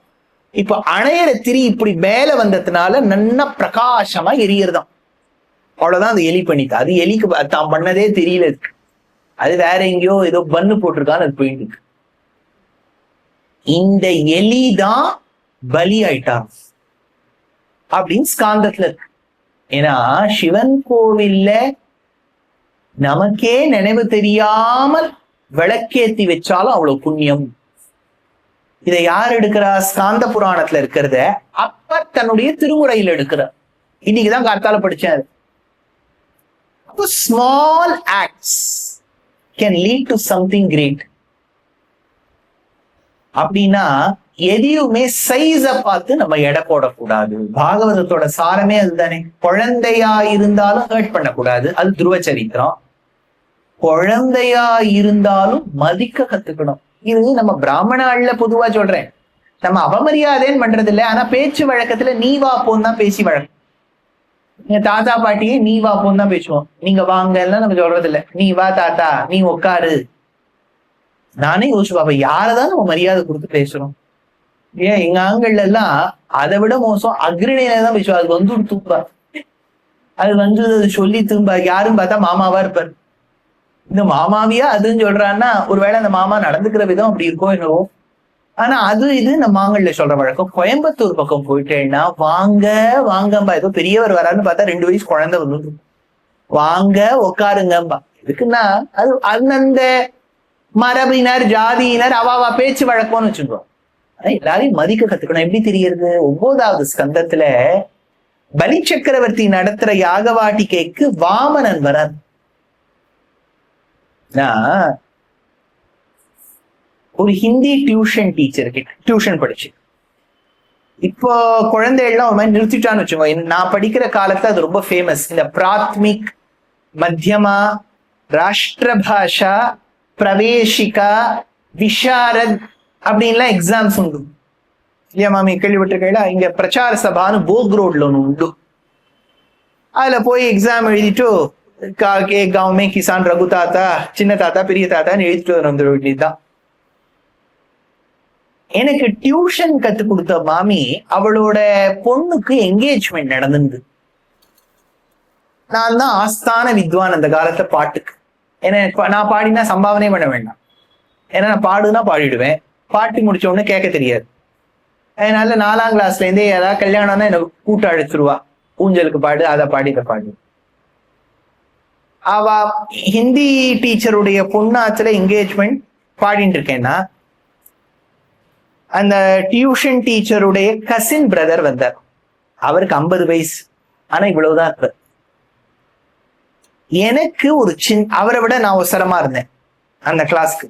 இப்ப அணையிற திரி இப்படி மேல வந்ததுனால நல்லா பிரகாசமா எரியறதான். அவ்வளவுதான் அது எலி பண்ணிட்டா. அது எலிக்கு தான் பண்ணதே தெரியல. அது வேற எங்கேயோ ஏதோ பண்ணு போட்டிருக்கான்னு அது போயிட்டு இருக்கு. இந்த எலி தான் பலி ஆயிட்டான் அப்படின்னு ஸ்காந்தத்துல இருக்கு. ஏன்னா சிவன் கோவில்ல நமக்கே நினைவு தெரியாமல் விளக்கேத்தி வச்சாலும் அவ்வளவு புண்ணியம். இதை யார் எடுக்கிறா, ஸ்காந்த புராணத்துல இருக்கிறத அப்ப தன்னுடைய திருமுறையில் எடுக்கிறார். இன்னைக்குதான் காத்தால படிச்சேன். Small acts can lead to something great. அப்படின்னா எதையுமே சைஸ பார்த்து நம்ம எடை போடக்கூடாது. பாகவதத்தோட சாரமே அதுதானே. குழந்தையா இருந்தாலும் ஹர்ட் பண்ணக்கூடாது, அது துருவ சரித்திரம். குழந்தையா இருந்தாலும் மதிக்க கத்துக்கணும். இது நம்ம பிராமணால பொதுவா சொல்றேன். நம்ம அவமரியாதைன்னு பண்றது இல்லை, ஆனா பேச்சு வழக்கத்துல நீ வா போன்னு தான் பேசி வழக்கம். நீங்க தாத்தா பாட்டியே நீ வா போன்னு தான் பேசுவோம். நீங்க வாங்க எல்லாம் நம்ம சொல்றது இல்லை. நீ வா தாத்தா, நீ உட்காரு. நானே யோசிச்சு பாப்பேன், யாரதான் நம்ம மரியாதை கொடுத்து பேசுறோம். ஏன் எங்க ஆண்கள் எல்லாம் அதை விட மோசம் அக்ரிணையில தான் பேசுவோம். அது வந்து தூம்பா, அது வந்து சொல்லி தூம்பா. யாருன்னு பார்த்தா மாமாவா இருப்பார். இந்த மாமாவியா அதுன்னு சொல்றான்னா ஒருவேளை அந்த மாமா நடந்துக்கிற விதம் அப்படி இருக்கோ என்னவோ. ஆனா அது இது நம்ம ஆண்கள்ல சொல்ற வழக்கம். கோயம்புத்தூர் பக்கம் போயிட்டேன்னா வாங்க வாங்கம்பா. ஏதோ பெரியவர் வரான்னு பார்த்தா 2 வயசு குழந்தை வந்து வாங்க உட்காருங்கம்பா. எதுக்குன்னா அது அந்தந்த மரபினர் ஜாதியினர் அவாவா பேச்சு வழக்கம்னு வச்சுருவோம். எல்லாரையும் மதிக்க கத்துக்கணும். எப்படி தெரியுது? 9வது ஸ்கந்தத்துல பலி சக்கரவர்த்தி நடத்துற யாகவாட்டிகைக்கு வாமனன் வரார். ஒரு ஹிந்தி டியூஷன் டீச்சர் கிட்ட டியூஷன் படிச்சு இப்போ குழந்தைகள்லாம் ஒரு மாதிரி நிறுத்திட்டான்னு வச்சுக்கோங்க. நான் படிக்கிற காலத்துல அது ரொம்ப ஃபேமஸ். இந்த பிராத்மிக், மத்தியமா, ராஷ்டிரபாஷா, பிரவேசிகா, விஷாரத் அப்படின்லாம் எக்ஸாம்ஸ் உண்டு. இல்லையா மாமி? கேள்விப்பட்டிருக்கீங்களா? இங்க பிரச்சார சபான்னு போக் ரோட்ல ஒண்ணு உண்டு. அதுல போய் எக்ஸாம் எழுதிட்டு காவுமே கிசான் ரகு தாத்தா, சின்ன தாத்தா, பெரிய தாத்தான்னு எழுதிட்டு வந்துட வேண்டியதுதான். எனக்கு டியூஷன் கத்து கொடுத்த மாமி அவளோட பொண்ணுக்கு என்கேஜ்மெண்ட் நடந்தது. நான் தான் ஆஸ்தான வித்வான் அந்த காலத்துல பாட்டுக்கு. ஏன்னா நான் பாடினா சம்பாவனையே பண்ண வேண்டாம். ஏன்னா நான் பாடுனா பாடிடுவேன், பாட்டி முடிச்ச உடனே கேட்க தெரியாது. அதனால 4ஆம் கிளாஸ்ல இருந்தே ஏதாவது கல்யாணம்னா எனக்கு கூட்ட அழைச்சிருவா. ஊஞ்சலுக்கு பாடு, அதை பாடி, இதை பாடு. அவ ஹிந்தி டீச்சருடைய பொண்ணாத்துல என்கேஜ்மெண்ட் பாடிட்டு இருக்கேன்னா அந்த டியூஷன் டீச்சருடைய கசின் பிரதர் வந்தார். அவருக்கு 50 வயசு, ஆனா இவ்வளவுதான் இருப்பார். எனக்கு ஒரு அவரை விட நான் அவசரமா இருந்தேன் அந்த கிளாஸ்க்கு.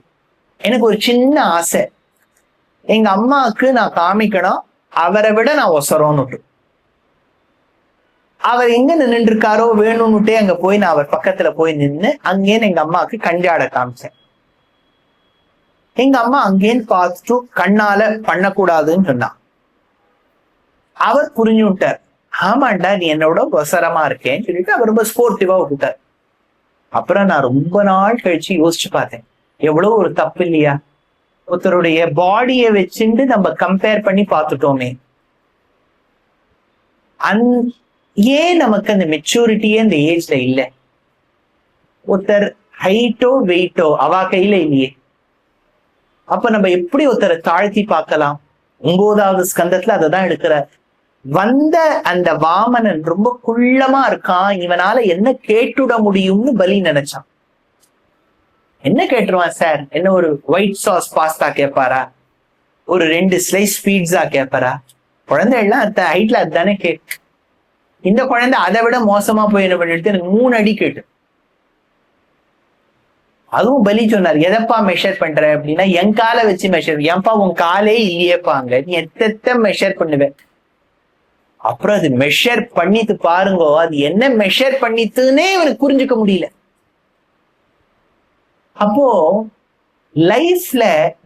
எனக்கு ஒரு சின்ன ஆசை, எங்க அம்மாவுக்கு நான் காமிக்கணும் அவரை விட நான் ஒசரோன்னு. அவர் எங்க நின்றுட்டு இருக்காரோ வேணும்னுட்டே அங்க போய் நான் அவர் பக்கத்துல போய் நின்று அங்கேன்னு எங்க அம்மாவுக்கு கஞ்சாட காமிச்சேன். எங்க அம்மா அங்கேன்னு பார்த்துட்டு கண்ணால பண்ணக்கூடாதுன்னு சொன்னான். அவர் புரிஞ்சு விட்டார். ஆமாண்டா நீ என்னோட ஒசரமா இருக்கேன்னு சொல்லிட்டு அவர் ரொம்ப ஸ்போர்ட்டிவா விட்டார். அப்புறம் நான் ரொம்ப நாள் கழிச்சு யோசிச்சு பார்த்தேன், எவ்வளவு ஒரு தப்பு இல்லையா? ஒருத்தருடைய பாடியை வச்சுட்டு நம்ம கம்பேர் பண்ணி பார்த்துட்டோமே. ஏன் நமக்கு அந்த மெச்சூரிட்டியே அந்த ஏஜ்ல இல்ல? ஒருத்தர் ஹைட்டோ வெயிட்டோ அவ கையில இல்லையே. அப்ப நம்ம எப்படி ஒருத்தரை தாழ்த்தி பார்க்கலாம்? 9வது ஸ்கந்தத்துல அததான் எடுக்கிற. வந்த அந்த வாமனன் ரொம்ப குள்ளமா இருக்கான், இவனால என்ன கேட்டுட முடியும்னு பலி நினைச்சான். என்ன கேட்டுருவான் சார்? என்ன ஒரு ஒயிட் சாஸ் பாஸ்தா கேட்பாரா? ஒரு 2 ஸ்லைஸ் பீட்சா கேட்பாரா? குழந்தைகள்லாம் அந்த ஹைட்ல அதுதானே கேட்டு. இந்த குழந்தை அதை விட மோசமா போய் என்ன பண்ணிட்டு எனக்கு 3 அடி கேட்டு. அதுவும் பலி சொன்னார், எதப்பா மெஷர் பண்ற அப்படின்னா, என் காலை வச்சு மெஷர். ஏன்பா உன் காலே இல்லையேப்பாங்க, நீ எத்த மெஷர் பண்ணுவேன். அப்புறம் அது மெஷர் பண்ணிட்டு பாருங்க, அது என்ன மெஷர் பண்ணிட்டுன்னே இவனுக்கு புரிஞ்சுக்க முடியல. அப்போ லைஃப்ல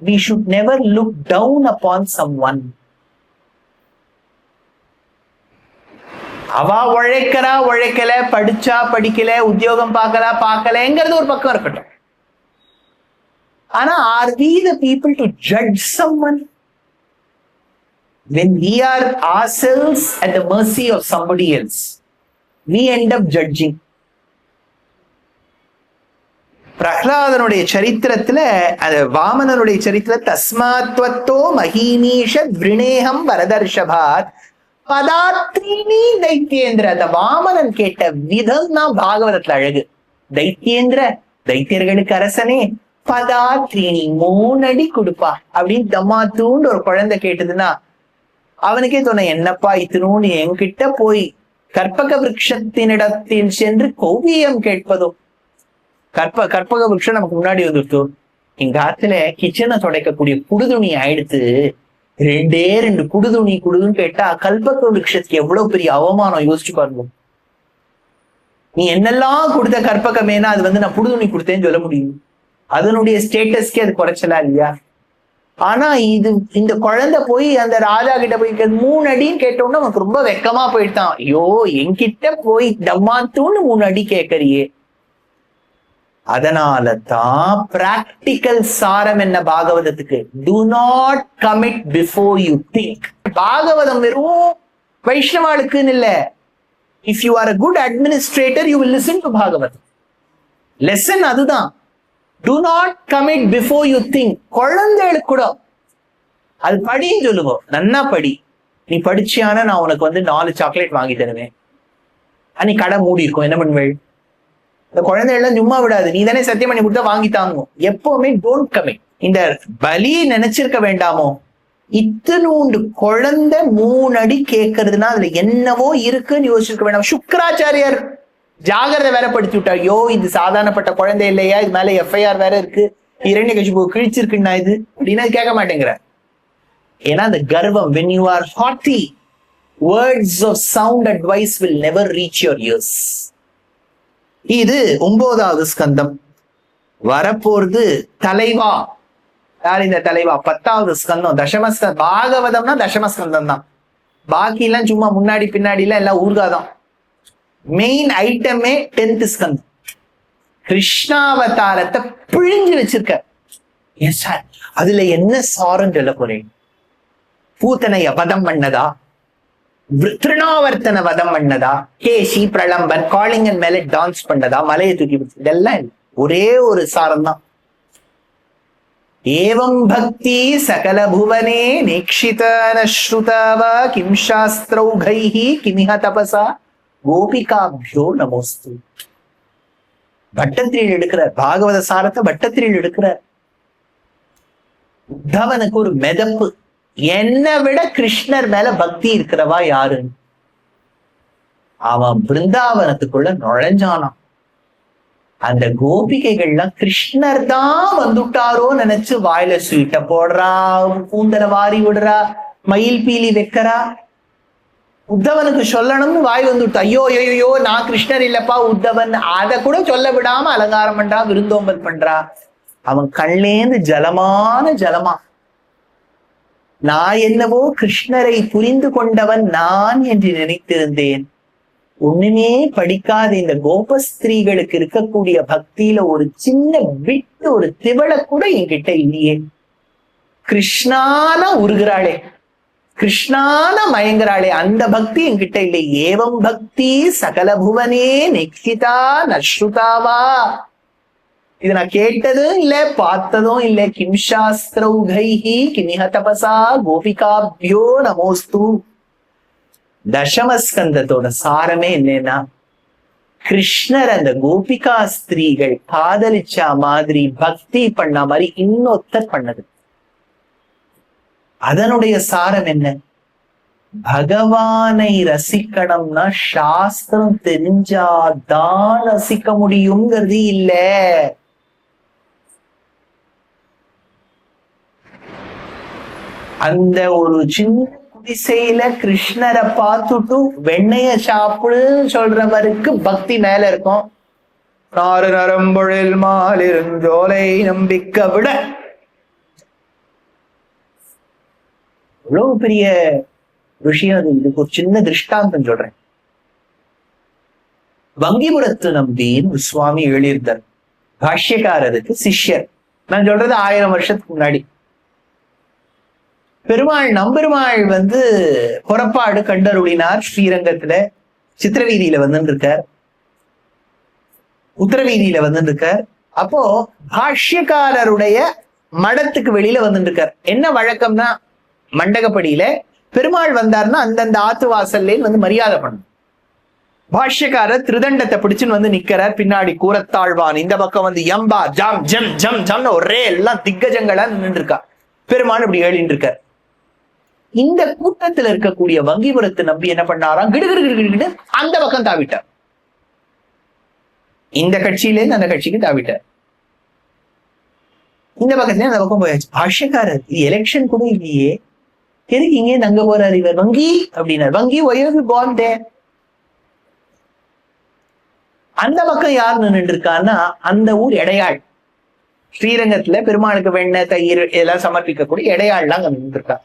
we should never look down upon someone. அவ உழைக்கிறா உழைக்கல, படிச்சா படிக்கல, உத்தியோகம் பார்க்கலங்கிறது ஒரு பக்கம் இருக்கட்டும். ஆனா are we the people to judge someone? When we are ourselves at the mercy of somebody else, we end up judging. பிரஹ்லாதனுடைய சரித்திரத்துல, அது வாமனனுடைய சரித்திரத்துல, தஸ்மாத்வத்தோ மஹீனீஷ விரணேகம் வரதர்ஷபாத் பதாத்ரீனி தைத்தியேந்திர. அந்த வாமனன் கேட்ட விதம் தான் பாகவதத்துல அழகு. தைத்தியேந்திர, தைத்தியர்களுக்கு அரசனே, பதாத்ரீனி 3 அடி கொடுப்பா அப்படின்னு தம்மாத்தூண்டு ஒரு குழந்தை கேட்டதுன்னா அவனுக்கே தோண, என்னப்பா இத்தினூண்டு என்கிட்ட போய் கற்பக விருட்சத்தினிடத்தில் சென்று கோவியம் கேட்பதும். கற்பக விருட்சம் நமக்கு முன்னாடி வந்துட்டு எங்க ஆத்துல கிச்சனை துடைக்கக்கூடிய குடுதுணி ஆயிடுத்து, 2 குடுதுணி குடுதுன்னு கேட்டா கல்பக விருட்சத்துக்கு எவ்வளவு பெரிய அவமானம் யோசிச்சு பாருங்க. நீ என்னெல்லாம் கொடுத்த கற்பகமேனா அது நான் புடுதுணி கொடுத்தேன்னு சொல்ல முடியும். அதனுடைய ஸ்டேட்டஸ்க்கே அது குறைச்சலா இல்லையா? ஆனா இந்த குழந்தை போய் அந்த ராஜா கிட்ட போய் 3 அடின்னு கேட்டோம்னா அவனுக்கு ரொம்ப வெக்கமா போயிட்டான். ஐயோ, என்கிட்ட போய் டம்மாத்தூன்னு 3 அடி கேட்கறியே. அதனால தான் பிராக்டிக்கல் சாரம் என்ன பாகவதத்துக்கு, do not commit before you think. Bhagavatam வெறும் வைஷ்ணவாளுக்குன்னு இல்ல. If you are a good administrator, you will listen to Bhagavatam. Lesson அதுதான். Do not commit before you think. குழந்தைகளுக்கு கூட அது படின்னு சொல்லுவோம், நன்னா படி. நீ படிச்சியானா நான் உனக்கு 4 சாக்லேட் வாங்கி தருவேன். நீ கடை மூடி இருக்கும், என்ன பண்ணுவேள்? இந்த குழந்தைகள் சும்மா விடாது, நீ தானே சத்தியம் பண்ணி கொடுத்தா வாங்கி தாங்கும். எப்பவுமே டோன்ட் கமிட். இந்த பலி நினைச்சிருக்க வேண்டாமோ, இத்தனூண்டு குழந்தை 3 அடி கேட்கறதுனா அதுல என்னவோ இருக்குன்னு யோசிச்சிருக்க வேண்டாம். சுக்கராச்சாரியார் ஜாகிரதை வேற படுத்தி விட்டார். ஐயோ, இது சாதாரணப்பட்ட குழந்தை இல்லையா, இது மேல எஃப்ஐஆர் வேற இருக்கு, இரண்யகசிபு கிழிச்சிருக்குன்னா இது அப்படின்னா கேட்க மாட்டேங்கிற. ஏன்னா அந்த கர்வம், when you are haughty, words of sound advice will never reach your ears. இது 9வது ஸ்கந்தம். வரப்போறது தலைவா. யார் இந்த தலைவா? 10வது ஸ்கந்தம், தசமஸ்கந்தம். பாகவதம்னா தசமஸ்கந்தம் தான். பாக்கி எல்லாம் சும்மா முன்னாடி பின்னாடி எல்லாம் ஊர்காதான். Main ஐட்டமே 10th ஸ்கந்தம். கிருஷ்ணாவதாரத்தை பிழிஞ்சு வச்சிருக்க. எஸ் சார், அதுல என்ன சாரம் சொல்ல போறேன்? பூத்தனைய வதம் பண்ணதா, திருநாவர்த்தன வதம் பண்ணதா, கேசி பிரளம்பன் காளிங்கன் மேல டான்ஸ் பண்ணதா, மலையை தூக்கி இதெல்லாம் ஒரே ஒரு சாரம் தான். ஏவம் பக்தி சகல புவனே நேக்ஷிதன ஸ்ருதவ கிம் சாஸ்திரௌகைஹி கிமிஹ தபசா கோபிகாப்யோ நமோஸ்து. பட்டத்திரியில் எடுக்கிறார் பாகவத சாரத்தை. பட்டத்திரியில் எடுக்கிறார். உத்தவனுக்கு ஒரு மெதப்பு, என்னை விட கிருஷ்ணர் மேல பக்தி இருக்கிறவா யாருன்னு. அவன் பிருந்தாவனத்துக்குள்ள நுழைஞ்சானான். அந்த கோபிகைகள்லாம் கிருஷ்ணர் தான் வந்துட்டாரோ நினைச்சு வாயில ஸ்வீட்ட போடுறா, கூந்தல வாரி விடுறா, மயில் பீலி வைக்கிறா. உத்தவனுக்கு சொல்லணும்னு வாய் வந்துட்டு, ஐயோ ஐயோ நான் கிருஷ்ணர் இல்லப்பா உத்தவன், அதை கூட சொல்ல விடாம அலங்காரம் பண்றா, விருந்தோம்பல் பண்றா. அவன் கண்லேந்து ஜலமான ஜலமா. நான் என்னவோ கிருஷ்ணரை புரிந்து கொண்டவன் நான் என்று நினைத்திருந்தேன். ஒண்ணுமே படிக்காத இந்த கோபஸ்திரீகளுக்கு இருக்கக்கூடிய பக்தியில ஒரு சின்ன விட்டு, ஒரு திவள கூட என்கிட்ட இல்லையே. கிருஷ்ணான உருகிறாளே, கிருஷ்ணான மயங்குறாளே, அந்த பக்தி என்கிட்ட இல்லை. ஏவம் பக்தி சகல புவனே நெக்ஷிதா நஸ்ருதாவா. இது நான் கேட்டதும் இல்ல, பார்த்ததும் இல்ல. கிம் சாஸ்திரௌகைஹி கிமிஹ தபசா கோபிகாப்யோ நமோஸ்து. தசமஸ்கந்தத்தோட சாரமே என்னன்னா, கிருஷ்ணர் அந்த கோபிகா ஸ்திரீகள் காதலிச்சா மாதிரி பக்தி பண்ண மாதிரி இன்னொருத்தர் பண்ணது. அதனுடைய சாரம் என்ன? பகவானை ரசிக்கணும்னா சாஸ்திரம் தெரிஞ்சாதான் ரசிக்க முடியுங்கிறது இல்ல. அந்த ஒரு சின்ன குடிசையில கிருஷ்ணரை பார்த்துட்டு வெண்ணைய சாப்பிடுன்னு சொல்றவருக்கு பக்தி மேல இருக்கும். நாறு நரம்பொழில் மாலிருஞ்சோலை நம்பிக்கை விட எவ்வளவு பெரிய விஷயம் அது. இதுக்கு ஒரு சின்ன திருஷ்டாந்தம் சொல்றேன். வங்கிபுரத்து நம்பின்னு சுவாமி எழுதியிருந்தார். பாஷ்யக்காரருக்கு சிஷ்யர். நான் சொல்றது 1000 வருஷத்துக்கு முன்னாடி. பெருமாள் நம்பெருமாள் புறப்பாடு கண்டருளினார். ஸ்ரீரங்கத்துல சித்திரவீதியில இருக்கார், உத்தரவீதியில இருக்கார். அப்போ பாஷ்யக்காரருடைய மடத்துக்கு வெளியில இருக்கார். என்ன வழக்கம்னா, மண்டகப்படியில பெருமாள் வந்தார்னா அந்தந்த ஆத்து வாசல்ல மரியாதை பண்ணும். பாஷ்யக்காரர் திருதண்டத்தை பிடிச்சுன்னு நிக்கிறார். பின்னாடி கூரத்தாழ்வான், இந்த பக்கம் யம்பா ஜம் ஜம் ஜம் ஜம்னு ஒரே எல்லாம் திக்கஜங்களா நின்று இருக்கா. பெருமாள் இப்படி ஏழின்னு இருக்கார். இந்த கூட்டத்துல இருக்கக்கூடிய வங்கிபுரத்து நம்பி என்ன பண்ணாராம், கிடுகிடு அந்த பக்கம் தாவிட்டார். இந்த கட்சியிலேருந்து அந்த கட்சிக்கு தாவிட்டார். இந்த பக்கத்துல அந்த பக்கம் போயாச்சு. பாஷ்யக்காரர், எலெக்ஷன் கூட இல்லையே, எதுக்கு இங்கே அங்க போறாரு இவர்? வங்கி அப்படின்னாரு. வங்கி ஒயர்வு போந்தே. அந்த பக்கம் யார் நின்று இருக்கான்னா அந்த ஊர் எடையாள். ஸ்ரீரங்கத்துல பெருமாளுக்கு வெண்ணெய் தயிர் இதெல்லாம் சமர்ப்பிக்கக்கூடிய எடையாள்லாம் அங்க நின்று இருக்கா.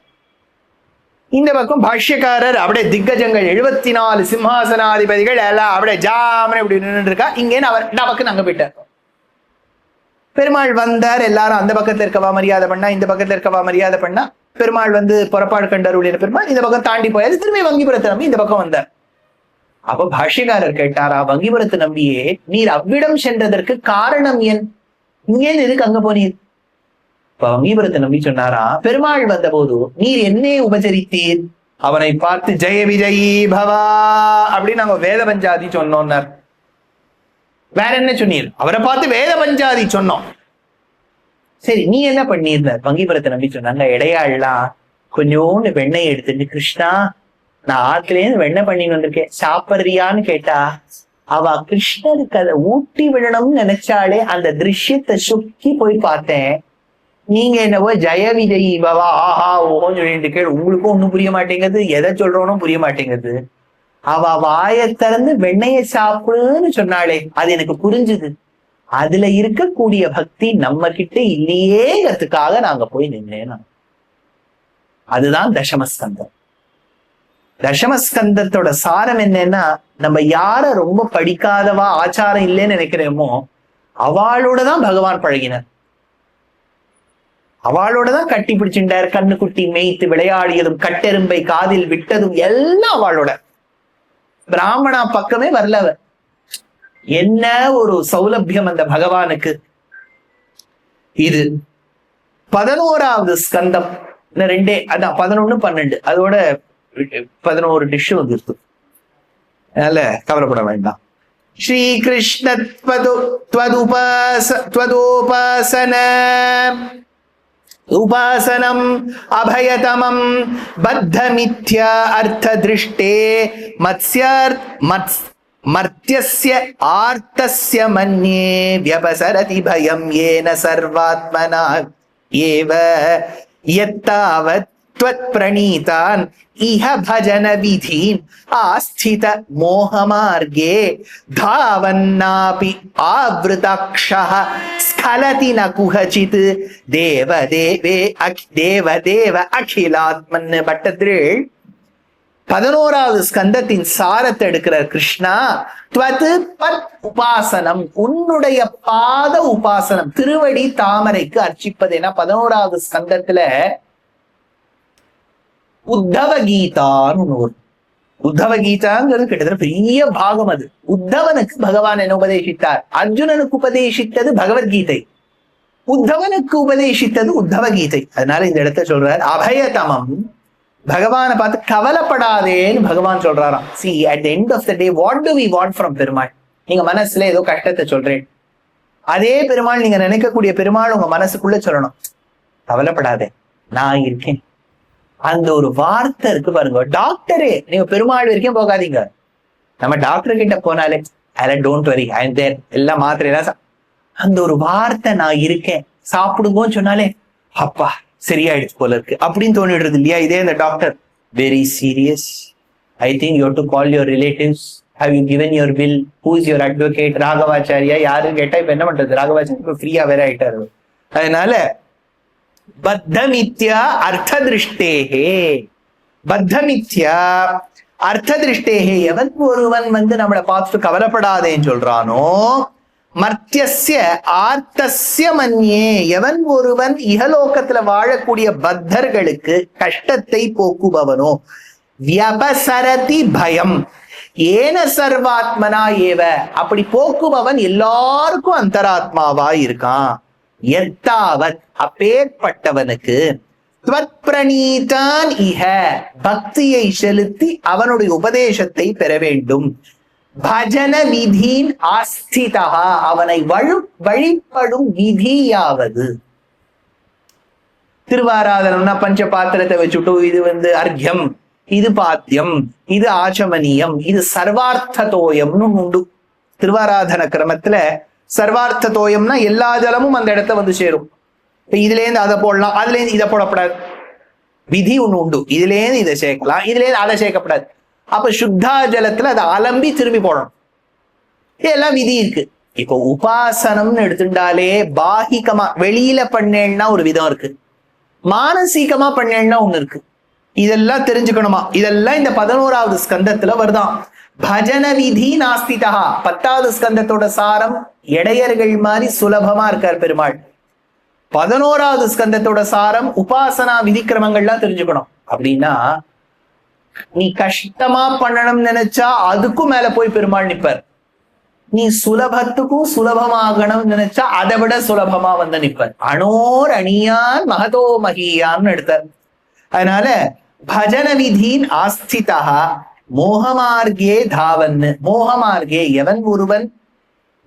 இந்த பக்கம் பாஷ்யக்காரர் அப்படியே திக்கஜங்கள் 74 சிம்ஹாசனாதிபதிகள் எல்லாம் அப்படியே ஜாமனை இப்படி நின்று இருக்கா. இங்கேன்னு அவர் இந்த பக்கம் அங்க போயிட்டார். பெருமாள் வந்தார். எல்லாரும் அந்த பக்கத்துல இருக்கவா மரியாதை பண்ணா, இந்த பக்கத்துல இருக்கவா மரியாதை பண்ணா. பெருமாள் வந்து புறப்பாடு கண்டருடைய பெருமாள் இந்த பக்கம் தாண்டி போயாரு. திரும்பி வங்கிபுரத்தை நம்பி இந்த பக்கம் வந்தார். அப்ப பாஷ்யக்காரர் கேட்டாரா, வங்கிபுரத்தை நம்பியே நீர் அவ்விடம் சென்றதற்கு காரணம் என்? இங்கேன்னு எதுக்கு அங்க போனீர்? இப்ப வங்கிபுரத்தை நம்பி சொன்னாரா, பெருமாள் வந்த போது நீர் என்னே உபசரித்தீர்? அவனை பார்த்து ஜெய விஜயி பவா அப்படின்னு நாங்க வேத பஞ்சாதி சொன்னோம்னார். வேற என்ன சொன்னீர்? அவரை பார்த்து வேத பஞ்சாதி சொன்னோம். சரி, நீ என்ன பண்ணியிருந்தார்? வங்கிபுரத்தை நம்பி சொன்னாங்க, இடையாள்லாம் கொஞ்சோண்டு வெண்ணெய் எடுத்துட்டு, கிருஷ்ணா நான் ஆத்துலேருந்து வெண்ணெய் பண்ணின்னு வந்திருக்கேன், சாப்பிட்றியான்னு கேட்டா, அவ கிருஷ்ணருக்கு அதை ஊட்டி விடணும்னு நினைச்சாலே அந்த திருஷ்யத்தை சுக்கி போய் பார்த்தேன். நீங்க என்னவோ ஜெய விஜயி பவா ஆஹா ஓஹோன்னு சொல்லிட்டு கேள். உங்களுக்கும் ஒண்ணும் புரிய மாட்டேங்குது, எதை சொல்றோன்னு புரிய மாட்டேங்குது. அவ வாயை திறந்து வெண்ணையை சாப்பிடுன்னு சொன்னாலே அது எனக்கு புரிஞ்சுது. அதுல இருக்கக்கூடிய பக்தி நம்ம கிட்ட இல்லையேங்கிறதுக்காக நாங்க போய் நின்னேன். அதுதான் தசமஸ்கந்தம். தசமஸ்கந்தத்தோட சாரம் என்னன்னா, நம்ம யார ரொம்ப படிக்காதவா ஆச்சாரம் இல்லைன்னு நினைக்கிறோமோ அவளோடதான் பகவான் பழகினார். அவளோடதான் கட்டி பிடிச்சுட்டார். கண்ணு குட்டி மேய்த்து விளையாடியதும் கட்டெரும்பை காதில் விட்டதும் எல்லாம் அவளோட. பிராமணா பக்கமே வரல. என்ன ஒரு சௌலபியம் அந்த பகவானுக்கு. இது 11வது ஸ்கந்தம். ரெண்டே அதான் 11, 12 அதோட 11 டிஷ் வந்துருக்கு. அதனால கவலைப்பட வேண்டாம். ஸ்ரீ கிருஷ்ண உபாசனம் அபயதமம் பத்தமித்யா அர்த்த திருஷ்டே மர்த்தியஸ்ய ஆர்த்தஸ்ய மன்யே வியபசரதி பயம் ஏன சர்வாத்மனா ஏவ யத்தாவத் த்வத் பிரணீதான் இஹ பஜன விதீம் ஆஸ்தித மோகமார்கே தாவன்னாபி ஆவ்ருதாக்ஷஹ ஸ்கலதி ந குஹசித் தேவதேவே தேவதேவ அகிலாத்மன். பட்டத்திரேள் 11வது ஸ்கந்தத்தின் சாரத்தை எடுக்கிறார் கிருஷ்ணா. த்வது பத் உபாசனம், உன்னுடைய பாத உபாசனம், திருவடி தாமரைக்கு அர்ச்சிப்பது. ஏன்னா 11வது ஸ்கந்தத்துல உத்தவ கீதான்னு ஒண்ணு. உத்தவ கீதாங்கிறது கிட்டத்தட்ட பெரிய பாகம். அது உத்தவனுக்கு பகவான் என்ன உபதேசித்தார்? அர்ஜுனனுக்கு உபதேசித்தது பகவத்கீதை, உத்தவனுக்கு உபதேசித்தது உத்தவ கீதை. அதனால இந்த இடத்த சொல்றார் அபயதமம். பகவானை பார்த்து கவலைப்படாதேன்னு பகவான் சொல்றாராம். See, at the end of the day, what do we want from Perumal? நீங்க மனசுல ஏதோ கஷ்டத்தை சொல்றேன், அதே பெருமாள் நீங்க நினைக்கக்கூடிய பெருமாள் உங்க மனசுக்குள்ள சொல்லணும், கவலைப்படாதே நான் இருக்கேன். அந்த ஒரு வார்த்தை இருக்கு பாருங்க. டாக்டரே நீங்க பெருமாள் வரைக்கும் போகாதீங்க. நம்ம டாக்டர் கிட்ட போனாலே don't worry I am there, எல்லாம் மாத்திரையெல்லாம். அந்த ஒரு வார்த்தை நான் இருக்கேன் சாப்பிடுங்கன்னு சொன்னாலே அப்பா சரியாயிடுச்சு போல இருக்கு அப்படின்னு தோணிடுறது இல்லையா? இதே இந்த doctor very serious, I think you have to call your relatives, have you given your bill, who is your advocate, Raghavacharya யாருன்னு கேட்டா இப்ப என்ன பண்றது, ராகவாச்சாரி இப்ப ஃப்ரீயா வேற ஆயிட்டாரு. அதனால பத்தமித்யா அர்த்த திருஷ்டேகே, பத்தமித்யா அர்த்த திருஷ்டேகே, எவன் ஒருவன் நம்மளை பார்த்துட்டு கவலைப்படாதேன்னு சொல்றானோ, மர்த்தியஸ்ய ஆர்த்தஸ்ய மன்யே, எவன் ஒருவன் இகலோகத்துல வாழக்கூடிய பத்தர்களுக்கு கஷ்டத்தை போக்குபவனோ, வியபசரதி பயம் ஏன சர்வாத்மனா ஏவ, அப்படி போக்குபவன் எல்லாருக்கும் அந்தராத்மாவா இருக்கான். எத்தாவத் அப்பேற்பட்டவனுக்கு த்வத் பிரணீதான் இஹ, பக்தியை செலுத்தி அவனுடைய உபதேசத்தை பெற வேண்டும். பஜன விதீன் ஆஸ்திதா, அவனை வழிபடும் விதியாவது. திருவாராதனம்னா பஞ்ச பாத்திரத்தை வச்சுட்டு இது அர்க்யம், இது பாத்தியம், இது ஆச்சமனியம், இது சர்வார்த்ததோயம்னு உண்டு. திருவாராதன கிரமத்துல சர்வார்த்ததோயம்னா எல்லா ஜலமும் அந்த இடத்த வந்து சேரும். இதுல இருந்து அதை போடலாம், அதுல இருந்து இதை போடப்படாது. விதி ஒண்ணு உண்டு, இதுலேருந்து இதை சேர்க்கலாம், இதுலேருந்து அதை சேர்க்கப்படாது. அப்ப சுத்தா ஜலத்துல அதை அலம்பி திரும்பி போடணும். இதெல்லாம் விதி இருக்கு. இப்போ உபாசனம்னு எடுத்துட்டாலே பாகிகமா வெளியில பண்ணேன்னா ஒரு விதம் இருக்கு, மானசீகமா பண்ணேன்னா ஒண்ணு இருக்கு. இதெல்லாம் தெரிஞ்சுக்கணுமா? இதெல்லாம் இந்த 11வது ஸ்கந்தத்துல வருதான். பஜன விதி நாஸ்திதா. 10வது ஸ்கந்தத்தோட சாரம் இடையர்கள் மாதிரி சுலபமா இருக்கார் பெருமாள். 11வது ஸ்கந்தத்தோட சாரம் உபாசனா விதிக்கிரமங்கள்லாம் தெரிஞ்சுக்கணும். அப்படின்னா நீ கஷ்டமா பண்ணணும்னு நினைச்சா அதுக்கும் மேல போய் பெருமாள் நிப்பார். நீ சுலபத்துக்கும் சுலபமாகணும்னு நினைச்சா அதை விட சுலபமா வந்து நிப்பார். அணோர் அணியான் மகதோ மகியான்னு எடுத்தார். அதனால பஜன விதீன் ஆஸ்திதா மோகமார்கே தாவன். மோகமார்கே எவன் ஒருவன்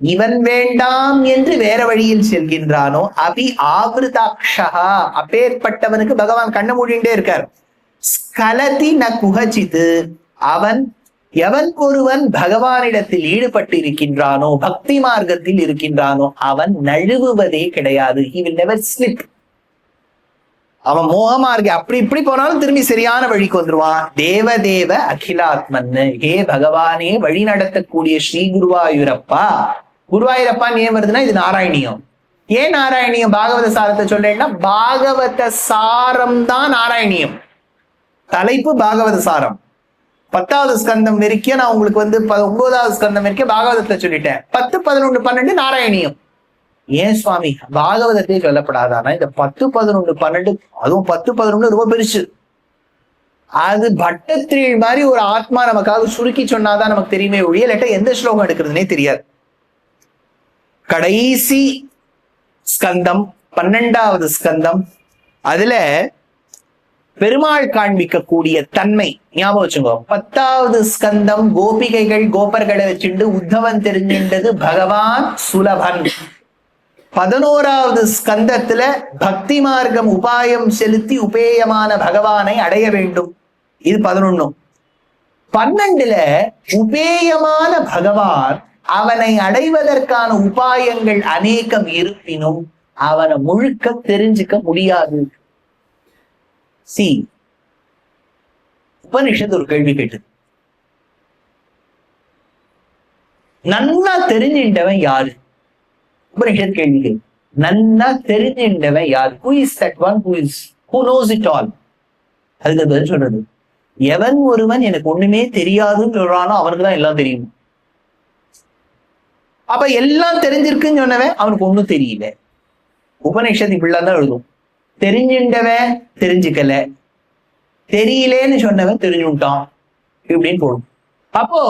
இவன் வேண்டாம் என்று வேற வழியில் செல்கின்றானோ அபி ஆவிருதாக்ஷா, அப்பேற்பட்டவனுக்கு பகவான் கண்ண மூடிண்டே இருக்கார். ஸ்கலதி ந குஹசித், அவன் எவன் ஒருவன் பகவானிடத்தில் ஈடுபட்டு இருக்கின்றானோ, பக்தி மார்க்கத்தில் இருக்கின்றானோ, அவன் நழுவுவதே கிடையாது. he will never slip. அவன் மோகமார்கே அப்படி இப்படி போனாலும் திரும்பி சரியான வழிக்கு வந்துருவான். தேவதேவ அகிலாத்மன், ஹே பகவானே வழி நடத்தக்கூடிய ஸ்ரீ குருவாயூரப்பா. குருவாயூரப்பான்னு ஏன் வருதுன்னா இது நாராயணியம். ஏன் நாராயணியம்? பாகவத சாரத்தை சொல்றேன்னா பாகவத சாரம் தான் நாராயணியம். தலைப்பு பாகவத சாரம். 10வது ஸ்கந்தம் வரைக்கும் நான் உங்களுக்கு 9வது ஸ்கந்தம் வரைக்கும் பாகவதத்தை சொல்லிட்டேன். 10, 11, 12 நாராயணியம். ஏன் சுவாமி பாகவதத்தையே சொல்லப்படாதானா? இந்த 10, 11, 12 அதுவும் 10, 11 ரொம்ப பெருசு. அது பட்டத்திரில் மாதிரி ஒரு ஆத்மா நமக்காக சுருக்கி சொன்னாதான் நமக்கு தெரியுமே ஒழிய இல்லாட்டா எந்த ஸ்லோகம் எடுக்கிறதுனே தெரியாது. கடைசி ஸ்கந்தம் 12வது ஸ்கந்தம், அதுல பெருமாள் காண்பிக்கக்கூடிய தன்மை ஞாபகம் வச்சுக்கோ. 10வது ஸ்கந்தம் கோபிகைகள் கோபர்களை வச்சுட்டு உத்தவன் தெரிஞ்சின்றது பகவான் சுலபன். 11வது ஸ்கந்தத்துல பக்தி மார்க்கம் உபாயம் செலுத்தி உபேயமான பகவானை அடைய வேண்டும். இது 11. 12ல உபேயமான பகவான், அவனை அடைவதற்கான உபாயங்கள் அநேகம் இருப்பினும் அவனை முழுக்க தெரிஞ்சுக்க முடியாது. உபனிஷத்து ஒரு கேள்வி கேட்டு, நன்னா தெரிஞ்சின்றவன் யாரு? உபனிஷத் கேள்வி கேட்டு, நன்னா தெரிஞ்சின்றவன் யாரு? Who is that one who knows it all? அதுக்கு பதில் சொல்றது, எவன் ஒருவன் எனக்கு ஒண்ணுமே தெரியாதுன்னு சொல்றானோ அவனுக்கு தான் எல்லாம் தெரியும். அப்ப எல்லாம் தெரிஞ்சிருக்குன்னு சொன்னவன் அவனுக்கு ஒண்ணும் தெரியல. உபநிஷத்து இப்படிலாம் தான் எழுதும். தெரிஞ்சின்றவன் தெரிஞ்சுக்கல, தெரியலேன்னு சொன்னவன் தெரிஞ்சுட்டான் இப்படின்னு போடும். அப்போ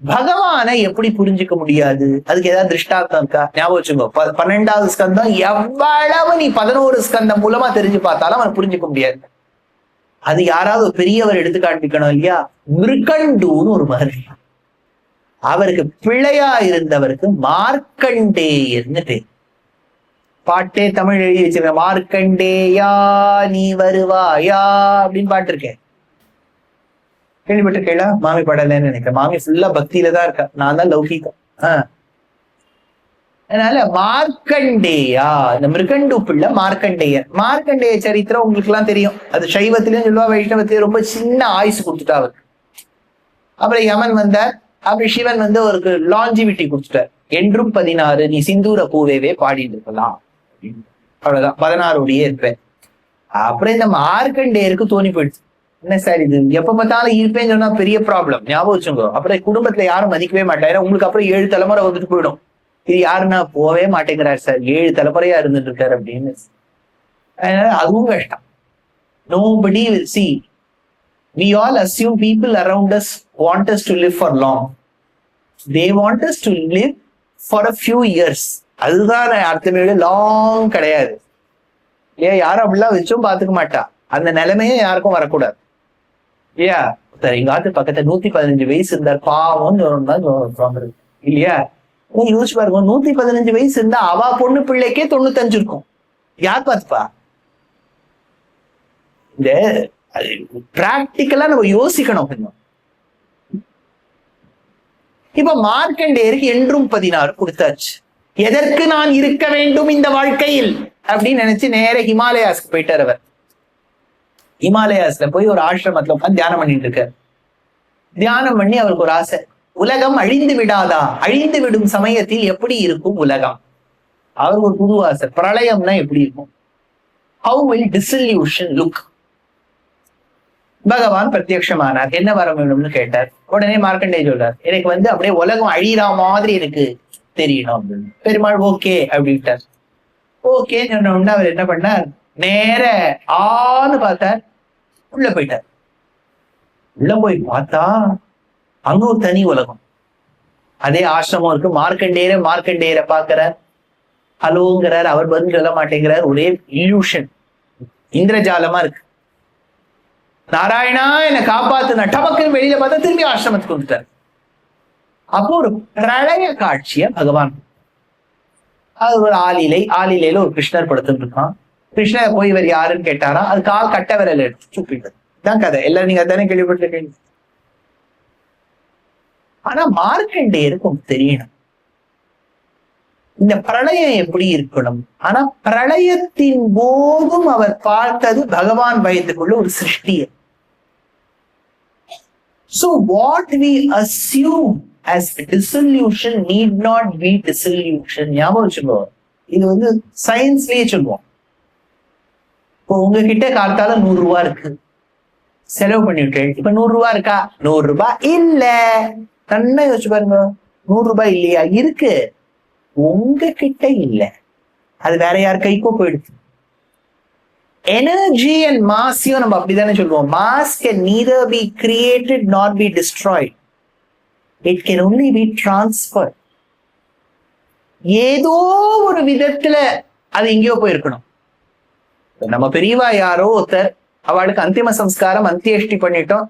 பகவானை எப்படி புரிஞ்சுக்க முடியாது? அதுக்கு ஏதாவது திருஷ்டாந்தம் இருக்கா? ஞாபகம் வச்சுக்கோ. 12வது ஸ்கந்தம் எவ்வளவு நீ 11 ஸ்கந்தம் மூலமா தெரிஞ்சு பார்த்தாலும் அவனை புரிஞ்சுக்க முடியாது. அது யாராவது ஒரு பெரியவர் எடுத்து காண்பிக்கணும் இல்லையா? மிருகண்டுன்னு ஒரு மகர்ஷி, அவருக்கு பிள்ளையா இருந்தவருக்கு மார்க்கண்டேயர்னு பேர். பாட்டே தமிழ் எழுதி வச்சிருக்க, மார்க்கண்டேயா நீ வருவாயா அப்படின்னு பாட்டு இருக்கேன். கேள்விப்பட்டிருக்கேளா? மாமி பாடலன்னு நினைக்கிறேன். மாமி ஃபுல்லா பக்தியில தான் இருக்கா, நான் தான் லௌகிகம். அதனால மார்க்கண்டேயா, இந்த மிருகண்டு பிள்ளை மார்க்கண்டேயர். மார்க்கண்டேய சரித்திரம் உங்களுக்கு எல்லாம் தெரியும். அது சைவத்திலயும் சொல்லுவா, வைஷ்ணவத்திலயும் ரொம்ப சின்ன ஆயுசு கொடுத்துட்டா அவருக்கு. அப்புறம் யமன் வந்தார். அப்படி சிவன் ஒரு லாஞ்சிவிட்டி கொடுத்துட்டார். என்றும் 16 நீ சிந்தூர பூவேவே பாடிட்டு இருக்கலாம், அவ்வளவுதான், 16 இருப்பேன். அப்புறம் இந்த மார்க்கண்டேயருக்கு தோணி போயிடுச்சு, என்ன சார் இது எப்ப பார்த்தாலும் இருப்பேன்னு சொன்னா பெரிய ப்ராப்ளம், ஞாபகம் வச்சுங்க. அப்புறம் குடும்பத்துல யாரும் மதிக்கவே மாட்டாரு. உங்களுக்கு அப்புறம் 7 தலைமுறை வந்துட்டு போயிடும். இது யாருன்னா போவே மாட்டேங்கிறார் சார், 7 தலைமுறையா இருந்துட்டு இருக்காரு அப்படின்னு. அதனால அதுவும் கஷ்டம். Nobody will see. We all assume people around us want us to live for long. They want us to live for a few years. அதுதான் அர்த்தமே, லாங் கிடையாது. ஏன் யாரும் அப்படிலாம் வச்சும் பாத்துக்க மாட்டா. அந்த நிலைமையே யாருக்கும் வரக்கூடாது. இல்லையா? எங்க ஆத்து பக்கத்துல 115 வயசு இருந்தார், பாவம் இல்லையா? யோசிச்சு பாருங்க, 115 வயசு இருந்தா அவ பொண்ணு பிள்ளைக்கே 95 இருக்கும். யார் பாத்துப்பா? இந்த பிராக்டிக்கலா நம்ம யோசிக்கணும் கொஞ்சம். இப்ப மார்க்கண்டேயருக்கு என்றும் 16 கொடுத்தாச்சு. எதற்கு நான் இருக்க வேண்டும் இந்த வாழ்க்கையில் அப்படின்னு நினைச்சு நேர ஹிமாலயாஸ்க்கு போயிட்டார் அவர். ஹிமாலயாஸ்ல போய் ஒரு ஆசிரமத்துல உட்காந்து தியானம் பண்ணிட்டு இருக்காரு. தியானம் பண்ணி அவருக்கு ஒரு ஆசை, உலகம் அழிந்து விடாதா, அழிந்து விடும் சமயத்தில் எப்படி இருக்கும் உலகம். அவருக்கு ஒரு புது ஆசை, பிரளயம்னா எப்படி இருக்கும், ஹவு வில் டிசல்யூஷன் லுக். பகவான் பிரத்யட்சமானார், என்ன வர வேணும்னு கேட்டார். உடனே மார்க்கண்டே சொல்றார், எனக்கு அப்படியே உலகம் அழிகிற மாதிரி எனக்கு தெரியணும் அப்படின்னு. பெருமாள் ஓகே அப்படின்ட்டார். ஓகேன்னு சொன்ன உடனே அவர் என்ன பண்ணார், நேர ஆன்னு பார்த்தார், உள்ள போயிட்டார். உள்ள போய் பார்த்தா அங்க ஒரு தனி உலகம், அதே ஆசிரமம் இருக்கு. மார்க்கண்டேயரை பார்க்கிறார், ஹலோங்கிறார், அவர் பதில் சொல்ல மாட்டேங்கிறார். ஒரே இல்யூஷன், இந்திரஜாலமா இருக்கு. நாராயணா என்னை காப்பாத்துனா டபக்குன்னு வெளியில பார்த்தா திரும்பி ஆசிரமத்துக்கு வந்துட்டார். அப்போ ஒரு பிரளய காட்சிய பகவான், அது ஒரு ஆலிலையில ஒரு கிருஷ்ணர் படுத்துட்டு இருக்கான். கிருஷ்ணர் போய் இவர் யாருன்னு கேட்டாரா, அது கால் கட்ட விரல் எடுத்து சுப்பிட்டு தான் கதை. எல்லாரும் நீங்க அதானே கேள்விப்பட்டிருக்கீங்க. ஆனா மார்க்கண்டேயருக்கும் தெரியணும் இந்த பிரளயம் எப்படி இருக்கணும். ஆனா பிரளயத்தின் போதும் அவர் பார்த்தது பகவான் பயத்துக்குள்ள ஒரு சிருஷ்டிய. So what we assume as dissolution need not be dissolution. ஞாபகம் வச்சுக்கோ, இது சயின்ஸ்லயே சொல்லுவோம். இப்போ உங்ககிட்ட காலத்தால 100 ரூபாய் இருக்கு, செலவு பண்ணிவிட்டேன். இப்ப 100 ரூபாய் இருக்கா? 100 ரூபாய் இல்ல. நல்லா யோசிச்சு பாருங்க, 100 ரூபாய் இல்லையா? இருக்கு, உங்ககிட்ட இல்ல, அது வேற யார் கைக்கோ போயிடுச்சு. எனர்ஜி அண்ட் மாஸையும் நம்ம அப்படிதானே சொல்லுவோம். Mass can neither be created nor be destroyed. It can only be transferred. ஏதோ ஒரு விதத்துல அது எங்கேயோ போயிருக்கணும். நம்ம பெரியவா யாரோ ஒருத்தர், அவளுக்கு அந்திம சம்ஸ்காரம் அந்தியஷ்டி பண்ணிட்டோம்,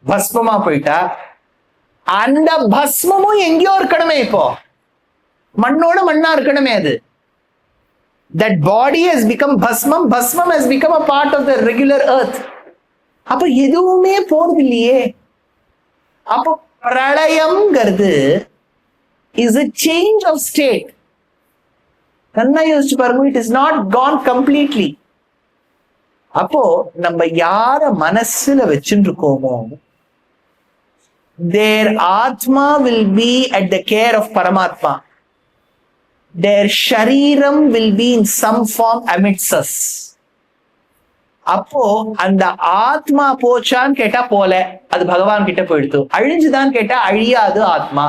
பஸ்மமா போயிட்டா, அந்த பஸ்மமும் எங்கேயோ இருக்கணுமே. இப்போ மண்ணோட மண்ணா இருக்கணுமே அது. That body has become bhasmam, bhasmam has become a part of the regular earth. அப்ப எதுவுமே போறது இல்லையே. அப்ப பிரளயம்ங்கிறது is a change of state. கண்ணா யோசிச்சு பாருங்க, it is not gone completely. அப்போ நம்ம யார மனசுல வச்சுட்டு இருக்கோமோ, their atma will be at the care of Paramatma. Their shariram will be in some form amidst us. அப்போ அந்த ஆத்மா போச்சான்னு கேட்டா போல, அது பகவான் கிட்ட போயிடுத்து. அழிஞ்சுதான் கேட்டா அழியாது ஆத்மா.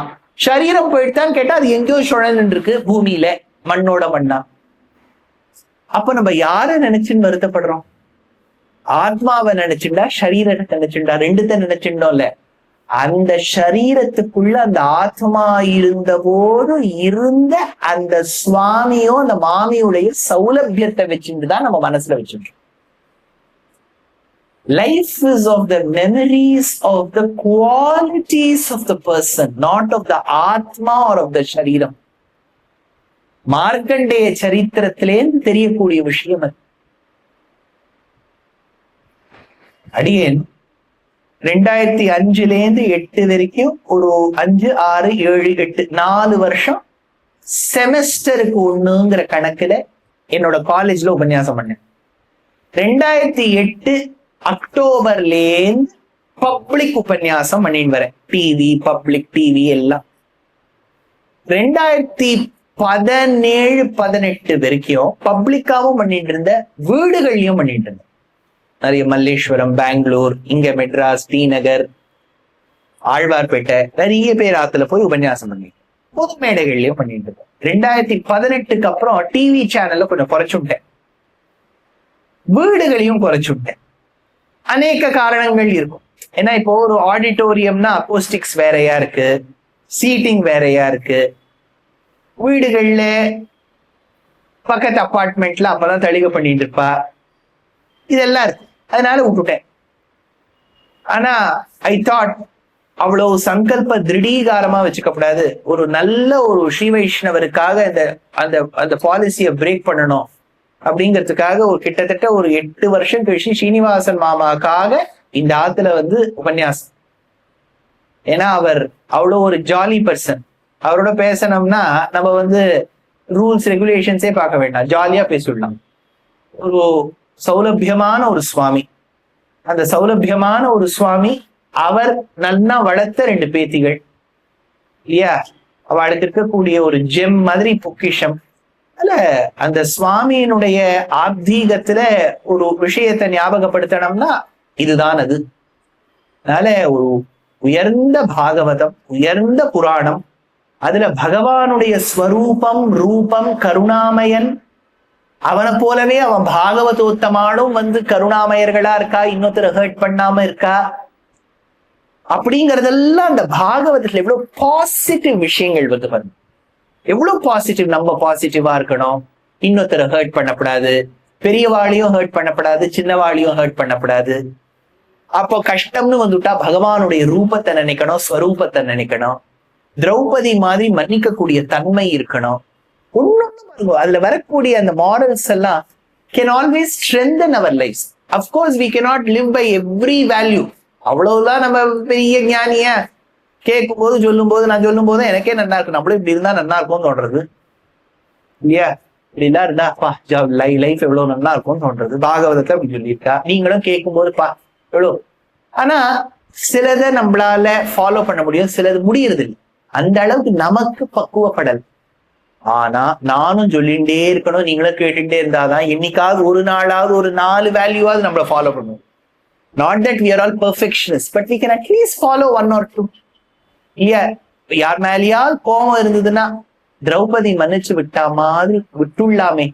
சரீரம் போயிடுத்தான்னு கேட்டா அது எங்கேயோ சுழன்னு இருக்கு பூமியில, மண்ணோட மண்ணா. அப்ப நம்ம யார நினைச்சுன்னு வருத்தப்படுறோம்? ஆத்மாவை நினைச்சுண்டா, சரீரத்தை நினைச்சுண்டா? ரெண்டுத்த நினைச்சுட்டோம்ல. அந்த சரீரத்துக்குள்ள அந்த ஆத்மா இருந்த போது இருந்த அந்த சுவாமியோ அந்த மாமியுடைய சௌலபியத்தை வச்சுட்டுதான் நம்ம மனசுல வச்சுட்டோம். Life is of the memories of the qualities of the person, not of the atma or of the shariram. Markandeya சரித்திரத்திலேருந்து தெரியக்கூடிய விஷயம் அது. அடியேன் 2005 8 வரைக்கும் ஒரு 5, 6, 7, 8 4 வருஷம் செமஸ்டருக்கு ஒண்ணுங்கிற கணக்குல என்னோட காலேஜ்ல உபன்யாசம் பண்ணேன். 2008 அக்டோபர்லேருந்து பப்ளிக் உபன்யாசம் பண்ணிட்டு வரேன். பப்ளிக் டிவி எல்லாம். 2017, 18 வரைக்கும் பப்ளிக்காவும் பண்ணிட்டு இருந்த, வீடுகள்லயும் பண்ணிட்டு இருந்தேன். நிறைய மல்லேஸ்வரம், பெங்களூர், இங்க மெட்ராஸ், ஸ்ரீநகர், ஆழ்வார்பேட்டை, நிறைய பேர் ஆத்துல போய் உபன்யாசம் பண்ணிட்டு பொது மேடைகள்லயும் பண்ணிட்டு இருக்கேன். 2018க்கு அப்புறம் டிவி சேனல்ல கொஞ்சம் குறைச்சுட்டேன், வீடுகளையும் குறைச்சுட்டேன். அநேக காரணங்கள் இருக்கும். ஏன்னா இப்போ ஒரு ஆடிட்டோரியம்னா அக்கோஸ்டிக்ஸ் வேறையா இருக்கு, சீட்டிங் வேறையா இருக்கு. வீடுகள்ல பக்கத்து அப்பார்ட்மெண்ட்ல அப்பதான் தளிகை பண்ணிட்டு இருப்பா, இதெல்லாம் இருக்கு. அதனால விட்டுட்டேன். ஆனா ஐ தாட் அவ்வளவு சங்கல்ப திருடீகாரமா வச்சுக்கப்படாது. ஒரு நல்ல ஒரு ஸ்ரீ வைஷ்ணவருக்காக அந்த பாலிசியை பிரேக் பண்ணணும் அப்படிங்கிறதுக்காக ஒரு கிட்டத்தட்ட ஒரு 8 வருஷம் கழிச்சு ஸ்ரீனிவாசன் மாமாக்காக இந்த ஆத்துல உபன்யாசம். ஏன்னா அவர் அவ்வளவு ஒரு ஜாலி பர்சன். அவரோட பேசணும்னா நம்ம ரூல்ஸ் ரெகுலேஷன்ஸே பார்க்க வேண்டாம், ஜாலியா பேசிடலாம். ஒரு சௌலபியமான ஒரு சுவாமி. அந்த சௌலபியமான ஒரு சுவாமி, அவர் நல்லா வளர்த்த 2 பேத்திகள் இல்லையா, அவளுக்கு இருக்கக்கூடிய ஒரு ஜெம் மாதிரி பொக்கிஷம். அல்ல, அந்த சுவாமியினுடைய ஆப்தீகத்துல ஒரு விஷயத்தை ஞாபகப்படுத்தணும்னா இதுதான் அது. அதனால ஒரு உயர்ந்த பாகவதம், உயர்ந்த புராணம், அதுல பகவானுடைய ஸ்வரூபம், ரூபம், கருணாமயன், அவனை போலவே அவன் பாகவதோத்தமானும் கருணாமயர்களா இருக்கா, இன்னொருத்தர் ஹர்ட் பண்ணாம இருக்கா, அப்படிங்கறதெல்லாம் அந்த பாகவதத்துல எவ்வளவு பாசிட்டிவ் விஷயங்கள் பாருங்க. எவ்வளவு பாசிட்டிவ். நம்ம பாசிட்டிவா இருக்கணும், இன்னொருத்தரை ஹர்ட் பண்ணக்கூடாது, பெரியவாளையும் ஹர்ட் பண்ணக்கூடாது, சின்னவாளையும் ஹர்ட் பண்ணக்கூடாது. அப்போ கஷ்டம்னு வந்துட்டா பகவானுடைய ரூபத்தை நினைக்கணும், ஸ்வரூபத்தை நினைக்கணும். திரௌபதி மாதிரி மன்னிக்கக்கூடிய தன்மை இருக்கணும். ஒண்ணு அதுல வரக்கூடிய அந்த மாடல்ஸ் எல்லாம் can always strengthen our life. Of course we cannot live by every value. அவ்வளவுதான் நம்ம பெரிய ஞானிய கேட்கும் போது சொல்லும் போது நான் சொல்லும் போது எனக்கே நல்லா இருக்கு, நம்மளும் இப்படி இருந்தா நல்லா இருக்கும்னு தோன்றது இல்லையா. இப்படிலாம் இருந்தா லைஃப் எவ்வளவு நல்லா இருக்கும்னு தோன்றது. பாகவதத்தை அப்படி சொல்லியிருக்கா, நீங்களும் கேட்கும் போது எவ்வளவு. ஆனா சிலதை நம்மளால ஃபாலோ பண்ண முடியும், சிலது முடியறது இல்லை. அந்த அளவுக்கு நமக்கு பக்குவப்படல். ஆனா நானும் சொல்லிகிட்டே இருக்கணும், நீங்களும் கேட்டுட்டே இருந்தாதான் என்னைக்காவது ஒரு நாளாவது ஒரு 4 வேல்யூவாவது நம்மள ஃபாலோ பண்ணுவோம். Not that we are all perfectionists, but we can at least follow 1 or 2. இல்லையா, யார் மேலேயால் கோபம் இருந்ததுன்னா திரௌபதி மன்னிச்சு விட்டா மாதிரி விட்டுள்ளாமே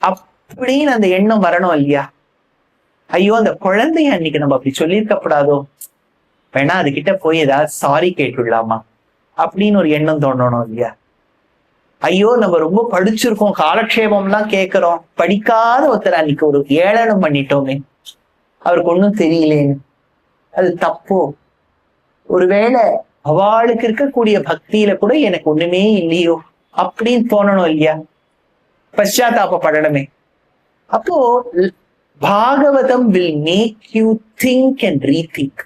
அப்படின்னு அந்த எண்ணம் வரணும் இல்லையா. ஐயோ அந்த குழந்தைய அன்னைக்கு நம்ம அப்படி சொல்லியிருக்கப்படாதோ, வேணா அதுகிட்ட போய் ஏதாவது சாரி கேட்டுள்ளாமா அப்படின்னு ஒரு எண்ணம் தோணணும் இல்லையா. ஐயோ நம்ம ரொம்ப படிச்சிருக்கோம், காலக்ஷேபம் எல்லாம் கேட்கிறோம், படிக்காத ஒருத்தர் அன்னைக்கு ஒரு ஏளனம் பண்ணிட்டோமே, அவருக்கு ஒன்றும் தெரியலேன்னு, அது தப்போ. ஒருவேளை அவளுக்கு இருக்கக்கூடிய பக்தியில கூட எனக்கு ஒண்ணுமே இல்லையோ அப்படின்னு தோணணும் இல்லையா, பశ్చాத்தாபப்படணுமே. அப்போ Bhagavatam will make you think and rethink.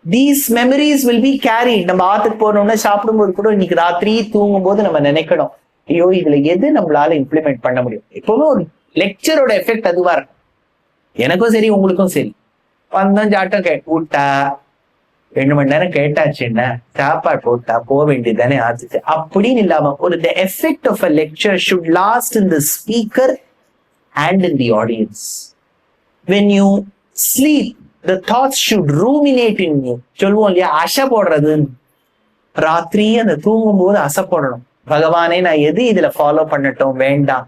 These memories will be carried. நம்ம ஆத்துக்கு போனோம்னா சாப்பிடும்போது கூட இன்னைக்கு ராத்திரி தூங்கும் போது நம்ம நினைக்கணும், ஐயோ இதுல எது நம்மளால இம்ப்ளிமெண்ட் பண்ண முடியும். எப்பவுமே ஒரு லெக்சரோட எஃபெக்ட் அதுவா இருக்கும். எனக்கும் சரி உங்களுக்கும் சரி, வந்தோம் ஜாட்டம் விட்டா 2 மணி நேரம் கேட்டாச்சு, என்ன சாப்பாடு போட்டா போக வேண்டியதானே ஆச்சு அப்படின்னு இல்லாம ஒரு the effect of a lecture should last in the speaker and in the audience. When you sleep, the thoughts should ruminate in you. சொல்லுவோம் இல்லையா, அசை போடுறதுன்னு. ராத்திரி அந்த தூங்கும் போது அசை போடணும், பகவானே நான் எது இதுல ஃபாலோ பண்ணட்டும் வேண்டாம்.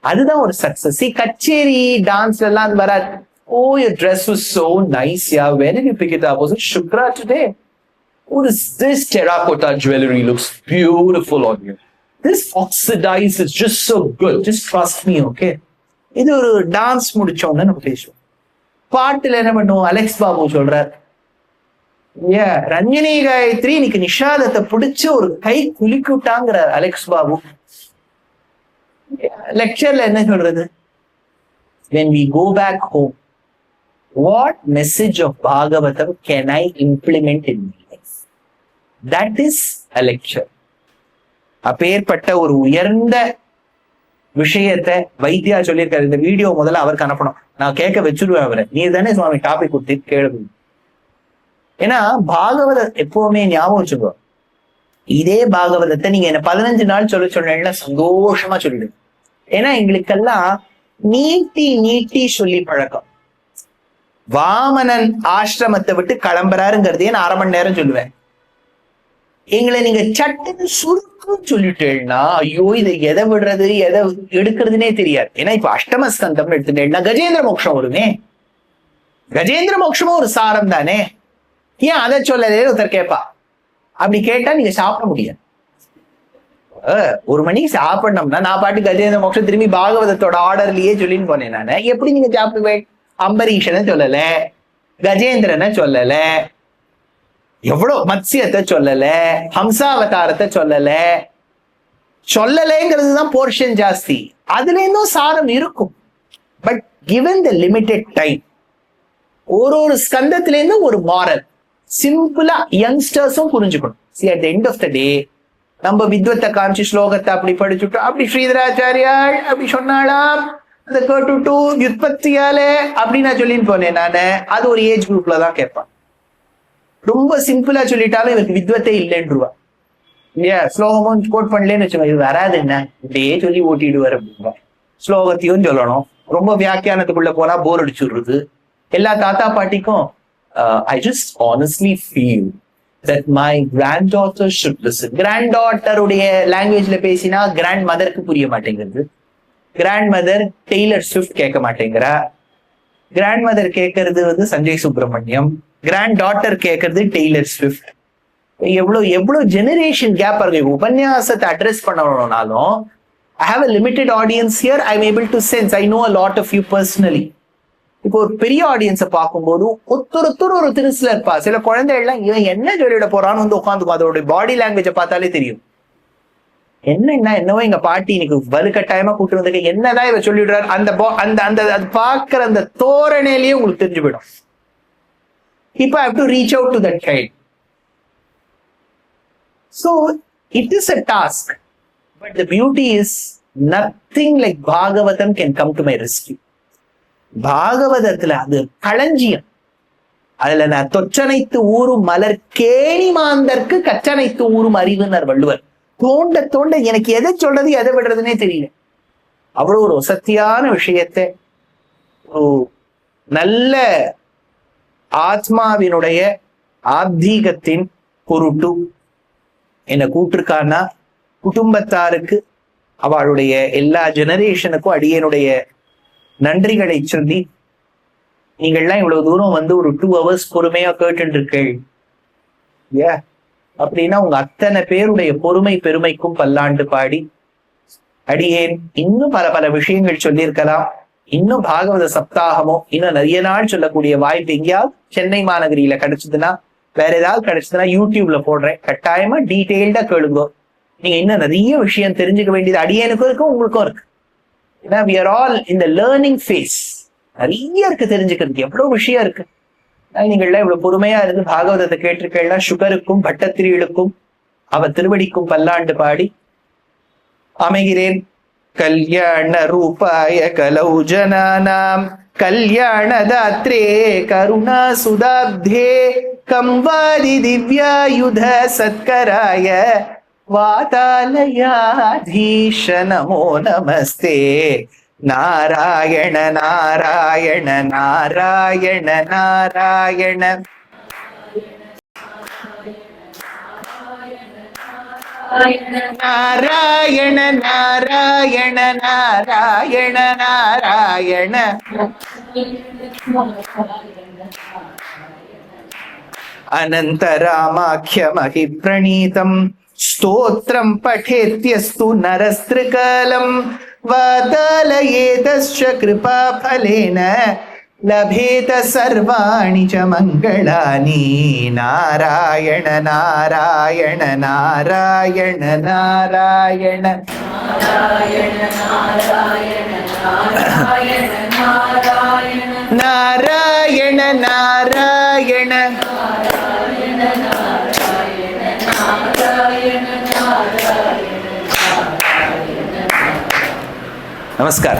அதுதான் ஒரு சக்சஸ். கச்சேரி டான்ஸ்ல எல்லாம் வராது. Oh, your dress was so nice. Yeah, where did you pick it up? Was it Shukra today? Oh, this terracotta jewelry looks beautiful on you. This oxidize is just so good. Just trust me, okay? இது ஒரு dance முடிச்சோன்னு நம்ம பேசுவோம். பாட்டுல என்ன பண்ணுவோம், Alex Babu சொல்றார், ரஞ்சனி காயத்ரி இன்னைக்கு நிஷாதத்தை பிடிச்ச ஒரு கை குலுக்கி விட்டாங்கிறார் அலெக்ஸ் பாபு. லெக்சர்ல என்ன சொல்றது, when we go back home, what message of Bhagavatam can I implement in my life? That is a lecture. அப்பேற்பட்ட ஒரு உயர்ந்த விஷயத்தை வைத்தியா சொல்லியிருக்காரு. இந்த வீடியோ முதல்ல அவருக்கு அனுப்பணும், நான் கேட்க வச்சுடுவேன் அவரை. நீ தானே சுவாமி டாபிக் கொடுத்து கேளு. ஏன்னா பாகவதம் எப்பவுமே ஞாபகம் வச்சுக்கோ, இதே பாகவதத்தை நீங்க என்ன 15 நாள் சொல்ல சொன்னா சந்தோஷமா சொல்லிடுங்க. ஏன்னா எங்களுக்கெல்லாம் நீட்டி நீட்டி சொல்லி பழக்கம். வாமனன் ஆசிரமத்தை விட்டு கிளம்புறாருங்கிறதே நான் 1/2 மணி நேரம் சொல்லுவேன். எங்களை நீங்க சட்டுன்னு சுருக்கம் சொல்லிட்டேன்னா ஐயோ இதை எதை விடுறது எதை எடுக்கிறதுனே தெரியாது. ஏன்னா இப்ப அஷ்டமஸ்கந்தம் எடுத்துட்டேன்னா கஜேந்திர மோட்சம் வருமே, கஜேந்திர மோட்சமும் ஒரு சாரம் தானே, ஏன் அதை சொல்லலே ஒருத்தர் கேட்பா. அப்படி கேட்டா நீங்க சாப்பிட முடியாது. 1 மணிக்கு சாப்பிடணும்னா நான் பாட்டு கஜேந்திர மோட்சம் திரும்பி பாகவதத்தோட ஆர்டர்லயே சொல்லின்னு போனேன் நானு. எப்படி நீங்க சாப்பிடுவேன்? அம்பரீஷனை சொல்லல, கஜேந்திரனை சொல்லல, எவ்வளவு மத்ஸ்யத்தை சொல்லல, ஹம்சாவதாரத்தை சொல்லலைங்கிறது தான் போர்ஷன் ஜாஸ்தி. அதுல இருந்தும் சாரம் இருக்கும். But given the limited time, ஒரு ஸ்கந்தத்துல இருந்தும் ஒரு மாரல் சிம்பிளா யங்ஸ்டர்ஸும் புரிஞ்சுக்கணும். See, at the end of the day, நம்ம வித்வத்தை காமிச்சு ஸ்லோகத்தை அப்படி படிச்சுட்டோம், அப்படி ஸ்ரீதராச்சாரியால் அப்படி சொன்னாலாம், அந்த கேட்டுட்டு யுத்பத்தியாலே அப்படின்னு நான் சொல்லின்னு போனேன் நானு. அது ஒரு ஏஜ் குரூப்ல தான் கேட்பான். ரொம்ப சிம்பிளா சொல்லிட்டாலும் இவருக்கு வித்வத்தே இல்லைன்றுவா இல்லையா. ஸ்லோகமும் கோட் பண்ணலன்னு வச்சுக்கோங்க, இது வராது என்ன இப்படியே சொல்லி ஓட்டிடுவார் அப்படின்பா. ஸ்லோகத்தையும் சொல்லணும், ரொம்ப வியாக்கியானத்துக்குள்ள போனா போர் அடிச்சுடுறது. எல்லா தாத்தா பாட்டிக்கும் I just honestly feel that my granddaughter should listen. கிராண்ட்டாருடைய லாங்குவேஜ்ல பேசினா கிராண்ட் மதருக்கு புரிய மாட்டேங்கிறது. கிராண்ட் மதர் டெய்லர் ஸ்விஃப்ட் கேட்க மாட்டேங்கிறா. கிராண்ட் மதர் கேட்கறது சஞ்சய் சுப்பிரமணியம். கிராண்ட் டாட்டர் கேட்கறது டெய்லர் ஸ்விஃப்ட். எவ்வளவு ஜெனரேஷன் கேப் இருக்கு. உபன்யாசத்தை address பண்ணணும்னாலும் I have a limited audience here. I'm able to sense. I know a lot of you personally. இப்போ ஒரு பெரிய ஆடியன்ஸை பார்க்கும்போது ஒருத்தர் ஒரு திருசில இருப்பா. சில குழந்தைகள்லாம் இவன் என்ன சொல்லிட போறான்னு உட்காந்துக்கும். அதோட பாடி லாங்குவேஜை பார்த்தாலே தெரியும். என்னவோ எங்க பாட்டி இன்னைக்கு வலுக்கட்டாயமா கூட்டு வந்து என்னதான் இவ சொல்லிடுறாரு அந்த அந்த அது பாக்குற அந்த தோரணையிலேயே உங்களுக்கு தெரிஞ்சு போயிடும். இப்போ I have to reach out to that child. So it is a task, but the beauty is nothing like Bhagavatam can come to my rescue. பாகவதத்துல அது களஞ்சியம். அதுல நான் தொச்சனைத்து ஊரும் மலர் கேணி மாந்தற்கு கச்சனைத்து ஊரும் அறிவுன்னார் வள்ளுவர். தோண்ட தோண்ட எனக்கு எதை சொல்றது எதை விடுறதுன்னே தெரியல. அவ்வளவு ஒரு வசத்தியான விஷயத்தை ஒரு நல்ல ஆத்மாவினுடைய ஆத்தீகத்தின் பொருட்டு என்ன கூட்டிருக்கான்னா, குடும்பத்தாருக்கு அவளுடைய எல்லா ஜெனரேஷனுக்கும் அடியனுடைய நன்றிகளை சொல்லி, நீங்கள்லாம் இவ்வளவு தூரம் ஒரு 2 hours பொறுமையா கேட்டு இருக்கீள் அப்படின்னா உங்க அத்தனை பேருடைய பொறுமை பெருமைக்கும் பல்லாண்டு பாடி. அடியேன் இன்னும் பல பல விஷயங்கள் சொல்லியிருக்கலாம். இன்னும் பாகவத சப்தாகமோ இன்னும் நிறைய நாள் சொல்லக்கூடிய வாய்ப்பு எங்கேயாவது சென்னை மாநகரியில கிடைச்சதுன்னா, வேற ஏதாவது கிடைச்சதுன்னா யூடியூப்ல போடுறேன். கட்டாயமா டீட்டெயில்டா கேளுங்க. நீங்க இன்னும் நிறைய விஷயம் தெரிஞ்சுக்க வேண்டியது அடியனுக்கும் இருக்கு, உங்களுக்கும் இருக்கு. ஏன்னா we are all in the learning phase. நிறைய இருக்கு தெரிஞ்சுக்கிறதுக்கு, எவ்வளவு விஷயம் இருக்கு. நீங்கள்லாம் இவ்வளவு பொறுமையா இருந்து பாகவதத்தை கேட்டிருக்கா. சுகருக்கும் பட்டத்திரிகளுக்கும் அவ திருவடிக்கும் பல்லாண்டு பாடி அமைகிறேன். கல்யாண ரூபாய கலௌ ஜனானாம் கல்யாணதாத்ரே கருணா சுதாப்தே கம்வாதி திவ்யாயுத சத்கராய வாதாலயாதீஷ நமோ நமஸ்தே. நாராயண நாராயண நாராயண நாராயண நாராயண நாராயண நாராயண நாராயண அனந்தராமாख्यमहि प्रणीतम् स्तोत्रम् पठेत्यस्तु नरस्त्रिकालम् वातालयेतश्च कृपाफलेन लभेत सर्वाणि च मङ्गलानि. नारायण नारायण नारायण नारायण नारायण नारायण नमस्कार.